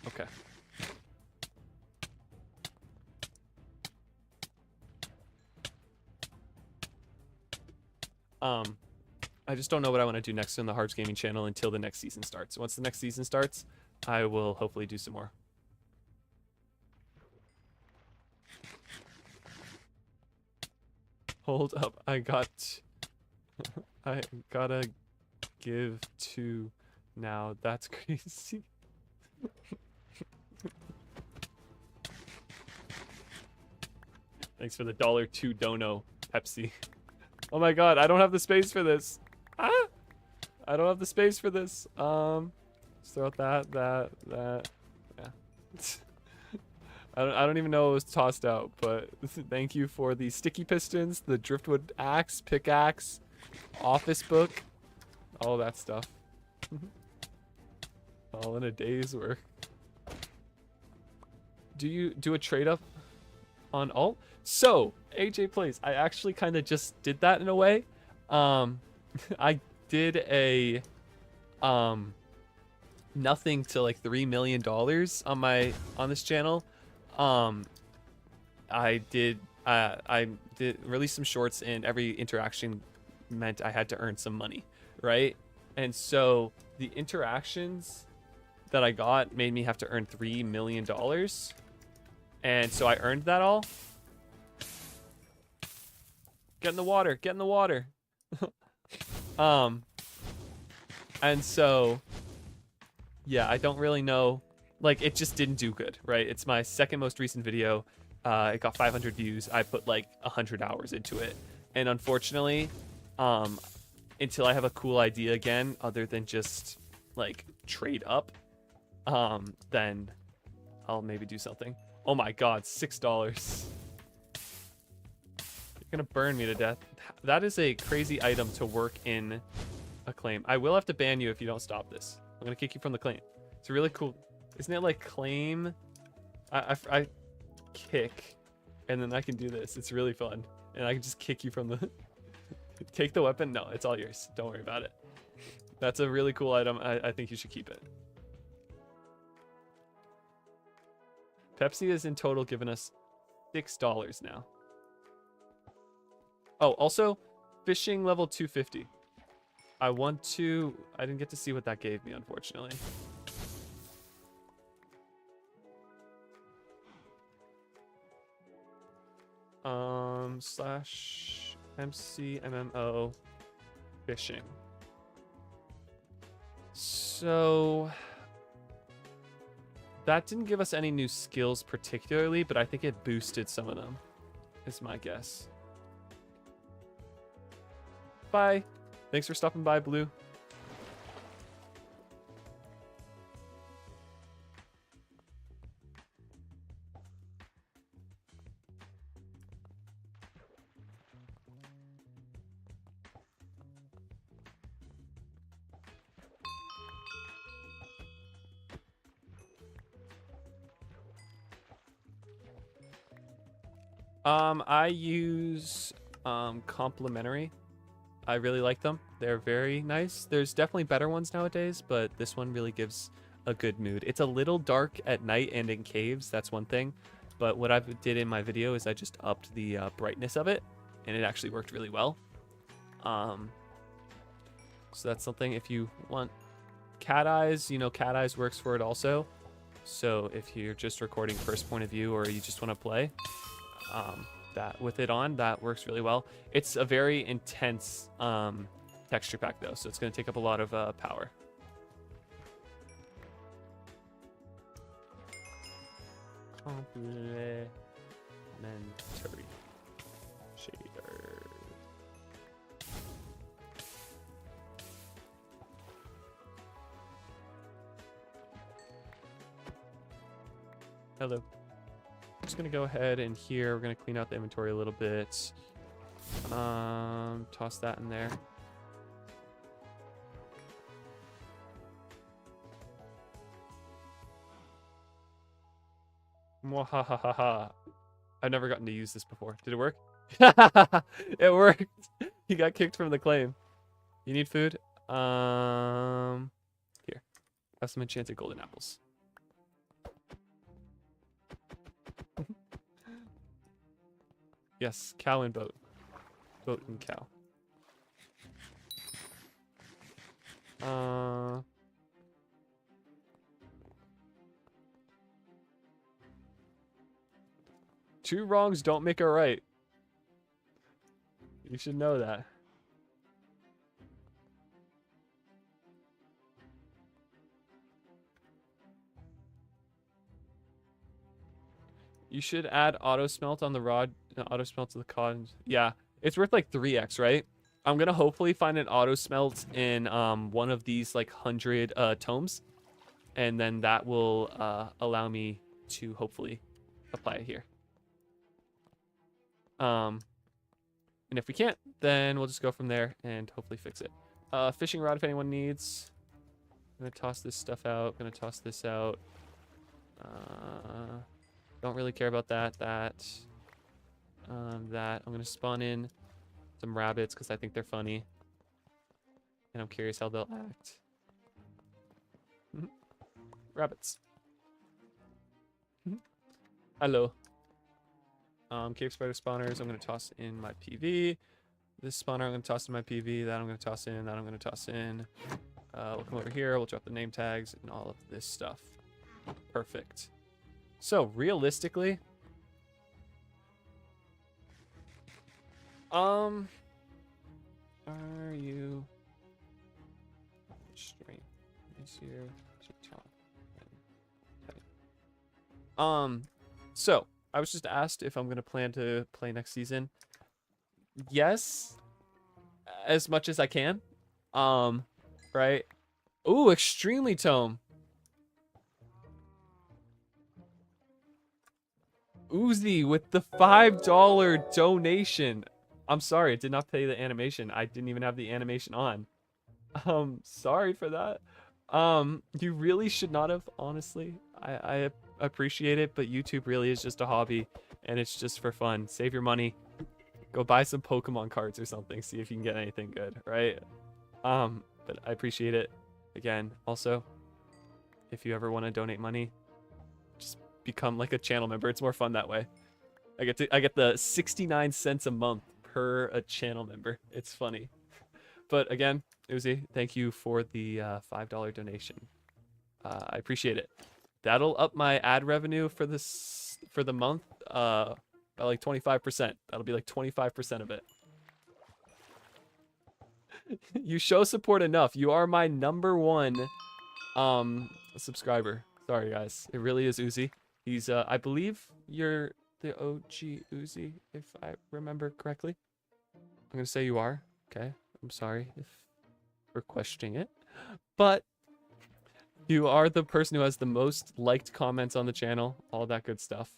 Okay. I just don't know what I want to do next on the Harvs Gaming channel until the next season starts. Once the next season starts, I will hopefully do some more. Hold up, I gotta give to now. That's crazy. Thanks for the $2 dono, Pepsi. Oh my god, I don't have the space for this. Ah! I don't have the space for this. Just throw out that. Yeah. I don't even know it was tossed out, but thank you for the sticky pistons, the driftwood axe, pickaxe, office book, all that stuff. All in a day's work. Do you do a trade up on alt? So, AJ Plays, I actually kind of just did that in a way. I did a nothing to like $3 million on this channel. I did release some shorts, and every interaction meant I had to earn some money, right? And so the interactions that I got made me have to earn $3 million. And so I earned that all. Get in the water, get in the water. And so, yeah, I don't really know. Like, it just didn't do good, right? It's my second most recent video. It got 500 views. I put like 100 hours into it. And unfortunately, until I have a cool idea again, other than just like trade up, then I'll maybe do something. Oh my God, $6. You're gonna burn me to death. That is a crazy item to work in a claim. I will have to ban you if you don't stop this. I'm gonna kick you from the claim. It's a really cool. Isn't it like claim? I kick, and then I can do this. It's really fun, and I can just kick you from the. Take the weapon. No, it's all yours. Don't worry about it. That's a really cool item. I think you should keep it. Pepsi has in total given us $6 now. Oh, also, fishing level 250. I didn't get to see what that gave me, unfortunately. Slash MCMMO fishing. So that didn't give us any new skills particularly, but I think it boosted some of them, is my guess. Bye. Thanks for stopping by, Blue. I use complimentary. I really like them. They're very nice. There's definitely better ones nowadays, but this one really gives a good mood. It's a little dark at night and in caves, that's one thing. But what I did in my video is I just upped the brightness of it, and it actually worked really well. So that's something. If you want cat eyes, you know, cat eyes works for it also. So if you're just recording first point of view, or you just want to play, that with it on, that works really well. It's a very intense texture pack though, so it's going to take up a lot of power. Complementary shader. Hello. I'm just gonna go ahead and here we're gonna clean out the inventory a little bit. Toss that in there. Mwahahaha. I've never gotten to use this before. Did it work? It worked. He got kicked from the claim. You need food? Here. Have some enchanted golden apples. Yes, cow and boat. Boat and cow. 2 wrongs don't make a right. You should know that. You should add auto smelt on the rod, auto smelt to the cod. Yeah, it's worth like 3x, right? I'm gonna hopefully find an auto smelt in one of these like 100 tomes, and then that will allow me to hopefully apply it here. And if we can't, then we'll just go from there and hopefully fix it. Fishing rod if anyone needs. I'm gonna toss this stuff out. Gonna toss this out. Don't really care about that. That. I'm gonna spawn in some rabbits because I think they're funny, and I'm curious how they'll act. Rabbits. Hello. Cave spider spawners. I'm gonna toss in my PV. This spawner I'm gonna toss in my PV. That I'm gonna toss in. That I'm gonna toss in. We'll come over here. We'll drop the name tags and all of this stuff. Perfect. So realistically, are you stream is here to talk? So I was just asked if I'm gonna plan to play next season. Yes, as much as I can. Right? Ooh, extremely tome. Uzi with the $5 donation. I'm sorry, it did not pay the animation. I didn't even have the animation on. Sorry for that. You really should not have, honestly. I appreciate it, but YouTube really is just a hobby, and it's just for fun. Save your money. Go buy some Pokemon cards or something. See if you can get anything good, right? But I appreciate it. Again, also, if you ever want to donate money, just become like a channel member. It's more fun that way. I get the 69 cents a month per a channel member. It's funny. But again, Uzi, thank you for the $5 donation. I appreciate it. That'll up my ad revenue for the month by like 25%. That'll be like 25% of it. You show support enough. You are my #1 subscriber. Sorry guys. It really is Uzi. He's I believe you're the OG Uzi, if I remember correctly. I'm gonna say you are. Okay. I'm sorry if we're questioning it. But you are the person who has the most liked comments on the channel. All that good stuff.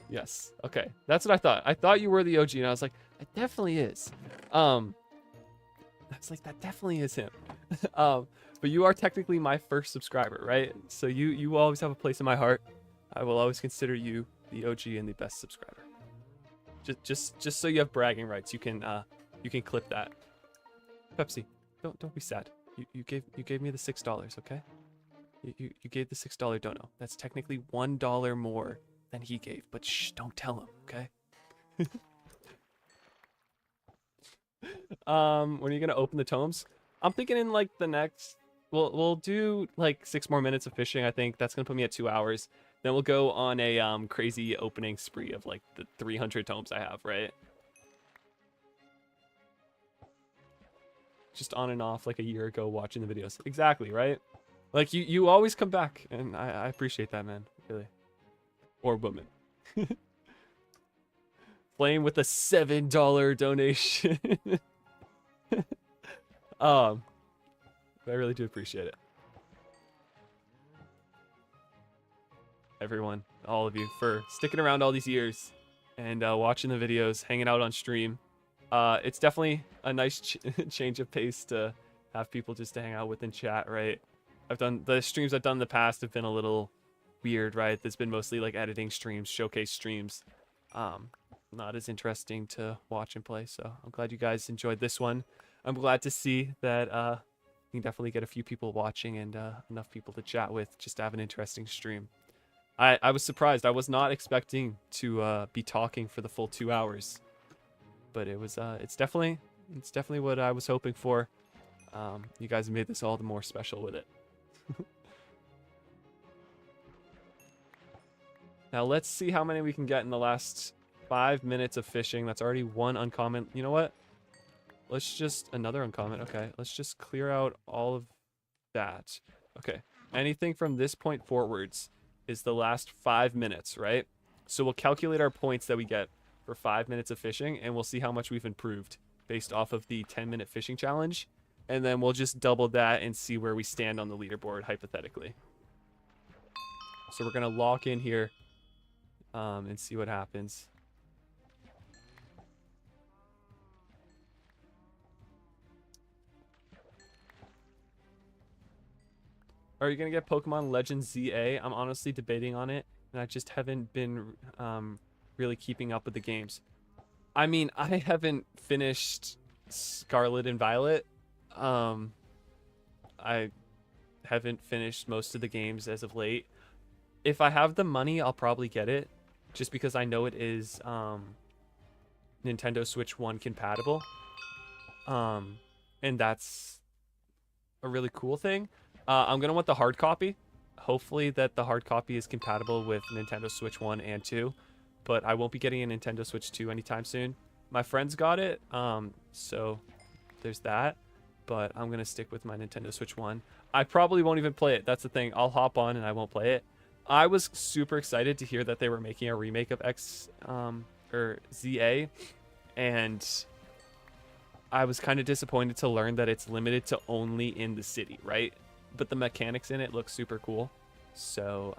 Yes. Okay. That's what I thought. I thought you were the OG, and I was like, it definitely is. I was like, that definitely is him. But you are technically my first subscriber, right? So you always have a place in my heart. I will always consider you the OG and the best subscriber. Just so you have bragging rights, you can clip that. Pepsi, don't be sad. You gave me the $6, okay? You gave the $6 dono. That's technically $1 more than he gave, but shh, don't tell him, okay? When are you gonna open the tomes? I'm thinking in like the next. We'll do like 6 more minutes of fishing. I think that's gonna put me at 2 hours. Then we'll go on a crazy opening spree of like the 300 tomes I have, right? Just on and off like a year ago watching the videos. Exactly, right? Like you always come back, and I appreciate that, man. Really. Or woman. Playing with a $7 donation. I really do appreciate it. everyone, all of you, for sticking around all these years and watching the videos, hanging out on stream. It's definitely a nice change of pace to have people just to hang out with in chat, right? The streams I've done in the past have been a little weird, right? There's been mostly like editing streams, showcase streams. Not as interesting to watch and play. So I'm glad you guys enjoyed this one. I'm glad to see that you can definitely get a few people watching and enough people to chat with just to have an interesting stream. I was surprised. I was not expecting to be talking for the full 2 hours, but it's definitely what I was hoping for. You guys made this all the more special with it. Now let's see how many we can get in the last 5 minutes of fishing. That's already one uncommon. You know what? Let's just another uncommon. Okay, let's just clear out all of that. Okay, anything from this point forwards is the last 5 minutes, right? So we'll calculate our points that we get for 5 minutes of fishing, and we'll see how much we've improved based off of the 10-minute fishing challenge. And then we'll just double that and see where we stand on the leaderboard, hypothetically. So we're going to lock in here and see what happens. Are you going to get Pokemon Legends ZA? I'm honestly debating on it, and I just haven't been really keeping up with the games. I mean, I haven't finished Scarlet and Violet. I haven't finished most of the games as of late. If I have the money, I'll probably get it, just because I know it is Nintendo Switch 1 compatible. And that's a really cool thing. I'm going to want the hard copy. Hopefully that the hard copy is compatible with Nintendo Switch 1 and 2. But I won't be getting a Nintendo Switch 2 anytime soon. My friends got it, so there's that. But I'm going to stick with my Nintendo Switch 1. I probably won't even play it. That's the thing. I'll hop on and I won't play it. I was super excited to hear that they were making a remake of ZA. And I was kind of disappointed to learn that it's limited to only in the city, right? But the mechanics in it look super cool. So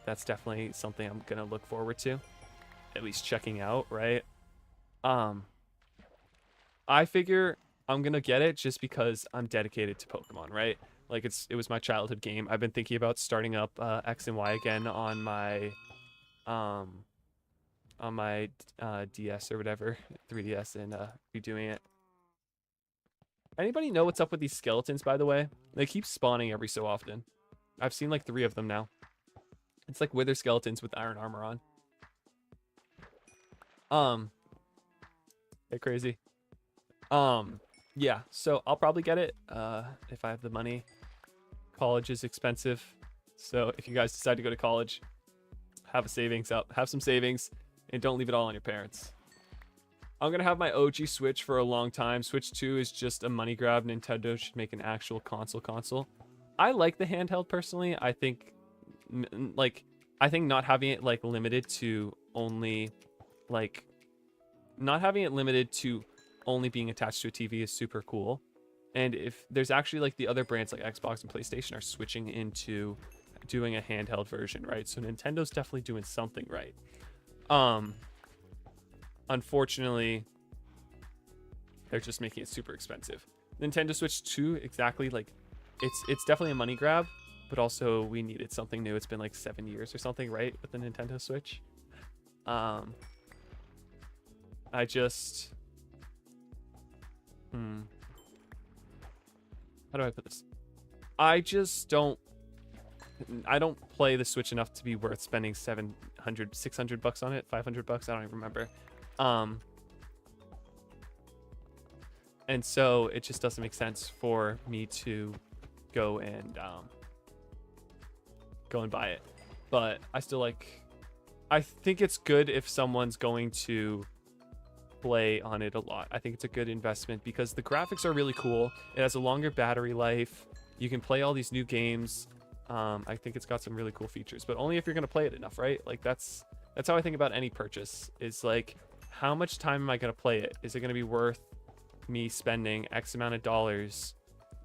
that's definitely something I'm going to look forward to. At least checking out, right? I figure I'm going to get it just because I'm dedicated to Pokemon, right? Like it was my childhood game. I've been thinking about starting up X and Y again on my DS or whatever, 3DS, and redoing it. Anybody know what's up with these skeletons, by the way? They keep spawning every so often. I've seen like 3 of them now. It's like wither skeletons with iron armor on. They're crazy. Yeah, so I'll probably get it if I have the money. College is expensive, so if you guys decide to go to college, have some savings, and don't leave it all on your parents. I'm gonna have my OG Switch for a long time. Switch 2 is just a money grab. Nintendo should make an actual console. I like the handheld personally. I think not having it like limited to only only being attached to a TV is super cool. And if there's actually like the other brands like Xbox and PlayStation are switching into doing a handheld version, right? So Nintendo's definitely doing something right. Unfortunately, they're just making it super expensive. Nintendo Switch 2, exactly, like it's definitely a money grab, but also we needed something new. It's been like 7 years or something, right, with the Nintendo Switch. How do I put this? I don't play the Switch enough to be worth spending $600 on it, $500. I don't even remember. And so it just doesn't make sense for me to go and buy it. But I think it's good if someone's going to play on it a lot. I think it's a good investment because the graphics are really cool. It has a longer battery life. You can play all these new games. I think it's got some really cool features, but only if you're going to play it enough, right? Like that's how I think about any purchase. Is like, how much time am I going to play it? Is it going to be worth me spending X amount of dollars?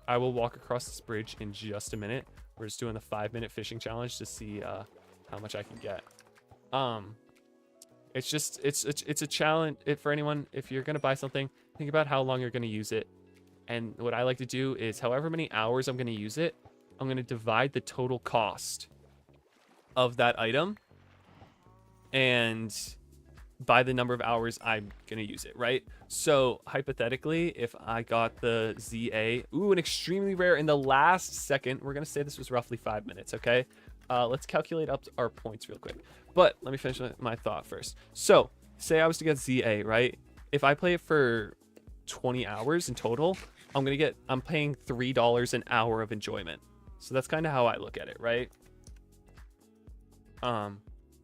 I will walk across this bridge in just a minute. We're just doing the 5-minute fishing challenge to see how much I can get. It's just it's a challenge for anyone. If you're gonna buy something, think about how long you're gonna use it. And what I like to do is however many hours I'm gonna use it, I'm gonna divide the total cost of that item and by the number of hours I'm gonna use it, right? So hypothetically, if I got the ZA, ooh, an extremely rare in the last second, we're gonna say this was roughly 5 minutes, okay? Let's calculate up our points real quick. But let me finish my thought first. So say I was to get ZA, right? If I play it for 20 hours in total, I'm paying $3 an hour of enjoyment. So that's kind of how I look at it, right?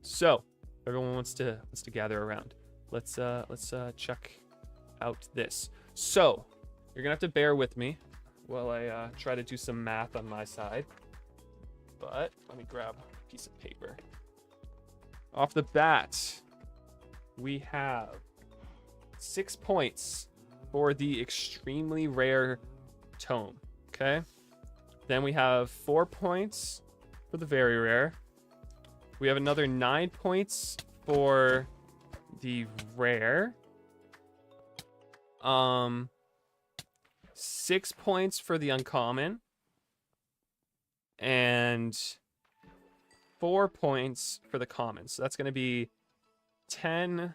So everyone wants to gather around. Let's check out this. So you're gonna have to bear with me while I try to do some math on my side. But let me grab a piece of paper. Off the bat, we have 6 points for the extremely rare tome. Okay. Then we have 4 points for the very rare. We have another 9 points for the rare. 6 points for the uncommon. And 4 points for the common. So that's going to be 10,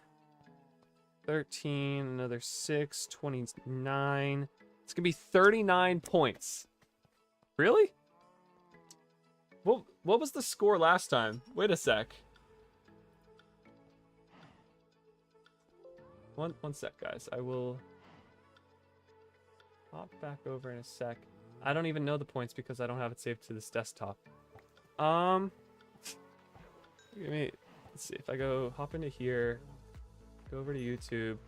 13, another 6, 29. It's going to be 39 points. Really? What was the score last time? Wait a sec. One sec, guys. I will hop back over in a sec. I don't even know the points because I don't have it saved to this desktop. Let's see if I hop into here, go over to YouTube.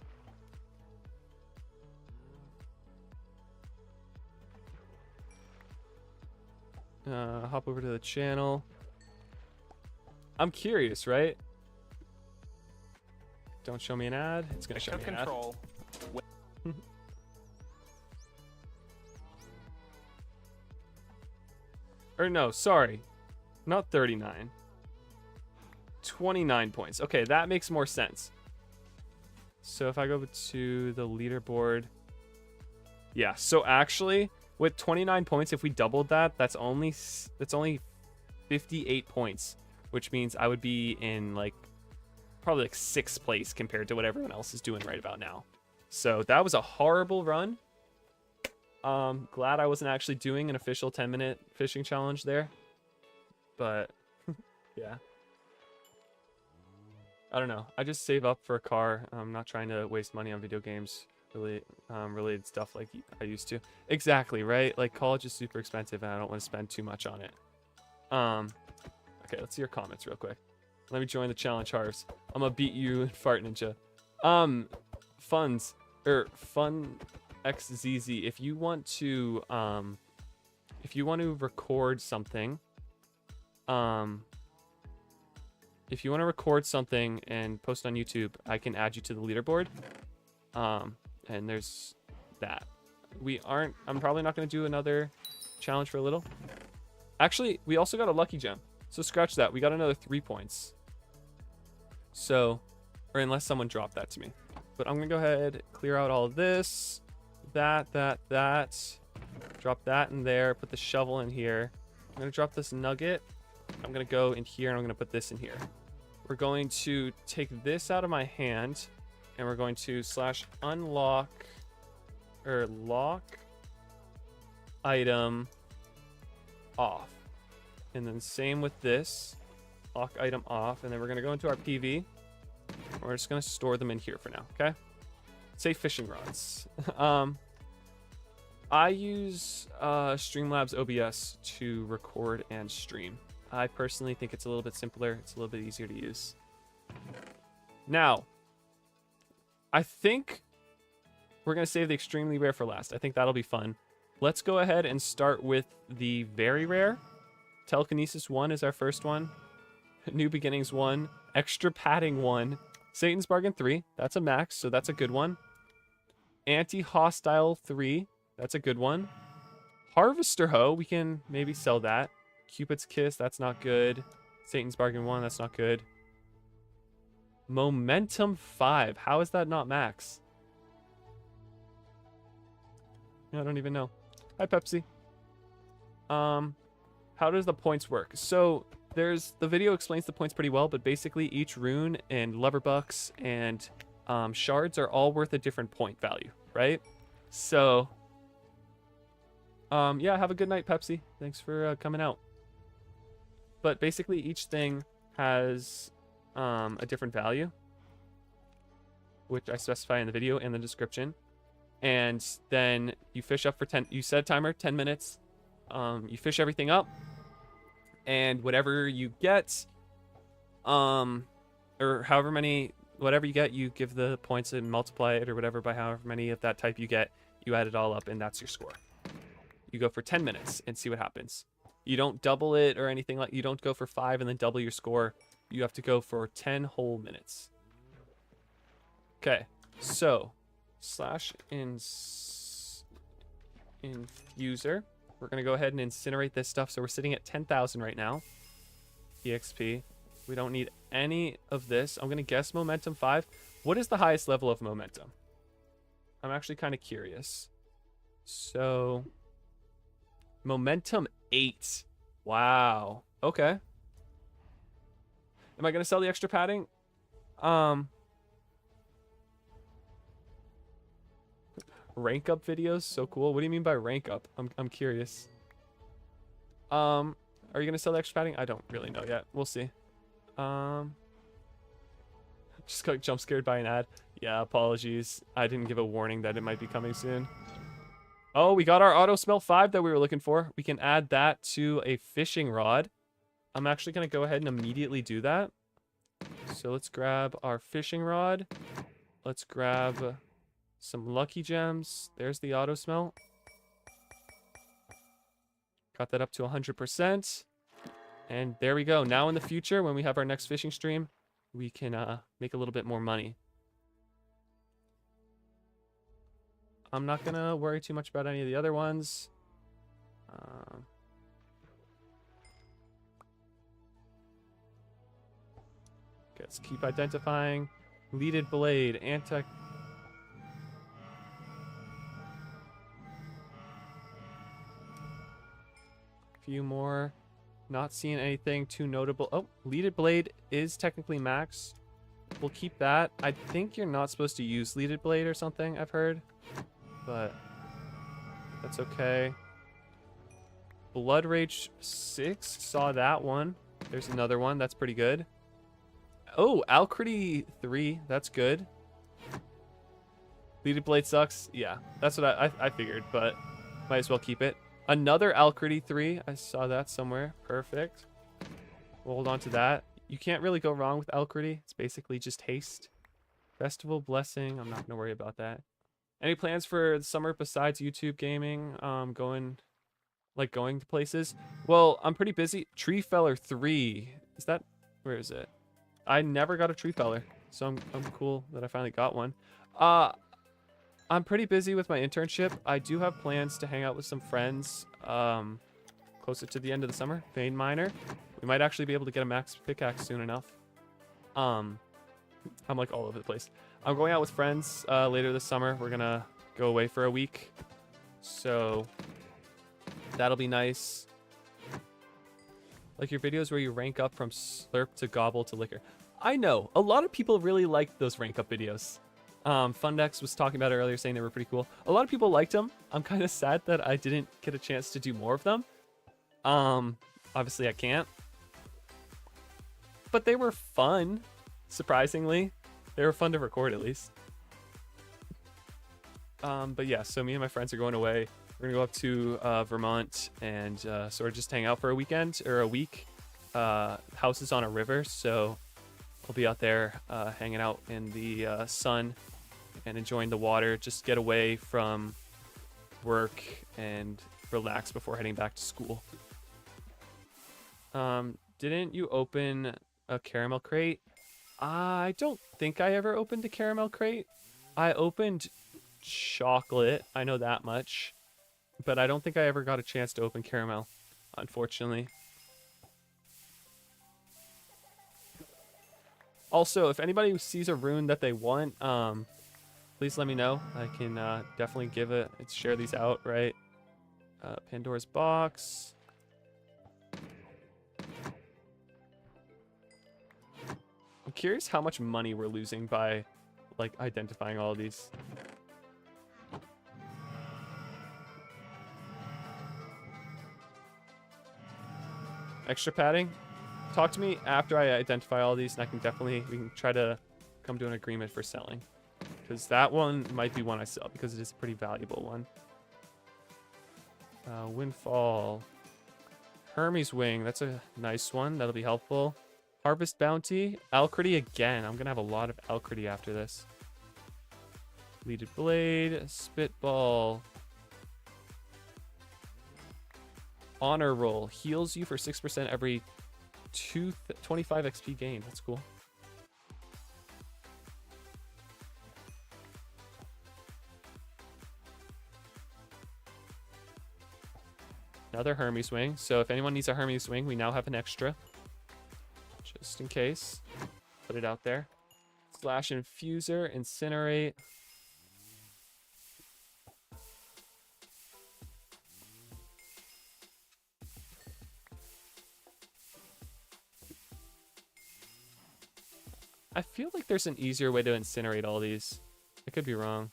Hop over to the channel. I'm curious, right? Don't show me an ad. It's gonna show me an ad. Or no, sorry. Not 39. 29 points. Okay, that makes more sense. So if I go to the leaderboard. Yeah, so actually, with 29 points, if we doubled that, that's only 58 points. Which means I would be in probably 6th place compared to what everyone else is doing right about now. So that was a horrible run. Glad I wasn't actually doing an official 10-minute fishing challenge there. But, yeah. I don't know. I just save up for a car. I'm not trying to waste money on video games related stuff like I used to. Exactly, right? Like, college is super expensive and I don't want to spend too much on it. Okay, let's see your comments real quick. Let me join the challenge, Harvs. I'm gonna beat you in Fart Ninja. Fun XZZ, if you want to record something, if you want to record something and post on YouTube, I can add you to the leaderboard. And there's that. I'm probably not going to do another challenge for a little. Actually, we also got a lucky gem. So scratch that. We got another 3 points. So, or unless someone dropped that to me. But I'm going to go ahead, clear out all of this. That. Drop that in there. Put the shovel in here. I'm going to drop this nugget. I'm going to go in here and I'm going to put this in here. We're going to take this out of my hand and we're going to /unlock or lock item off. And then same with this, lock item off. And then we're going to go into our PV. We're just going to store them in here for now. Okay. Say fishing rods. I use Streamlabs OBS to record and stream. I personally think it's a little bit simpler. It's a little bit easier to use. Now, I think we're going to save the extremely rare for last. I think that'll be fun. Let's go ahead and start with the very rare. Telekinesis 1 is our first one. New Beginnings 1. Extra Padding 1. Satan's Bargain 3. That's a max, so that's a good one. Anti-Hostile 3. That's a good one. Harvester Hoe. We can maybe sell that. Cupid's Kiss. That's not good. Satan's Bargain 1, that's not good. Momentum 5. How is that not max? I don't even know. Hi, Pepsi. How does the points work? So the video explains the points pretty well, but basically each rune and lover bucks and shards are all worth a different point value, right? So, yeah, have a good night, Pepsi. Thanks for coming out. But basically each thing has a different value, which I specify in the video and the description. And then you fish up for 10, you set a timer, 10 minutes. You fish everything up, and whatever you get, or however many, whatever you get, you give the points and multiply it or whatever by however many of that type you get. You add it all up, and that's your score. You go for 10 minutes and see what happens. You don't double it or anything like. You don't go for 5 and then double your score. You have to go for 10 whole minutes. Okay, so /infuser. We're going to go ahead and incinerate this stuff. So we're sitting at 10,000 right now. EXP. We don't need any of this. I'm going to guess momentum 5. What is the highest level of momentum? I'm actually kind of curious. So, momentum 8. Wow. Okay. Am I going to sell the extra padding? Rank up videos, so cool. What do you mean by rank up? I'm curious. Are you gonna sell the extra padding? I don't really know yet. We'll see. Just got jump scared by an ad. Yeah, apologies. I didn't give a warning that it might be coming soon. Oh, we got our auto smelt 5 that we were looking for. We can add that to a fishing rod. I'm actually gonna go ahead and immediately do that. So let's grab our fishing rod. Let's grab some lucky gems. There's the auto smelt. Got that up to 100%. And there we go. Now in the future, when we have our next fishing stream, we can make a little bit more money. I'm not going to worry too much about any of the other ones. Let's keep identifying. Leaded blade, anti... Few more. Not seeing anything too notable. Oh, leaded blade is technically max. We'll keep that. I think you're not supposed to use leaded blade or something, I've heard. But that's okay. Blood Rage 6. Saw that one. There's another one. That's pretty good. Oh, Alcrity 3. That's good. Leaded blade sucks. Yeah, that's what I figured, but might as well keep it. Another Alcrity 3. I saw that somewhere. Perfect. We'll hold on to that. You can't really go wrong with Alcrity. It's basically just haste. Festival Blessing. I'm not going to worry about that. Any plans for the summer besides YouTube gaming? Going to places? Well, I'm pretty busy. Tree Feller 3. Is that... Where is it? I never got a Tree Feller. So I'm cool that I finally got one. I'm pretty busy with my internship. I do have plans to hang out with some friends closer to the end of the summer. Vein Miner. We might actually be able to get a max pickaxe soon enough. I'm like all over the place. I'm going out with friends later this summer. We're gonna go away for a week. So that'll be nice. Like your videos where you rank up from slurp to gobble to liquor. I know. A lot of people really like those rank up videos. Fundex was talking about it earlier, saying they were pretty cool. A lot of people liked them. I'm kind of sad that I didn't get a chance to do more of them. Obviously I can't. But they were fun, surprisingly. They were fun to record, at least. But yeah, so me and my friends are going away. We're gonna go up to Vermont and sort of just hang out for a weekend or a week. House is on a river, so we'll be out there hanging out in the sun and enjoying the water. Just get away from work and relax before heading back to school. Didn't you open a caramel crate? I don't think I ever opened a caramel crate. I opened chocolate, I know that much, but I don't think I ever got a chance to open caramel, unfortunately. Also, if anybody sees a rune that they want, please let me know. I can definitely share these out, right? Pandora's box. I'm curious how much money we're losing by, like, identifying all of these. Extra padding? Talk to me after I identify all these, and we can try to come to an agreement for selling. Because that one might be one I sell, because it is a pretty valuable one. Windfall. Hermes Wing, that's a nice one. That'll be helpful. Harvest Bounty. Alcrity again. I'm going to have a lot of Alcrity after this. Leaded Blade. Spitball. Honor Roll. Heals you for 6% every 25 XP gain. That's cool. Another Hermes Wing. So if anyone needs a Hermes Wing, we now have an extra. Just in case. Put it out there. Slash Infuser. Incinerate. I feel like there's an easier way to incinerate all these. I could be wrong.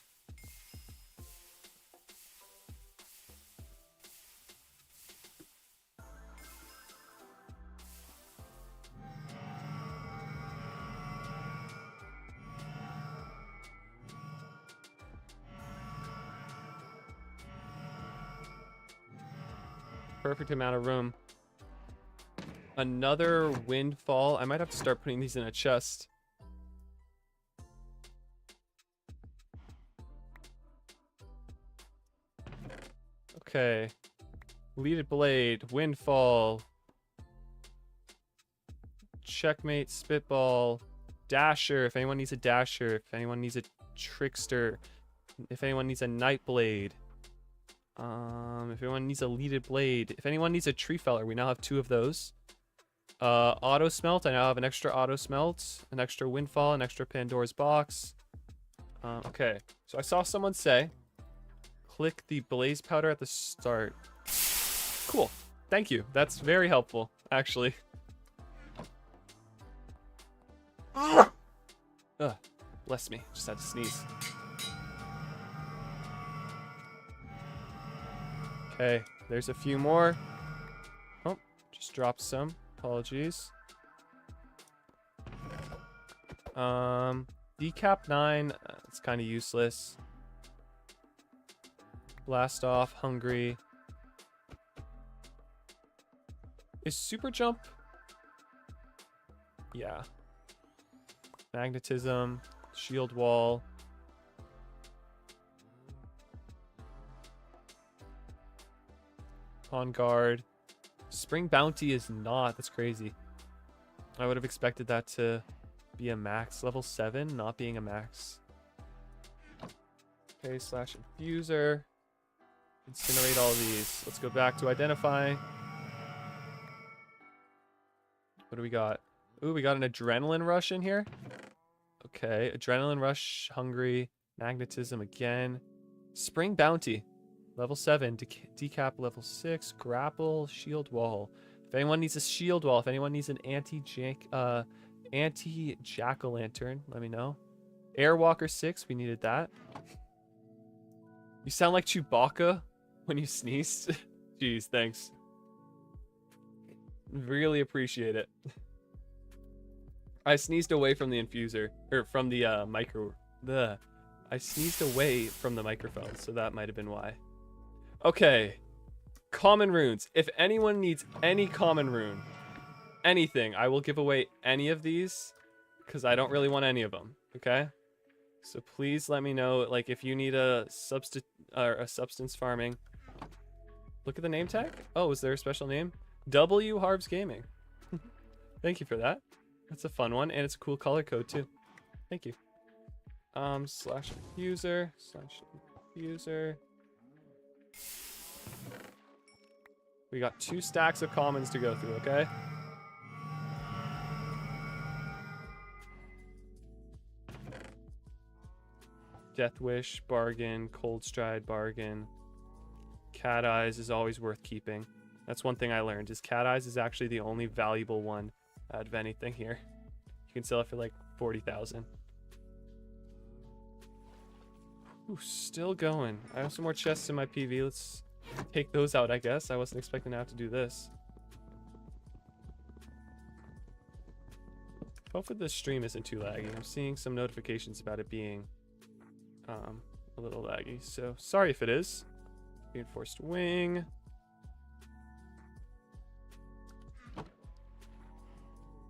Perfect amount of room. Another Windfall. I might have to start putting these in a chest. Okay. Leaded Blade. Windfall. Checkmate. Spitball. Dasher. If anyone needs a Dasher. If anyone needs a Trickster. If anyone needs a Nightblade. If anyone needs a Leaded Blade. If anyone needs a Tree Feller, we now have 2 of those. Auto Smelt. I now have an extra Auto Smelt. An extra Windfall. An extra Pandora's Box. Okay. So I saw someone say, click the Blaze Powder at the start. Cool. Thank you. That's very helpful, actually. Ugh. Bless me. Just had to sneeze. Okay, there's a few more. Oh, just dropped some. Apologies. Decap 9, it's kind of useless. Blast Off, Hungry. Is Super Jump? Yeah. Magnetism, Shield Wall. On guard. Spring Bounty is not. That's crazy. I would have expected that to be a max. Level 7, not being a max. Okay, slash Infuser. Incinerate all these. Let's go back to identifying. What do we got? Ooh, we got an Adrenaline Rush in here. Okay, Adrenaline Rush, Hungry. Magnetism again. Spring Bounty. Level 7, decap level 6, grapple, shield wall. If anyone needs a shield wall, if anyone needs an anti-jack-o'-lantern, let me know. Airwalker 6, we needed that. You sound like Chewbacca when you sneezed. Jeez, thanks. Really appreciate it. I sneezed away from the infuser, or from the I sneezed away from the microphone, so that might have been why. Okay, common runes. If anyone needs any common rune, anything, I will give away any of these because I don't really want any of them. Okay, so please let me know. Like, if you need a substance farming. Look at the name tag. Oh, is there a special name? W Harvs Gaming. Thank you for that. That's a fun one, and it's a cool color code too. Thank you. Slash user. We got 2 stacks of commons to go through, okay? Death Wish, bargain. Cold Stride, bargain. Cat Eyes is always worth keeping. That's one thing I learned, is Cat Eyes is actually the only valuable one out of anything here. You can sell it for like 40,000. Ooh, still going. I have some more chests in my PV. Let's take those out, I guess. I wasn't expecting to have to do this. Hopefully this stream isn't too laggy. I'm seeing some notifications about it being a little laggy. So sorry if it is. Reinforced wing.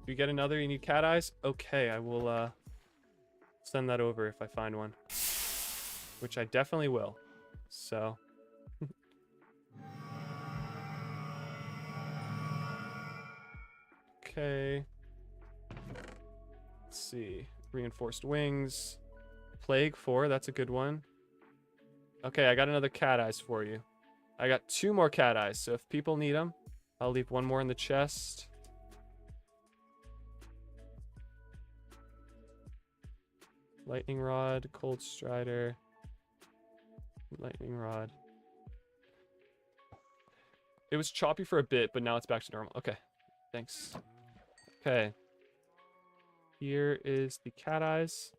You get another, you need cat eyes? Okay, I will send that over if I find one. Which I definitely will. So. Okay. Let's see. Reinforced wings. Plague 4, that's a good one. Okay, I got another cat eyes for you. I got 2 more cat eyes, so if people need them, I'll leave 1 more in the chest. Lightning Rod, Cold Strider, Lightning Rod. It was choppy for a bit, but now it's back to normal. Okay, thanks. Okay. Here is the cat eyes.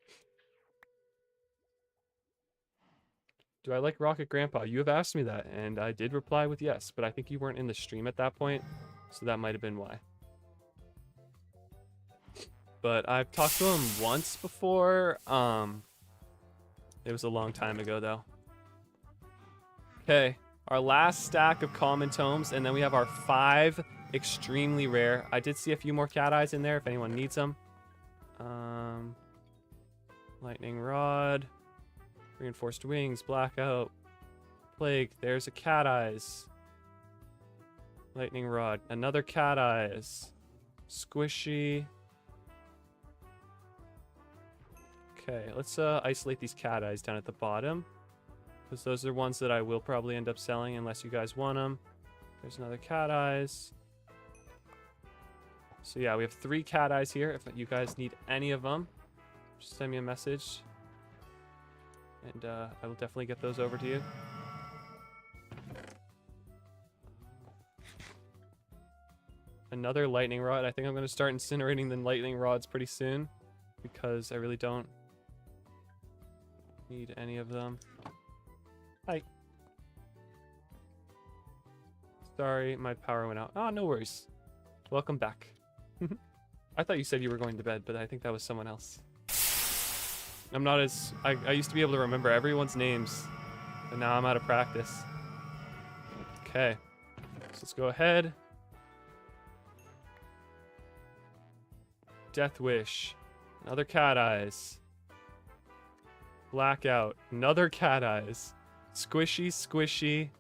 Do I like Rocket Grandpa? You have asked me that, and I did reply with yes, but I think you weren't in the stream at that point, so that might have been why. But I've talked to him once before. It was a long time ago, though. Okay, our last stack of common tomes, and then we have our 5 extremely rare. I did see a few more cat eyes in there if anyone needs them. Lightning Rod, Reinforced Wings, Blackout, Plague. There's a cat eyes. Lightning Rod, another cat eyes. Squishy. Okay, let's isolate these cat eyes down at the bottom, because those are ones that I will probably end up selling unless you guys want them. There's another cat eyes. So yeah, we have 3 cat eyes here. If you guys need any of them, just send me a message, and I will definitely get those over to you. Another lightning rod. I think I'm going to start incinerating the lightning rods pretty soon, because I really don't need any of them. Hi. Sorry, my power went out. Oh, no worries. Welcome back. I thought you said you were going to bed, but I think that was someone else. I'm not as... I used to be able to remember everyone's names, but now I'm out of practice. Okay. So let's go ahead. Death Wish. Another cat eyes. Blackout. Another cat eyes. Squishy, squishy.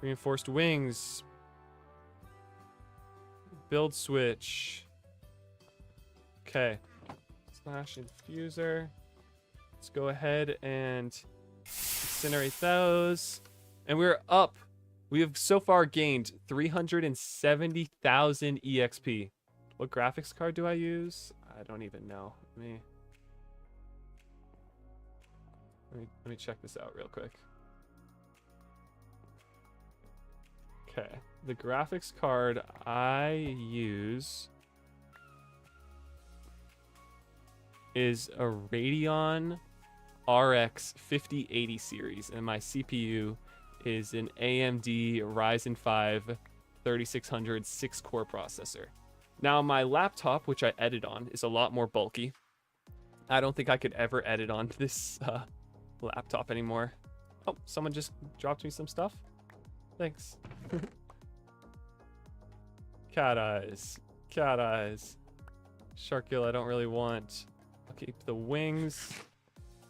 Reinforced wings. Build switch. Okay. Slash infuser. Let's go ahead and incinerate those. And we're up. We have so far gained 370,000 EXP. What graphics card do I use? I don't even know. Let me check this out real quick. Okay, the graphics card I use is a Radeon RX 5080 series, and my CPU is an AMD Ryzen 5 3600 6-core processor. Now, my laptop, which I edit on, is a lot more bulky. I don't think I could ever edit on this laptop anymore. Oh, someone just dropped me some stuff. Thanks. Cat eyes. Cat eyes. Sharkgill I don't really want. I'll keep the wings.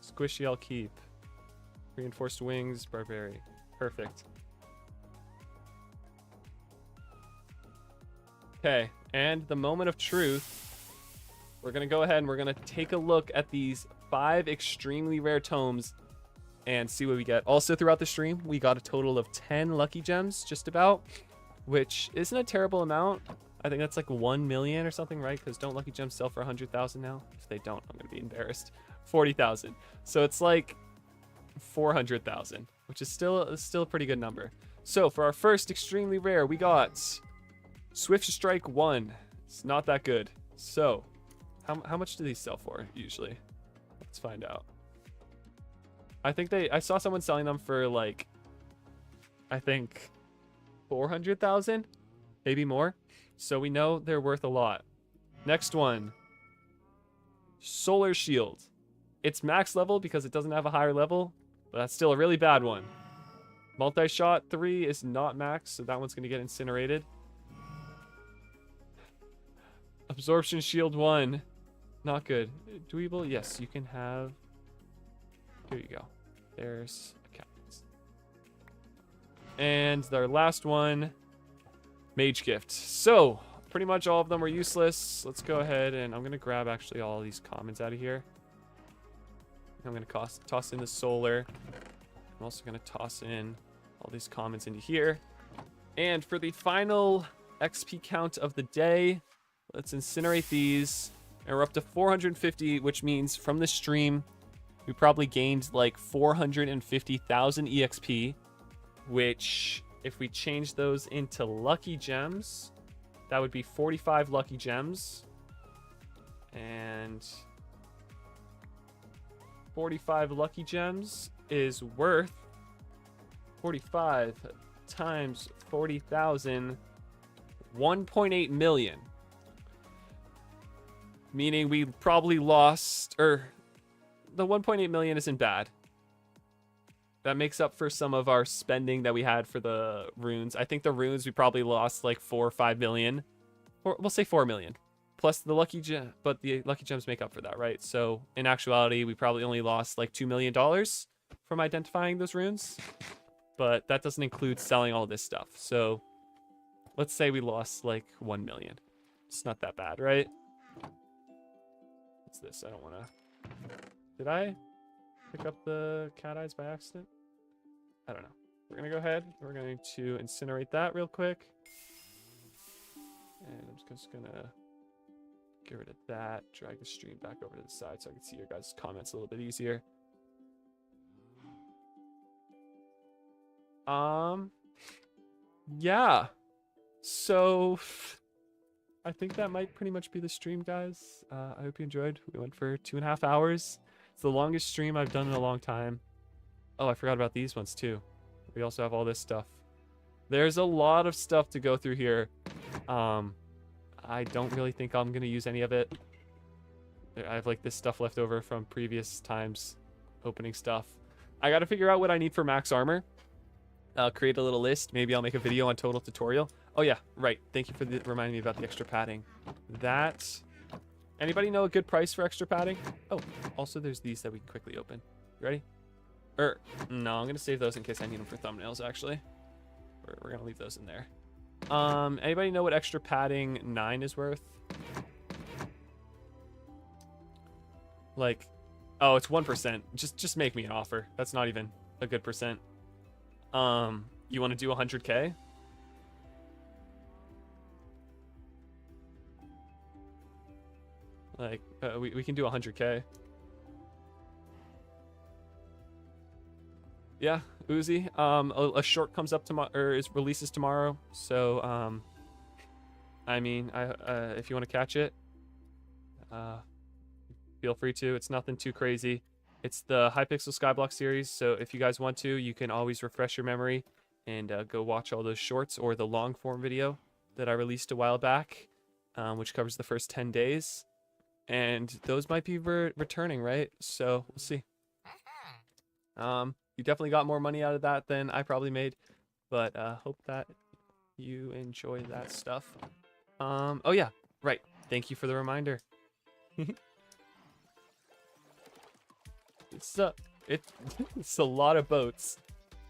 Squishy I'll keep. Reinforced wings. Barbarian. Perfect. Okay, and the moment of truth. We're going to go ahead and we're going to take a look at these 5 extremely rare tomes and see what we get. Also, throughout the stream, we got a total of 10 lucky gems, just about, which isn't a terrible amount. I think that's like 1 million or something, right? Because don't lucky gems sell for 100,000 now? If they don't, I'm gonna be embarrassed. 40,000. So it's like 400,000, which is still a pretty good number. So for our first extremely rare, we got Swift Strike 1. It's not that good. So how much do these sell for usually? Let's find out. I saw someone selling them for like, I think 400,000, maybe more. So we know they're worth a lot. Next one, Solar Shield. It's max level because it doesn't have a higher level, but that's still a really bad one. Multi-shot 3 is not max, so that one's gonna get incinerated. Absorption Shield 1, not good. Dweeble, yes, you can have. Here you go. There's a cat. And our last one, Mage Gift. So pretty much all of them are useless. Let's go ahead and I'm gonna grab actually all these commons out of here. I'm gonna toss in the solar. I'm also gonna toss in all these commons into here. And for the final XP count of the day, let's incinerate these. And we're up to 450, which means from the stream, we probably gained like 450,000 EXP, which if we change those into lucky gems, that would be 45 lucky gems. And 45 lucky gems is worth 45 times 40,000, 1.8 million. Meaning we probably lost, or the 1.8 million isn't bad. That makes up for some of our spending that we had for the runes. I think the runes we probably lost like 4 or 5 million. Or we'll say 4 million. Plus the lucky gem, but the lucky gems make up for that, right? So in actuality, we probably only lost like $2 million from identifying those runes. But that doesn't include selling all this stuff. So let's say we lost like 1 million. It's not that bad, right? What's this? I don't want to... Did I pick up the cat eyes by accident? I don't know. We're going to go ahead. We're going to incinerate that real quick. And I'm just going to get rid of that. Drag the stream back over to the side so I can see your guys' comments a little bit easier. Yeah. So I think that might pretty much be the stream, guys. I hope you enjoyed. We went for 2.5 hours. It's the longest stream I've done in a long time. Oh, I forgot about these ones too. We also have all this stuff. There's a lot of stuff to go through here. I don't really think I'm gonna use any of it. I have like this stuff left over from previous times opening stuff. I gotta figure out what I need for max armor. I'll create a little list. Maybe I'll make a video on total tutorial. Oh yeah, right. Thank you for reminding me about the extra padding. That... Anybody know a good price for extra padding? Oh, also there's these that we can quickly open. You ready? No, I'm gonna save those in case I need them for thumbnails, actually. We're gonna leave those in there. Anybody know what extra padding 9 is worth? Like, oh, it's 1%. Just make me an offer. That's not even a good percent. You want to do 100K? Like, we can do 100K. Yeah, Uzi. A short comes up tomorrow, or releases tomorrow. So, I mean, if you want to catch it, feel free to. It's nothing too crazy. It's the Hypixel Skyblock series. So if you guys want to, you can always refresh your memory and go watch all those shorts or the long form video that I released a while back, which covers the first 10 days. And those might be returning, right? So we'll see. You definitely got more money out of that than I probably made, but hope that you enjoy that stuff. Oh yeah, right. Thank you for the reminder. It's a lot of boats.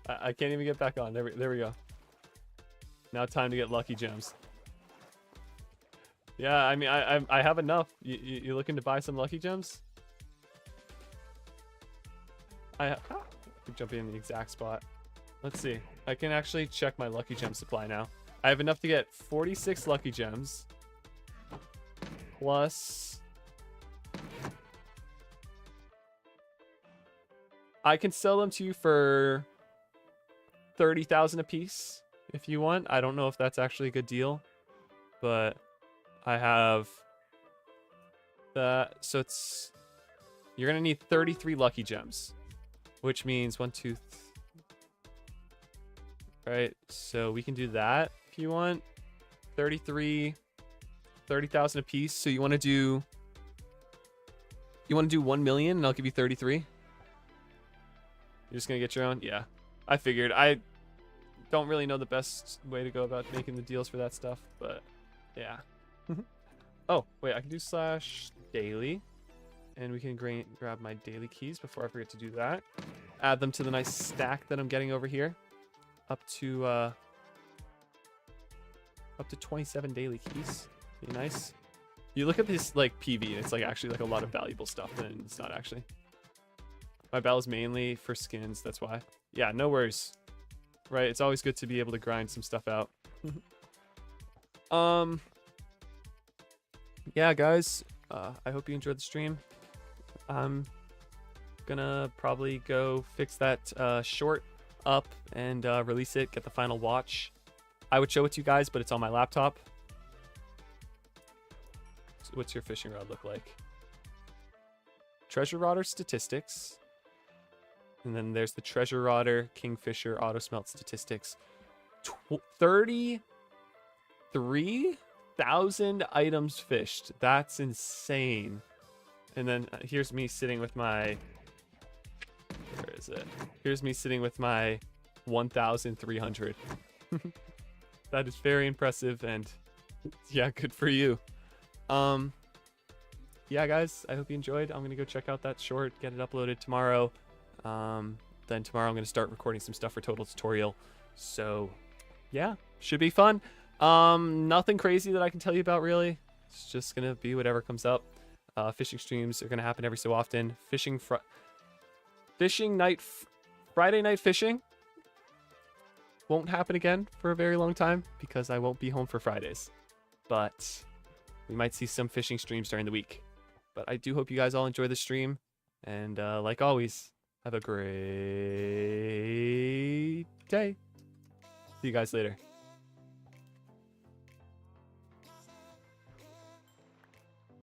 I can't even get back on. There we go. Now time to get lucky gems. Yeah, I mean, I have enough. You looking to buy some lucky gems? I'm jumping in the exact spot. Let's see. I can actually check my lucky gem supply now. I have enough to get 46 lucky gems. Plus... I can sell them to you for 30,000 a piece if you want. I don't know if that's actually a good deal, but I have that. So it's, you're going to need 33 lucky gems, which means 1, 2, right? So we can do that if you want. 30,000 a piece. So you want to do 1 million and I'll give you 33. You're just gonna get your own? Yeah. I figured. I don't really know the best way to go about making the deals for that stuff, but yeah. Oh, wait, I can do /daily. And we can grab my daily keys before I forget to do that. Add them to the nice stack that I'm getting over here. Up to 27 daily keys. Be nice. You look at this like PV and it's like actually like a lot of valuable stuff, and it's not actually. My bell is mainly for skins, that's why. Yeah, no worries. Right, it's always good to be able to grind some stuff out. Yeah, guys, I hope you enjoyed the stream. I'm gonna probably go fix that short up and release it, get the final watch. I would show it to you guys, but it's on my laptop. So what's your fishing rod look like? Treasure rodder statistics. And then there's the treasure rodder, kingfisher, auto smelt statistics. 33,000 items fished. That's insane. And then here's me sitting with my, where is it? Here's me sitting with my 1,300. That is very impressive, and yeah, good for you. Yeah, guys, I hope you enjoyed. I'm gonna go check out that short, get it uploaded tomorrow. Then tomorrow I'm going to start recording some stuff for Total Tutorial. So yeah, should be fun. Nothing crazy that I can tell you about really. It's just going to be whatever comes up. Fishing streams are going to happen every so often. Friday night fishing won't happen again for a very long time because I won't be home for Fridays. But we might see some fishing streams during the week. But I do hope you guys all enjoy the stream. And like always, have a great day. See you guys later.